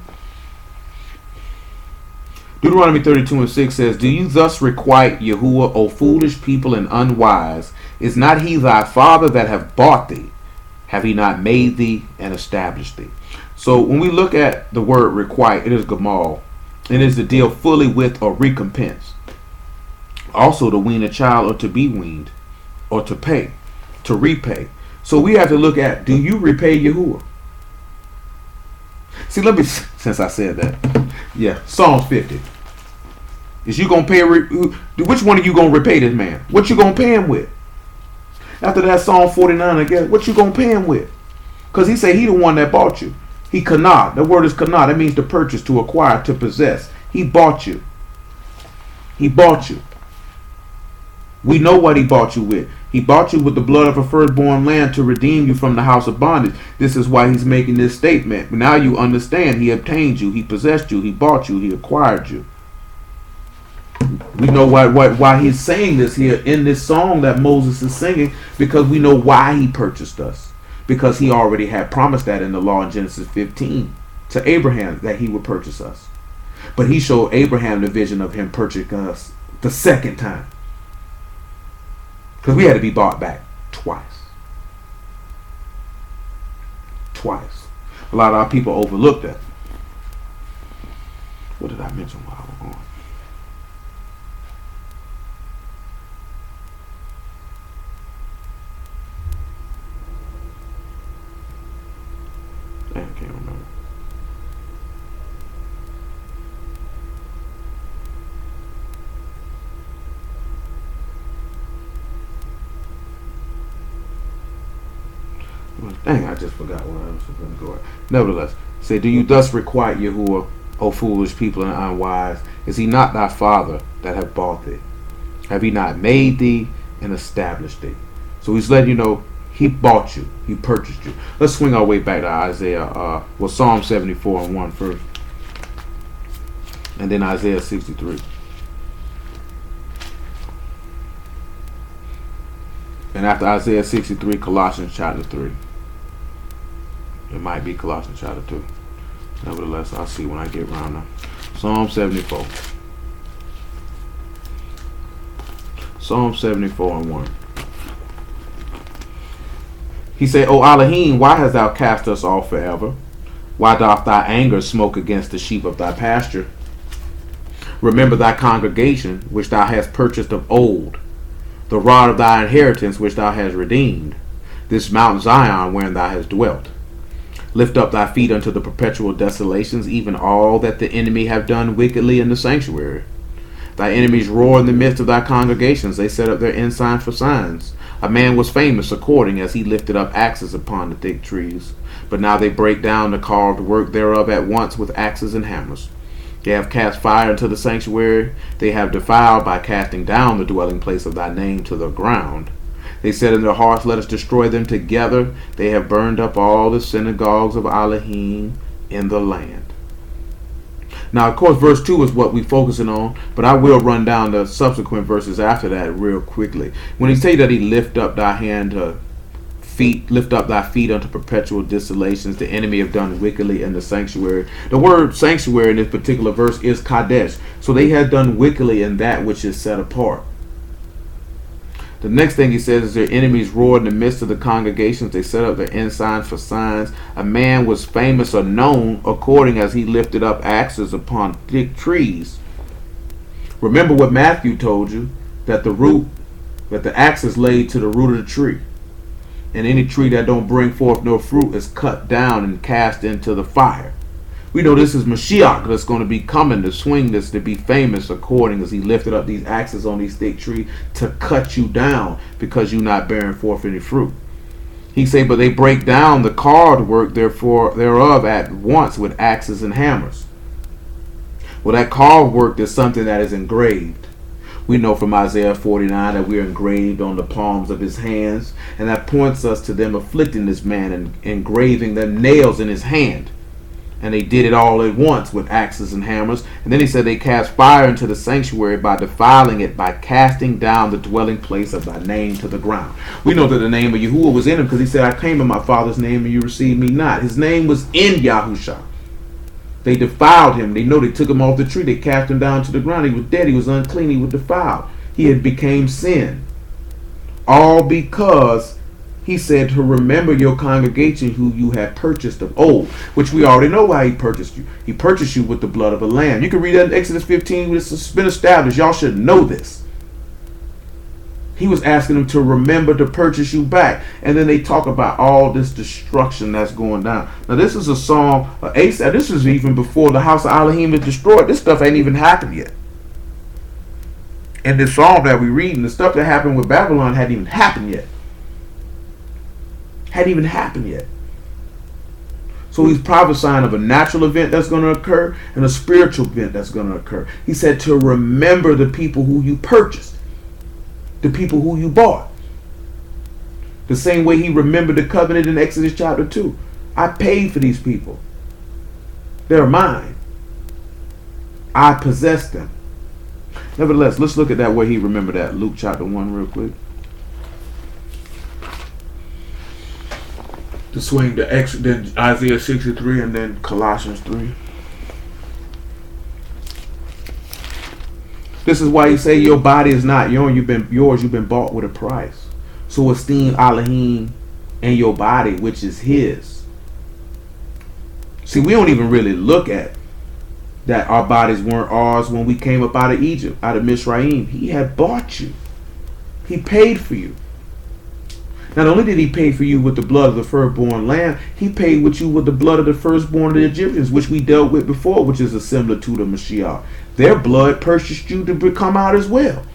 Deuteronomy 32:6 says, "Do you thus requite Yahuwah, O foolish people and unwise? Is not he thy father that have bought thee? Have he not made thee and established thee?" So when we look at the word requite, it is gamal. It is to deal fully with or recompense. Also to wean a child or to be weaned, or to pay, to repay. So we have to look at, do you repay Yahuwah? See, let me, since I said that, yeah, Psalm 50. Is you gonna pay? Which one are you gonna repay this man? What you gonna pay him with? After that, Psalm 49, I guess. What you gonna pay him with? Because he said he the one that bought you. He kanah. The word is kanah. That means to purchase, to acquire, to possess. He bought you. He bought you. We know what he bought you with. He bought you with the blood of a firstborn lamb to redeem you from the house of bondage. This is why he's making this statement. Now you understand. He obtained you. He possessed you. He bought you. He acquired you. We know why he's saying this here in this song that Moses is singing, because we know why he purchased us. Because he already had promised that in the law in Genesis 15 to Abraham that he would purchase us. But he showed Abraham the vision of him purchasing us the second time. Because we had to be bought back twice. Twice. A lot of our people overlooked that. What did I mention while I was on? I can't remember. Dang, I just forgot where I was going to go at. Nevertheless, say, do you thus requite Yahuwah, O foolish people and unwise? Is he not thy father that have bought thee? Have he not made thee and established thee? So he's letting you know he bought you. He purchased you. Let's swing our way back to Isaiah, Psalm 74:1 first. And then Isaiah 63. And after Isaiah 63, Colossians chapter 3. It might be Colossians chapter 2. Nevertheless, I'll see when I get around now. Psalm 74. Psalm 74:1. He said, O Alahym, why hast thou cast us off forever? Why doth thy anger smoke against the sheep of thy pasture? Remember thy congregation, which thou hast purchased of old, the rod of thy inheritance, which thou hast redeemed, this Mount Zion, wherein thou hast dwelt. Lift up thy feet unto the perpetual desolations, even all that the enemy have done wickedly in the sanctuary. Thy enemies roar in the midst of thy congregations. They set up their ensign for signs. A man was famous according as he lifted up axes upon the thick trees. But now they break down the carved work thereof at once with axes and hammers. They have cast fire into the sanctuary. They have defiled by casting down the dwelling place of thy name to the ground. They said in their hearts, let us destroy them together. They have burned up all the synagogues of Alahym in the land. Now, of course, verse 2 is what we're focusing on, but I will run down the subsequent verses after that real quickly. When he say that he lift up thy feet unto perpetual desolations, the enemy have done wickedly in the sanctuary. The word sanctuary in this particular verse is Kadesh. So they had done wickedly in that which is set apart. The next thing he says is their enemies roared in the midst of the congregations. They set up their ensigns for signs. A man was famous or known according as he lifted up axes upon thick trees. Remember what Matthew told you, that the axe is laid to the root of the tree. And any tree that don't bring forth no fruit is cut down and cast into the fire. We know this is Mashiach that's going to be coming to swing this, to be famous according as he lifted up these axes on these thick trees to cut you down because you're not bearing forth any fruit. He said, but they break down the carved work thereof at once with axes and hammers. Well, that carved work is something that is engraved. We know from Isaiah 49 that we are engraved on the palms of his hands, and that points us to them afflicting this man and engraving them nails in his hand. And they did it all at once with axes and hammers. And then he said they cast fire into the sanctuary by defiling it, by casting down the dwelling place of thy name to the ground. We know that the name of Yahuwah was in him because he said, I came in my father's name and you received me not. His name was in Yahushua. They defiled him. They know they took him off the tree. They cast him down to the ground. He was dead. He was unclean. He was defiled. He had became sin. All because he said to remember your congregation who you had purchased of old, which we already know why he purchased you. He purchased you with the blood of a lamb. You can read that in Exodus 15. It's been established. Y'all should know this. He was asking them to remember to purchase you back. And then they talk about all this destruction that's going down. Now this is a song, Asaph. This is even before the house of Alahym is destroyed. This stuff ain't even happened yet. And this song that we read and the stuff that happened with Babylon hadn't even happened yet. Hadn't even happened yet. So he's prophesying of a natural event that's going to occur and a spiritual event that's going to occur. He said to remember the people who you purchased, the people who you bought. The same way he remembered the covenant in Exodus chapter 2. I paid for these people. They're mine. I possess them. Nevertheless, let's look at that way he remembered that. Luke chapter 1 real quick. To swing then Isaiah 63 and then Colossians 3. This is why he say your body is not yours. You've been bought with a price. So esteem Alahym and your body, which is his. See, we don't even really look at that our bodies weren't ours when we came up out of Egypt, out of Mizraim. He had bought you. He paid for you. Not only did he pay for you with the blood of the firstborn lamb, he paid with you with the blood of the firstborn of the Egyptians, which we dealt with before, which is a similitude of Mashiach. Their blood purchased you to come out as well.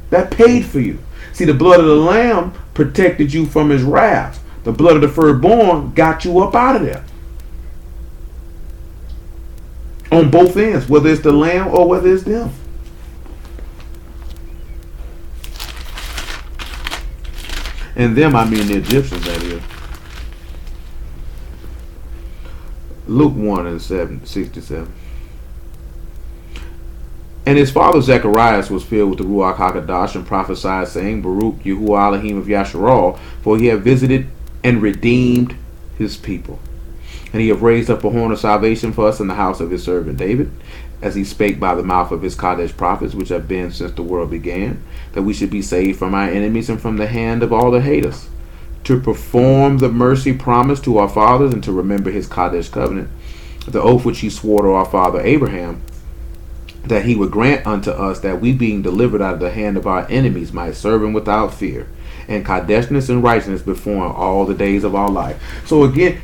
That paid for you. See, the blood of the lamb protected you from his wrath. The blood of the firstborn got you up out of there. On both ends, whether it's the lamb or whether it's them. And them, I mean the Egyptians, that is. Luke 1 and 67. And his father Zacharias was filled with the Ruach HaKodesh and prophesied, saying, Baruch Yahuwah Alahym of Yasharal, for he hath visited and redeemed his people. And he hath raised up a horn of salvation for us in the house of his servant David, as he spake by the mouth of his Kadesh prophets, which have been since the world began, that we should be saved from our enemies and from the hand of all that hate us, to perform the mercy promised to our fathers, and to remember his Kadesh covenant, the oath which he swore to our father Abraham, that he would grant unto us that we, being delivered out of the hand of our enemies, might serve him without fear, and Kadeshness and righteousness before him all the days of our life. So again,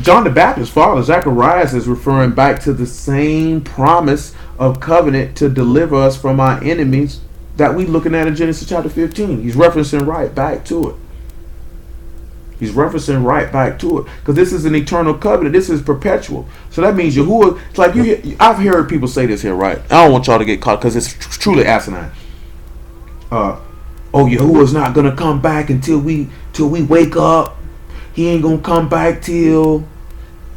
John the Baptist's father, Zacharias, is referring back to the same promise of covenant to deliver us from our enemies that we looking at in Genesis chapter 15. He's referencing right back to it. He's referencing right back to it. Because this is an eternal covenant. This is perpetual. So that means Yahuwah, it's like I've heard people say this here, right? I don't want y'all to get caught because it's truly asinine. Yahuwah's not going to come back until we wake up. He ain't gonna come back till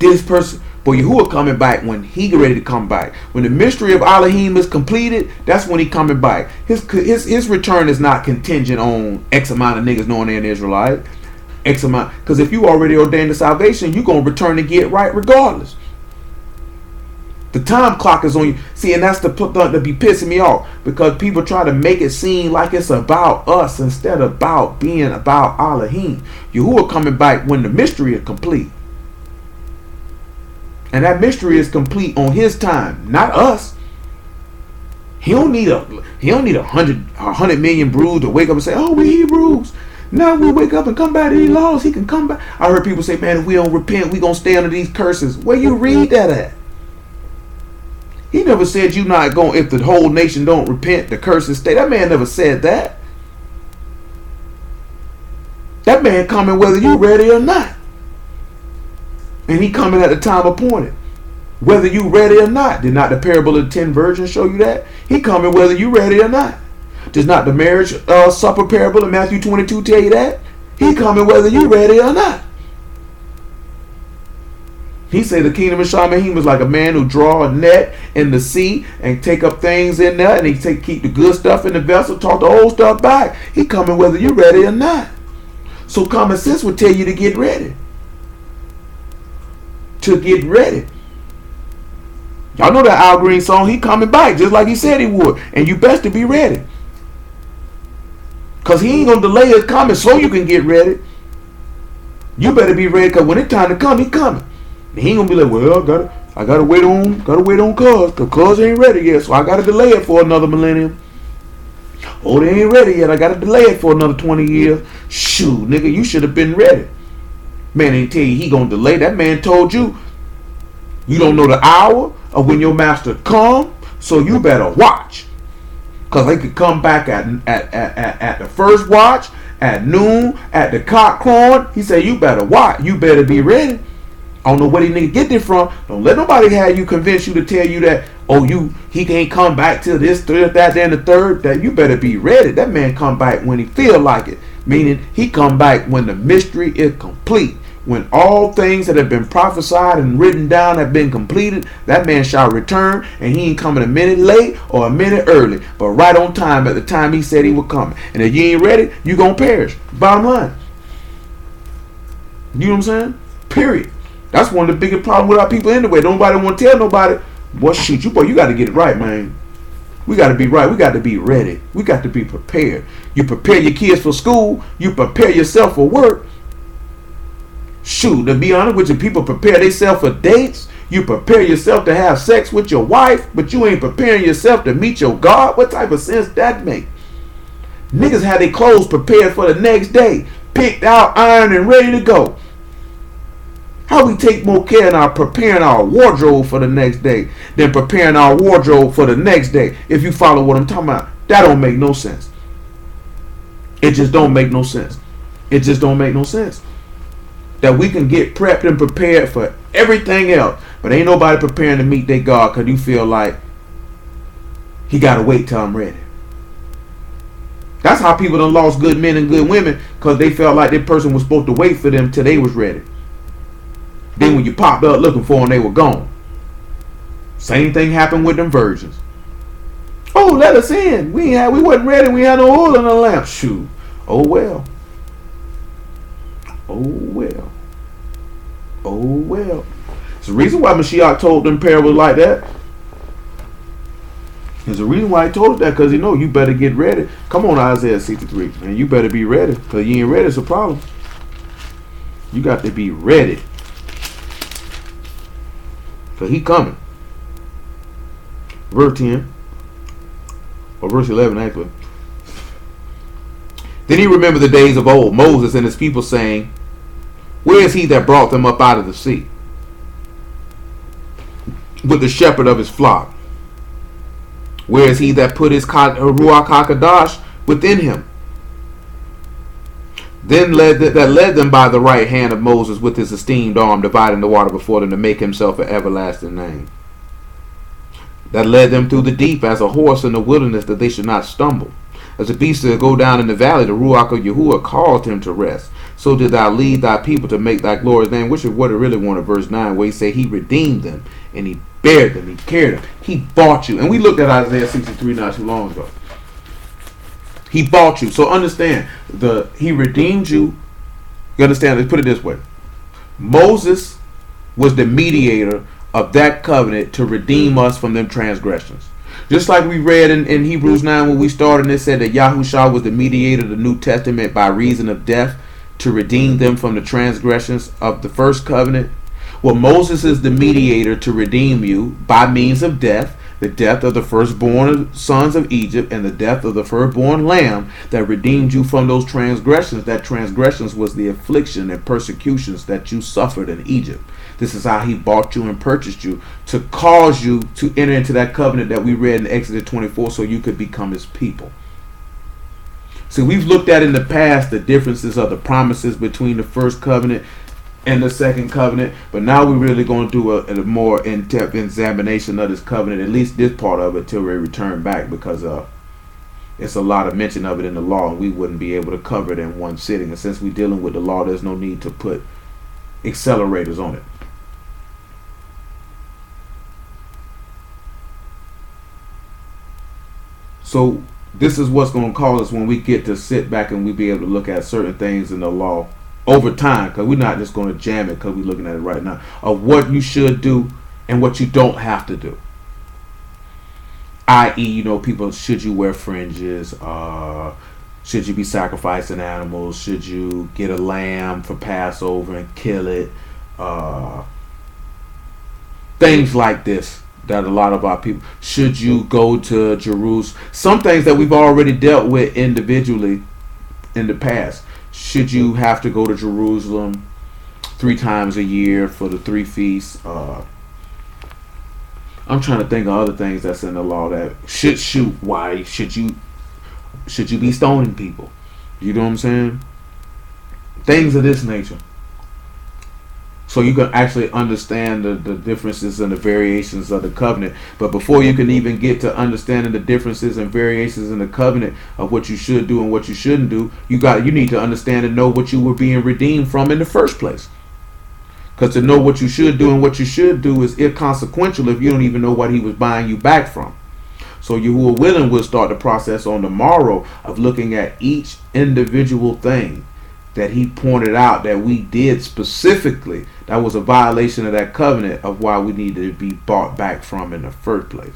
this person. But Yahuwah coming back when he get ready to come back. When the mystery of Alahym is completed, that's when he coming back. His return is not contingent on X amount of niggas knowing they're an Israelite. X amount. Because if you already ordained to salvation, you gonna return and get right regardless. The time clock is on you. See, and that's the to be pissing me off, because people try to make it seem like it's about us instead of about being about Alahym. Yahuwah coming back when the mystery is complete, and that mystery is complete on his time, not us. He don't need a 100 million brews to wake up and say, "Oh, we Hebrews." Now we wake up and come back to these laws. He can come back. I heard people say, "Man, if we don't repent, we gonna stay under these curses." Where you read that at? He never said you not going, if the whole nation don't repent, the curses stay. That man never said that. That man coming whether you ready or not. And he coming at the time appointed. Whether you ready or not. Did not the parable of the 10 virgins show you that? He coming whether you ready or not. Does not the marriage supper parable in Matthew 22 tell you that? He coming whether you ready or not. He said the kingdom of Alahym was like a man who draw a net in the sea and take up things in there, and he keep the good stuff in the vessel, talk the old stuff back. He coming whether you're ready or not. So common sense would tell you to get ready. To get ready. Y'all know that Al Green song, he coming back just like he said he would. And you best to be ready. Because he ain't going to delay his coming so you can get ready. You better be ready, because when it's time to come, he coming. And he ain't going to be like, well, I gotta wait on cuz, because cuz ain't ready yet, so I got to delay it for another millennium. Oh, they ain't ready yet, I got to delay it for another 20 years. Shoot, nigga, you should have been ready. Man ain't tell you he going to delay. That man told you, you don't know the hour of when your master come, so you better watch. Because they could come back at the first watch, at noon, at the cock crowing. He said, you better watch. You better be ready. I don't know where these niggas get this from. Don't let nobody have you convince you to tell you that, oh, he can't come back till this, that, then the third. That you better be ready. That man come back when he feel like it. Meaning he come back when the mystery is complete. When all things that have been prophesied and written down have been completed, that man shall return, and he ain't coming a minute late or a minute early, but right on time at the time he said he would come. And if you ain't ready, you gonna perish. Bottom line. You know what I'm saying? Period. That's one of the biggest problems with our people anyway. Nobody want to tell nobody, boy, shoot, you got to get it right, man. We got to be right. We got to be ready. We got to be prepared. You prepare your kids for school. You prepare yourself for work. Shoot, to be honest with you, people prepare themselves for dates. You prepare yourself to have sex with your wife, but you ain't preparing yourself to meet your God. What type of sense that make? Niggas had their clothes prepared for the next day, picked out, ironed, and ready to go. How we take more care in our preparing our wardrobe for the next day than preparing our wardrobe for the next day? If you follow what I'm talking about, that don't make no sense. It just don't make no sense. It just don't make no sense. That we can get prepped and prepared for everything else, but ain't nobody preparing to meet their God because you feel like he got to wait till I'm ready. That's how people done lost good men and good women, because they felt like that person was supposed to wait for them till they was ready. Then when you popped up looking for them, they were gone. Same thing happened with them virgins. Oh, let us in. We wasn't ready. We had no oil in the lamp. Shoot. Oh well. Oh well. Oh well. There's a reason why Mashiach told them parables like that. There's a reason why he told us that, because you better get ready. Come on, Isaiah 63. Man, you better be ready, because you ain't ready, it's a problem. You got to be ready. Because he coming. Verse 10. Or verse 11 actually. Then he remembered the days of old, Moses and his people, saying, where is he that brought them up out of the sea? With the shepherd of his flock. Where is he that put his Ruach HaKadosh within him? Then led them by the right hand of Moses with his esteemed arm, dividing the water before them to make himself an everlasting name. That led them through the deep as a horse in the wilderness, that they should not stumble. As a beast that go down in the valley, the Ruach of Yahuwah caused him to rest. So did thou lead thy people to make thy glorious name, which is what it really wanted, verse 9, where he said he redeemed them, and he bared them, he carried them, he bought you. And we looked at Isaiah 63 not too long ago. He bought you. So understand, he redeemed you. You understand? Let's put it this way. Moses was the mediator of that covenant to redeem us from them transgressions. Just like we read in Hebrews 9 when we started, and it said that Yahushua was the mediator of the New Testament by reason of death to redeem them from the transgressions of the first covenant. Well, Moses is the mediator to redeem you by means of death, the death of the firstborn sons of Egypt and the death of the firstborn lamb that redeemed you from those transgressions. That transgressions was the affliction and persecutions that you suffered in Egypt. This is how he bought you and purchased you, to cause you to enter into that covenant that we read in Exodus 24 so you could become his people. See, we've looked at in the past the differences of the promises between the first covenant and the second covenant, but now we're really going to do a more in-depth examination of this covenant, at least this part of it, till we return back, because it's a lot of mention of it in the law, and we wouldn't be able to cover it in one sitting. And since we're dealing with the law, there's no need to put accelerators on it. So this is what's going to cause us when we get to sit back and we be able to look at certain things in the law over time, because we're not just going to jam it because we're looking at it right now, of what you should do and what you don't have to do. I.e., you know, people, should you wear fringes? Should you be sacrificing animals? Should you get a lamb for Passover and kill it? Things like this that a lot of our people. Should you go to Jerusalem? Some things that we've already dealt with individually in the past. Should you have to go to Jerusalem 3 times a year for the 3 feasts? I'm trying to think of other things that's in the law that should shoot. Why should you be stoning people? You know what I'm saying? Things of this nature. So you can actually understand the differences and the variations of the covenant. But before you can even get to understanding the differences and variations in the covenant of what you should do and what you shouldn't do, you need to understand and know what you were being redeemed from in the first place. Because to know what you should do and what you should do is inconsequential if you don't even know what he was buying you back from. So Yahuwah willing, will start the process on the morrow of looking at each individual thing that he pointed out that we did specifically that was a violation of that covenant of why we needed to be bought back from in the first place.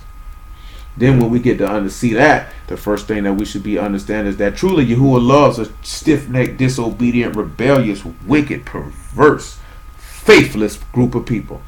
Then when we get to see that, the first thing that we should be understanding is that truly Yahuwah loves a stiff-necked, disobedient, rebellious, wicked, perverse, faithless group of people.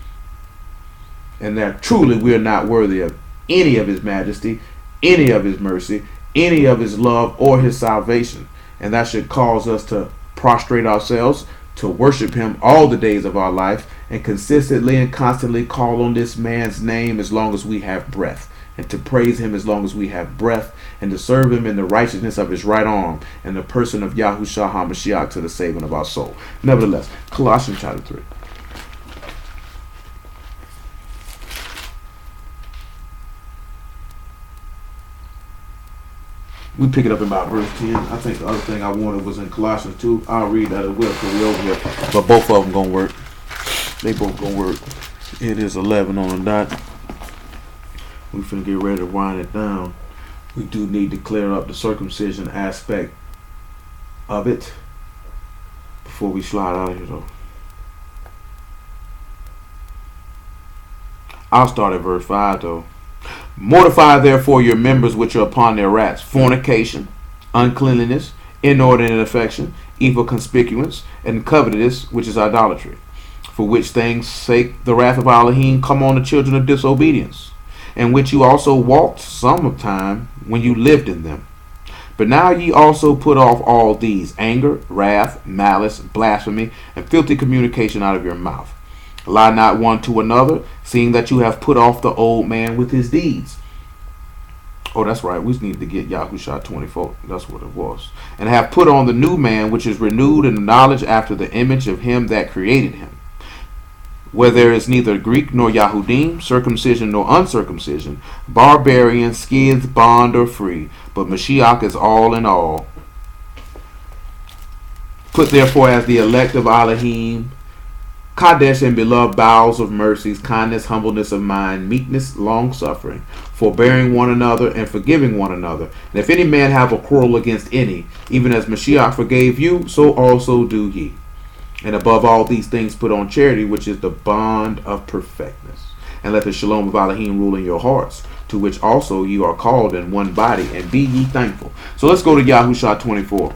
And that truly we are not worthy of any of his majesty, any of his mercy, any of his love or his salvation. And that should cause us to prostrate ourselves, to worship him all the days of our life, and consistently and constantly call on this man's name as long as we have breath, and to praise him as long as we have breath, and to serve him in the righteousness of his right arm and the person of Yahushua HaMashiach to the saving of our soul. Nevertheless, Colossians chapter 3. We pick it up in about verse 10. I think the other thing I wanted was in Colossians 2. I'll read that as well because we're over here. But both of them going to work. They both going to work. It is 11 on the dot. We finna get ready to wind it down. We do need to clear up the circumcision aspect of it before we slide out of here, though. I'll start at verse 5, though. Mortify therefore your members which are upon their wraths: fornication, uncleanliness, inordinate affection, evil conspicuance, and covetousness, which is idolatry. For which things sake the wrath of Alahym come on the children of disobedience, in which you also walked some time when you lived in them. But now ye also put off all these: anger, wrath, malice, blasphemy, and filthy communication out of your mouth. Lie not one to another, seeing that you have put off the old man with his deeds. Oh, that's right. We need to get Yahushua 24. That's what it was. And have put on the new man, which is renewed in the knowledge after the image of him that created him. Where there is neither Greek nor Yahudim, circumcision nor uncircumcision, barbarian, Scyth, bond or free, but Mashiach is all in all. Put therefore as the elect of Alahym, Kadesh and beloved bowels of mercies, kindness, humbleness of mind, meekness, long-suffering, forbearing one another and forgiving one another. And if any man have a quarrel against any, even as Mashiach forgave you, so also do ye. And above all these things put on charity, which is the bond of perfectness. And let the shalom of Alahym rule in your hearts, to which also you are called in one body, and be ye thankful. So let's go to Yahushua 24.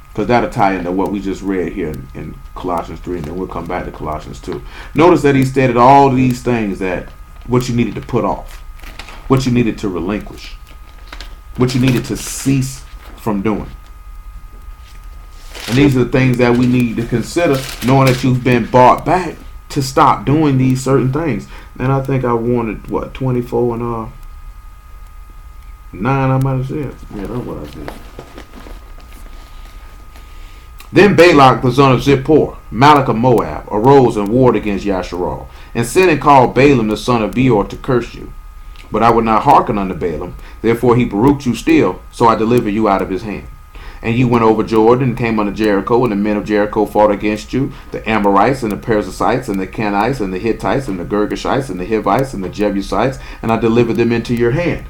Because that'll tie into what we just read here in Colossians 3, and then we'll come back to Colossians 2. Notice that he stated all these things, that what you needed to put off, what you needed to relinquish, what you needed to cease from doing. And these are the things that we need to consider, knowing that you've been bought back, to stop doing these certain things. And I think I wanted, 24 and 9 I might have said. Yeah, that's what I said. Then Balak the son of Zippor, Malach of Moab, arose and warred against Yasharal, and sent and called Balaam the son of Beor to curse you. But I would not hearken unto Balaam, therefore he baruched you still, so I delivered you out of his hand. And you went over Jordan, and came unto Jericho, and the men of Jericho fought against you, the Amorites, and the Perizzites, and the Kenites, and the Hittites, and the Girgashites, and the Hivites, and the Jebusites, and I delivered them into your hand.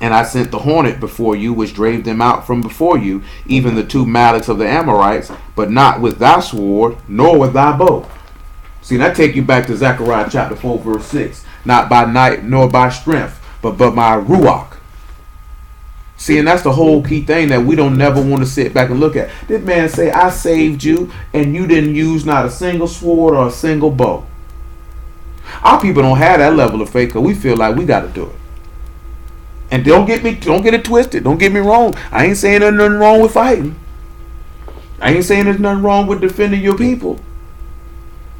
And I sent the hornet before you, which drave them out from before you, even the two maliks of the Amorites, but not with thy sword, nor with thy bow. See, that take you back to Zechariah chapter 4, verse 6. Not by night, nor by strength, but my ruach. See, and that's the whole key thing that we don't never want to sit back and look at. This man say, I saved you, and you didn't use not a single sword or a single bow. Our people don't have that level of faith because we feel like we got to do it. And don't get it twisted. Don't get me wrong. I ain't saying there's nothing wrong with fighting. I ain't saying there's nothing wrong with defending your people.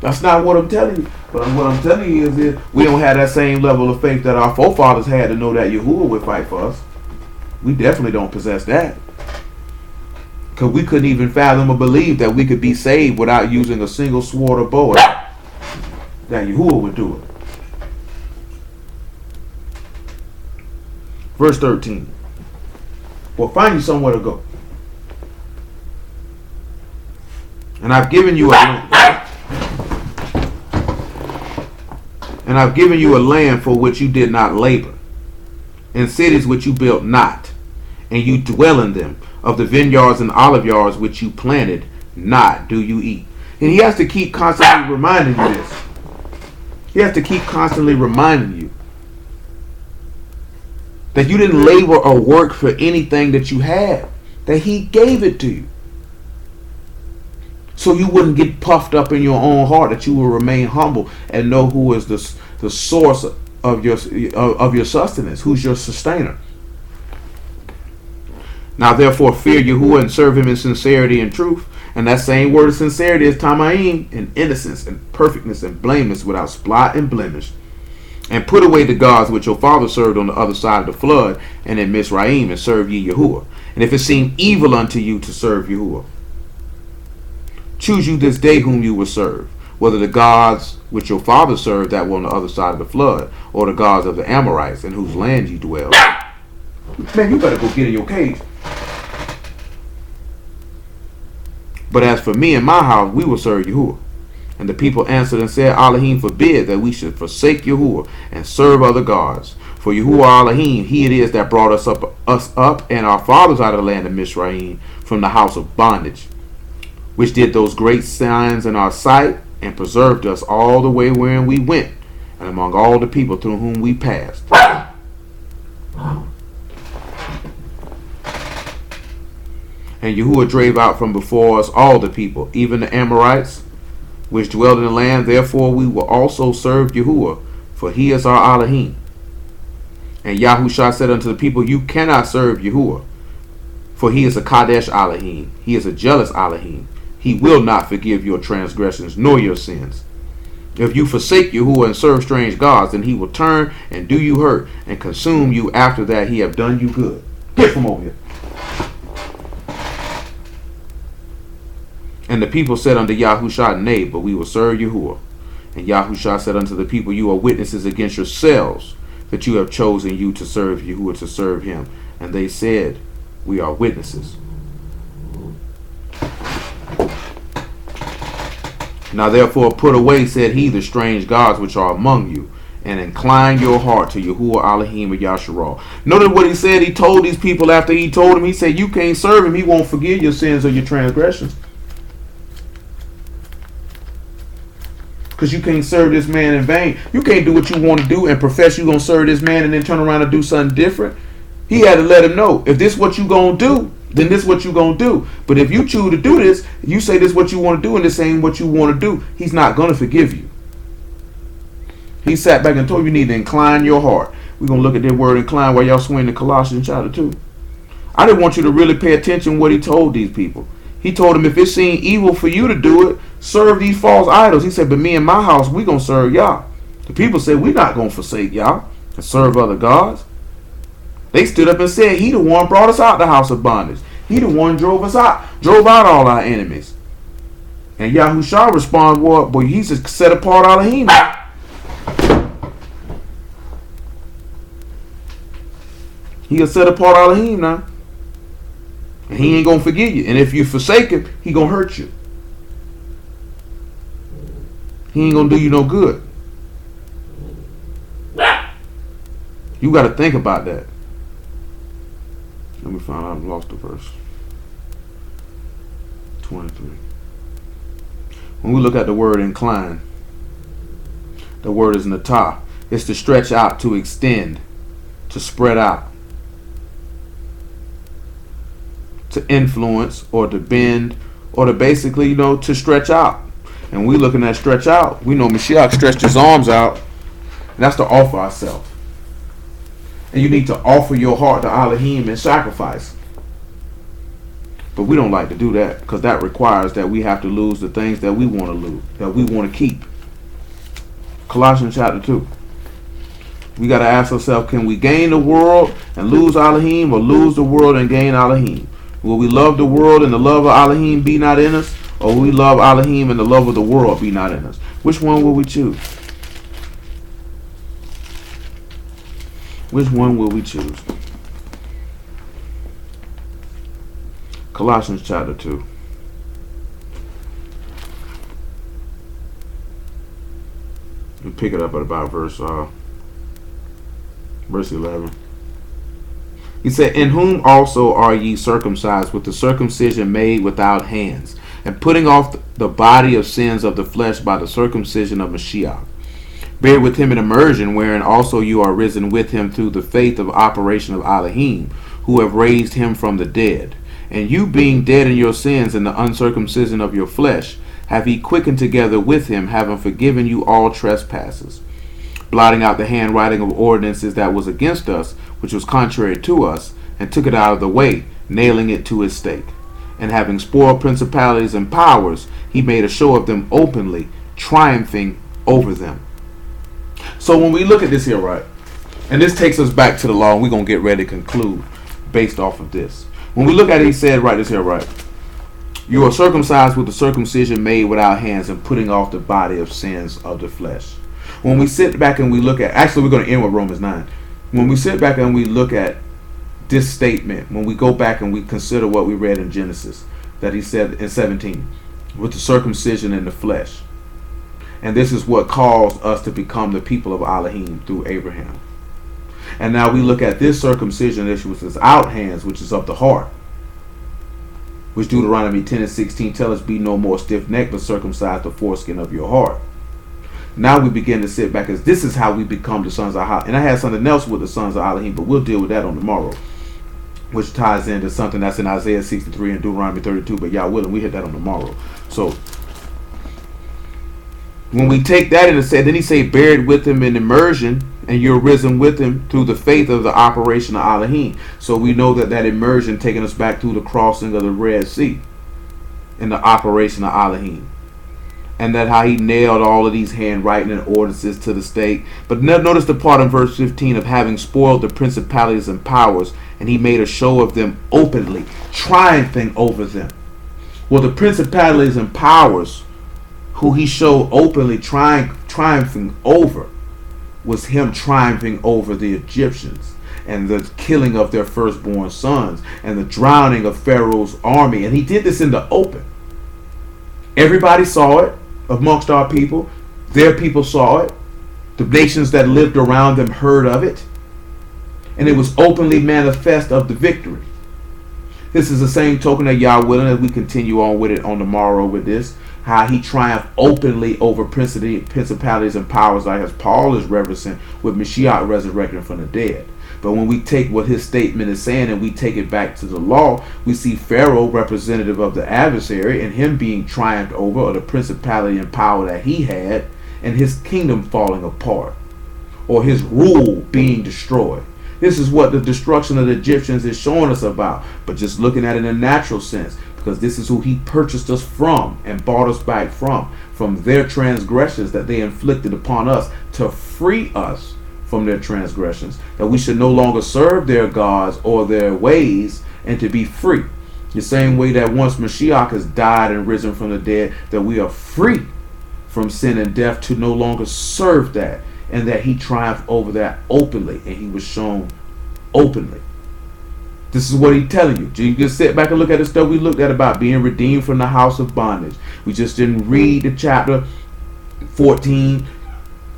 That's not what I'm telling you. But what I'm telling you is that we don't have that same level of faith that our forefathers had to know that Yahuwah would fight for us. We definitely don't possess that. Because we couldn't even fathom or believe that we could be saved without using a single sword or bow. That Yahuwah would do it. Verse 13. Well, find you somewhere to go. And I've given you a land for which you did not labor, and cities which you built not, and you dwell in them. Of the vineyards and olive yards which you planted, not do you eat. And he has to keep constantly reminding you this. He has to keep constantly reminding you that you didn't labor or work for anything that you had, that he gave it to you. So you wouldn't get puffed up in your own heart, that you will remain humble and know who is the source of your sustenance, who's your sustainer. Now therefore fear Yahuwah and serve him in sincerity and truth. And that same word of sincerity is tamayim, in innocence and perfectness and blameless, without spot and blemish. And put away the gods which your father served on the other side of the flood, and in Mizraim, and serve ye Yahuwah. And if it seem evil unto you to serve Yahuwah, choose you this day whom you will serve, whether the gods which your father served that were on the other side of the flood, or the gods of the Amorites in whose land you dwell. Man, you better go get in your cage. But as for me and my house, we will serve Yahuwah. And the people answered and said, Alahym forbid that we should forsake Yahuwah and serve other gods. For Yahuwah Alahym, he it is that brought us up and our fathers out of the land of Mizraim from the house of bondage, which did those great signs in our sight, and preserved us all the way wherein we went, and among all the people through whom we passed. And Yahuwah drave out from before us all the people, even the Amorites, which dwelled in the land. Therefore we will also serve Yahuwah, for he is our Alahym. And Yahushua said unto the people, you cannot serve Yahuwah, for he is a Kadesh Alahym. He is a jealous Alahym. He will not forgive your transgressions nor your sins. If you forsake Yahuwah and serve strange gods, then he will turn and do you hurt and consume you after that he have done you good. Get from over here. And the people said unto Yahushua, nay, but we will serve Yahuwah. And Yahushua said unto the people, you are witnesses against yourselves, that you have chosen you to serve Yahuwah, to serve him. And they said, we are witnesses. Now therefore put away, said he, the strange gods which are among you, and incline your heart to Yahuwah Alahym of Yasharal. Notice what he said. He told these people after he told them, he said, you can't serve him. He won't forgive your sins or your transgressions. Because you can't serve this man in vain. You can't do what you want to do and profess you're going to serve this man and then turn around and do something different. He had to let him know, if this is what you're going to do, then this is what you're going to do. But if you choose to do this, you say this is what you want to do and this ain't what you want to do, he's not going to forgive you. He sat back and told you need to incline your heart. We're going to look at that word incline while y'all swing to Colossians chapter 2. I didn't want you to really pay attention to what he told these people. He told them if it seemed evil for you to do it, serve these false idols. He said, but me and my house, we're going to serve Yah. The people said, we're not going to forsake Yah and serve other gods. They stood up and said, he the one brought us out the house of bondage. He the one drove out all our enemies. And Yahushua responded, well, boy, he's a set apart Alahym. He a set apart Alahym now. And he ain't going to forgive you. And if you forsake him, he going to hurt you. He ain't going to do you no good. You got to think about that. Let me find out. I've lost the verse. 23. When we look at the word incline, the word is natah. It's to stretch out, to extend, to spread out, to influence, or to bend, or to basically, to stretch out. And we looking at stretch out. We know Mashiach stretched his arms out. And that's to offer ourselves. And you need to offer your heart to Alahym in sacrifice. But we don't like to do that because that requires that we have to lose the things that we want to lose, that we want to keep. Colossians chapter 2. We got to ask ourselves, can we gain the world and lose Alahym, or lose the world and gain Alahym? Will we love the world and the love of Alahym be not in us? Or will we love Alahym and the love of the world be not in us? Which one will we choose? Which one will we choose? Colossians chapter 2. We pick it up at about verse 11. He said, in whom also are ye circumcised with the circumcision made without hands, and putting off the body of sins of the flesh by the circumcision of Mashiach. Buried with him in immersion, wherein also you are risen with him through the faith of operation of Alahym, who have raised him from the dead. And you being dead in your sins and the uncircumcision of your flesh, have he quickened together with him, having forgiven you all trespasses, blotting out the handwriting of ordinances that was against us, which was contrary to us, and took it out of the way, nailing it to his stake. And having spoiled principalities and powers, he made a show of them openly, triumphing over them. So when we look at this here, right, and this takes us back to the law, and we're going to get ready to conclude based off of this. When we look at it, he said, right, this here, right, you are circumcised with the circumcision made without hands, and putting off the body of sins of the flesh. When we sit back and we look at, actually we're going to end with Romans 9. When we sit back and we look at this statement, when we go back and we consider what we read in Genesis, that he said in 17, with the circumcision in the flesh. And this is what caused us to become the people of Alahym through Abraham. And now we look at this circumcision issue, which is without hands, which is of the heart, which Deuteronomy 10 and 16 tell us, be no more stiff-necked, but circumcise the foreskin of your heart. Now we begin to sit back as this is how we become the sons of Alahym. And I had something else with the sons of Alahym, but we'll deal with that on tomorrow, which ties into something that's in Isaiah 63 and Deuteronomy 32. But y'all willing, we hit that on tomorrow. So when we take that and say, then he say, buried with him in immersion, and you're risen with him through the faith of the operation of Alahym. So we know that immersion taking us back through the crossing of the Red Sea in the operation of Alahym. And that how he nailed all of these handwriting and ordinances to the stake. But notice the part in verse 15 of having spoiled the principalities and powers, and he made a show of them openly, triumphing over them. Well, the principalities and powers who he showed openly triumphing over was him triumphing over the Egyptians and the killing of their firstborn sons and the drowning of Pharaoh's army. And he did this in the open. Everybody saw it amongst our people. Their people saw it. The nations that lived around them heard of it. And it was openly manifest of the victory. This is the same token that y'all willing as we continue on with it on tomorrow with this. How he triumphed openly over principalities and powers, like as Paul is referencing with Mashiach resurrecting from the dead. But when we take what his statement is saying and we take it back to the law, we see Pharaoh, representative of the adversary, and him being triumphed over, or the principality and power that he had, and his kingdom falling apart, or his rule being destroyed. This is what the destruction of the Egyptians is showing us about, but just looking at it in a natural sense, because this is who he purchased us from and bought us back from their transgressions that they inflicted upon us, to free us from their transgressions, that we should no longer serve their gods or their ways, and to be free. The same way that once Mashiach has died and risen from the dead, that we are free from sin and death to no longer serve that, and that he triumphed over that openly, and he was shown openly. This is what he's telling you. You can sit back and look at the stuff we looked at about being redeemed from the house of bondage. We just didn't read the chapter 14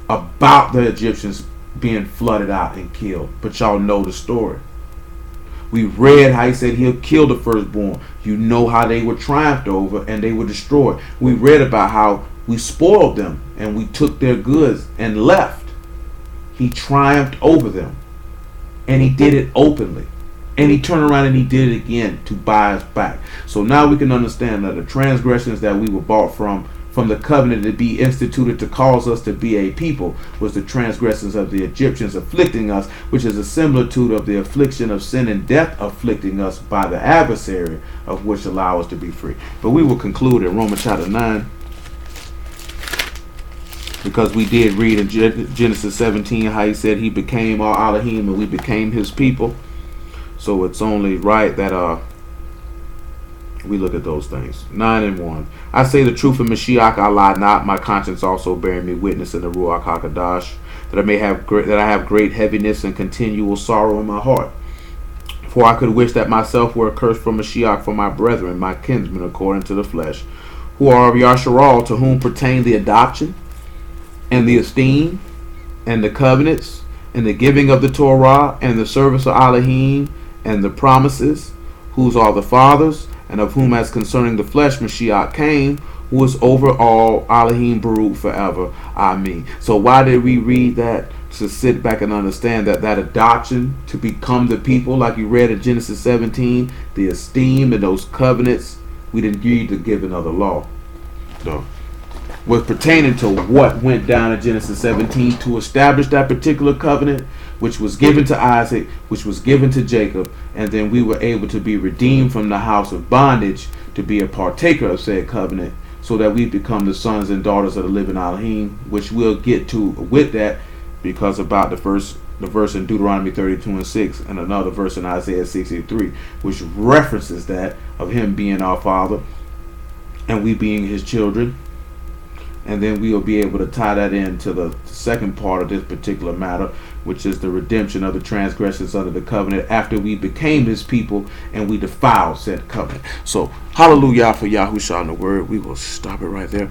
about the Egyptians being flooded out and killed, but y'all know the story. We read how he said he'll kill the firstborn. You know how they were triumphed over and they were destroyed. We read about how we spoiled them and we took their goods and left. He triumphed over them. And he did it openly. And he turned around and he did it again to buy us back. So now we can understand that the transgressions that we were bought from the covenant to be instituted to cause us to be a people was the transgressions of the Egyptians afflicting us, which is a similitude of the affliction of sin and death afflicting us by the adversary, of which allow us to be free. But we will conclude in Romans chapter 9, because we did read in Genesis 17 how he said he became our Alahym and we became his people. So it's only right that we look at those things. 9 and 1. I say the truth in Mashiach, I lie not. My conscience also bearing me witness in the Ruach HaKodesh, that I have great heaviness and continual sorrow in my heart. For I could wish that myself were accursed from Mashiach for my brethren, my kinsmen according to the flesh, who are of Yasharal, to whom pertain the adoption and the esteem and the covenants and the giving of the Torah and the service of Alahym and the promises, whose are the fathers, and of whom as concerning the flesh Mashiach came, who is over all, Alahym Baruch forever. Amen. So why did we read that? To sit back and understand that adoption to become the people, like you read in Genesis 17, the esteem and those covenants, we didn't need to give another law. So was pertaining to what went down in Genesis 17 to establish that particular covenant, which was given to Isaac, which was given to Jacob, and then we were able to be redeemed from the house of bondage to be a partaker of said covenant, so that we become the sons and daughters of the living Alahym, which we'll get to with that, because about the verse in Deuteronomy 32 and 6 and another verse in Isaiah 63, which references that of him being our father and we being his children. And then we will be able to tie that into the second part of this particular matter, which is the redemption of the transgressions under the covenant after we became his people and we defiled said covenant. So, hallelujah for Yahushua in the word. We will stop it right there.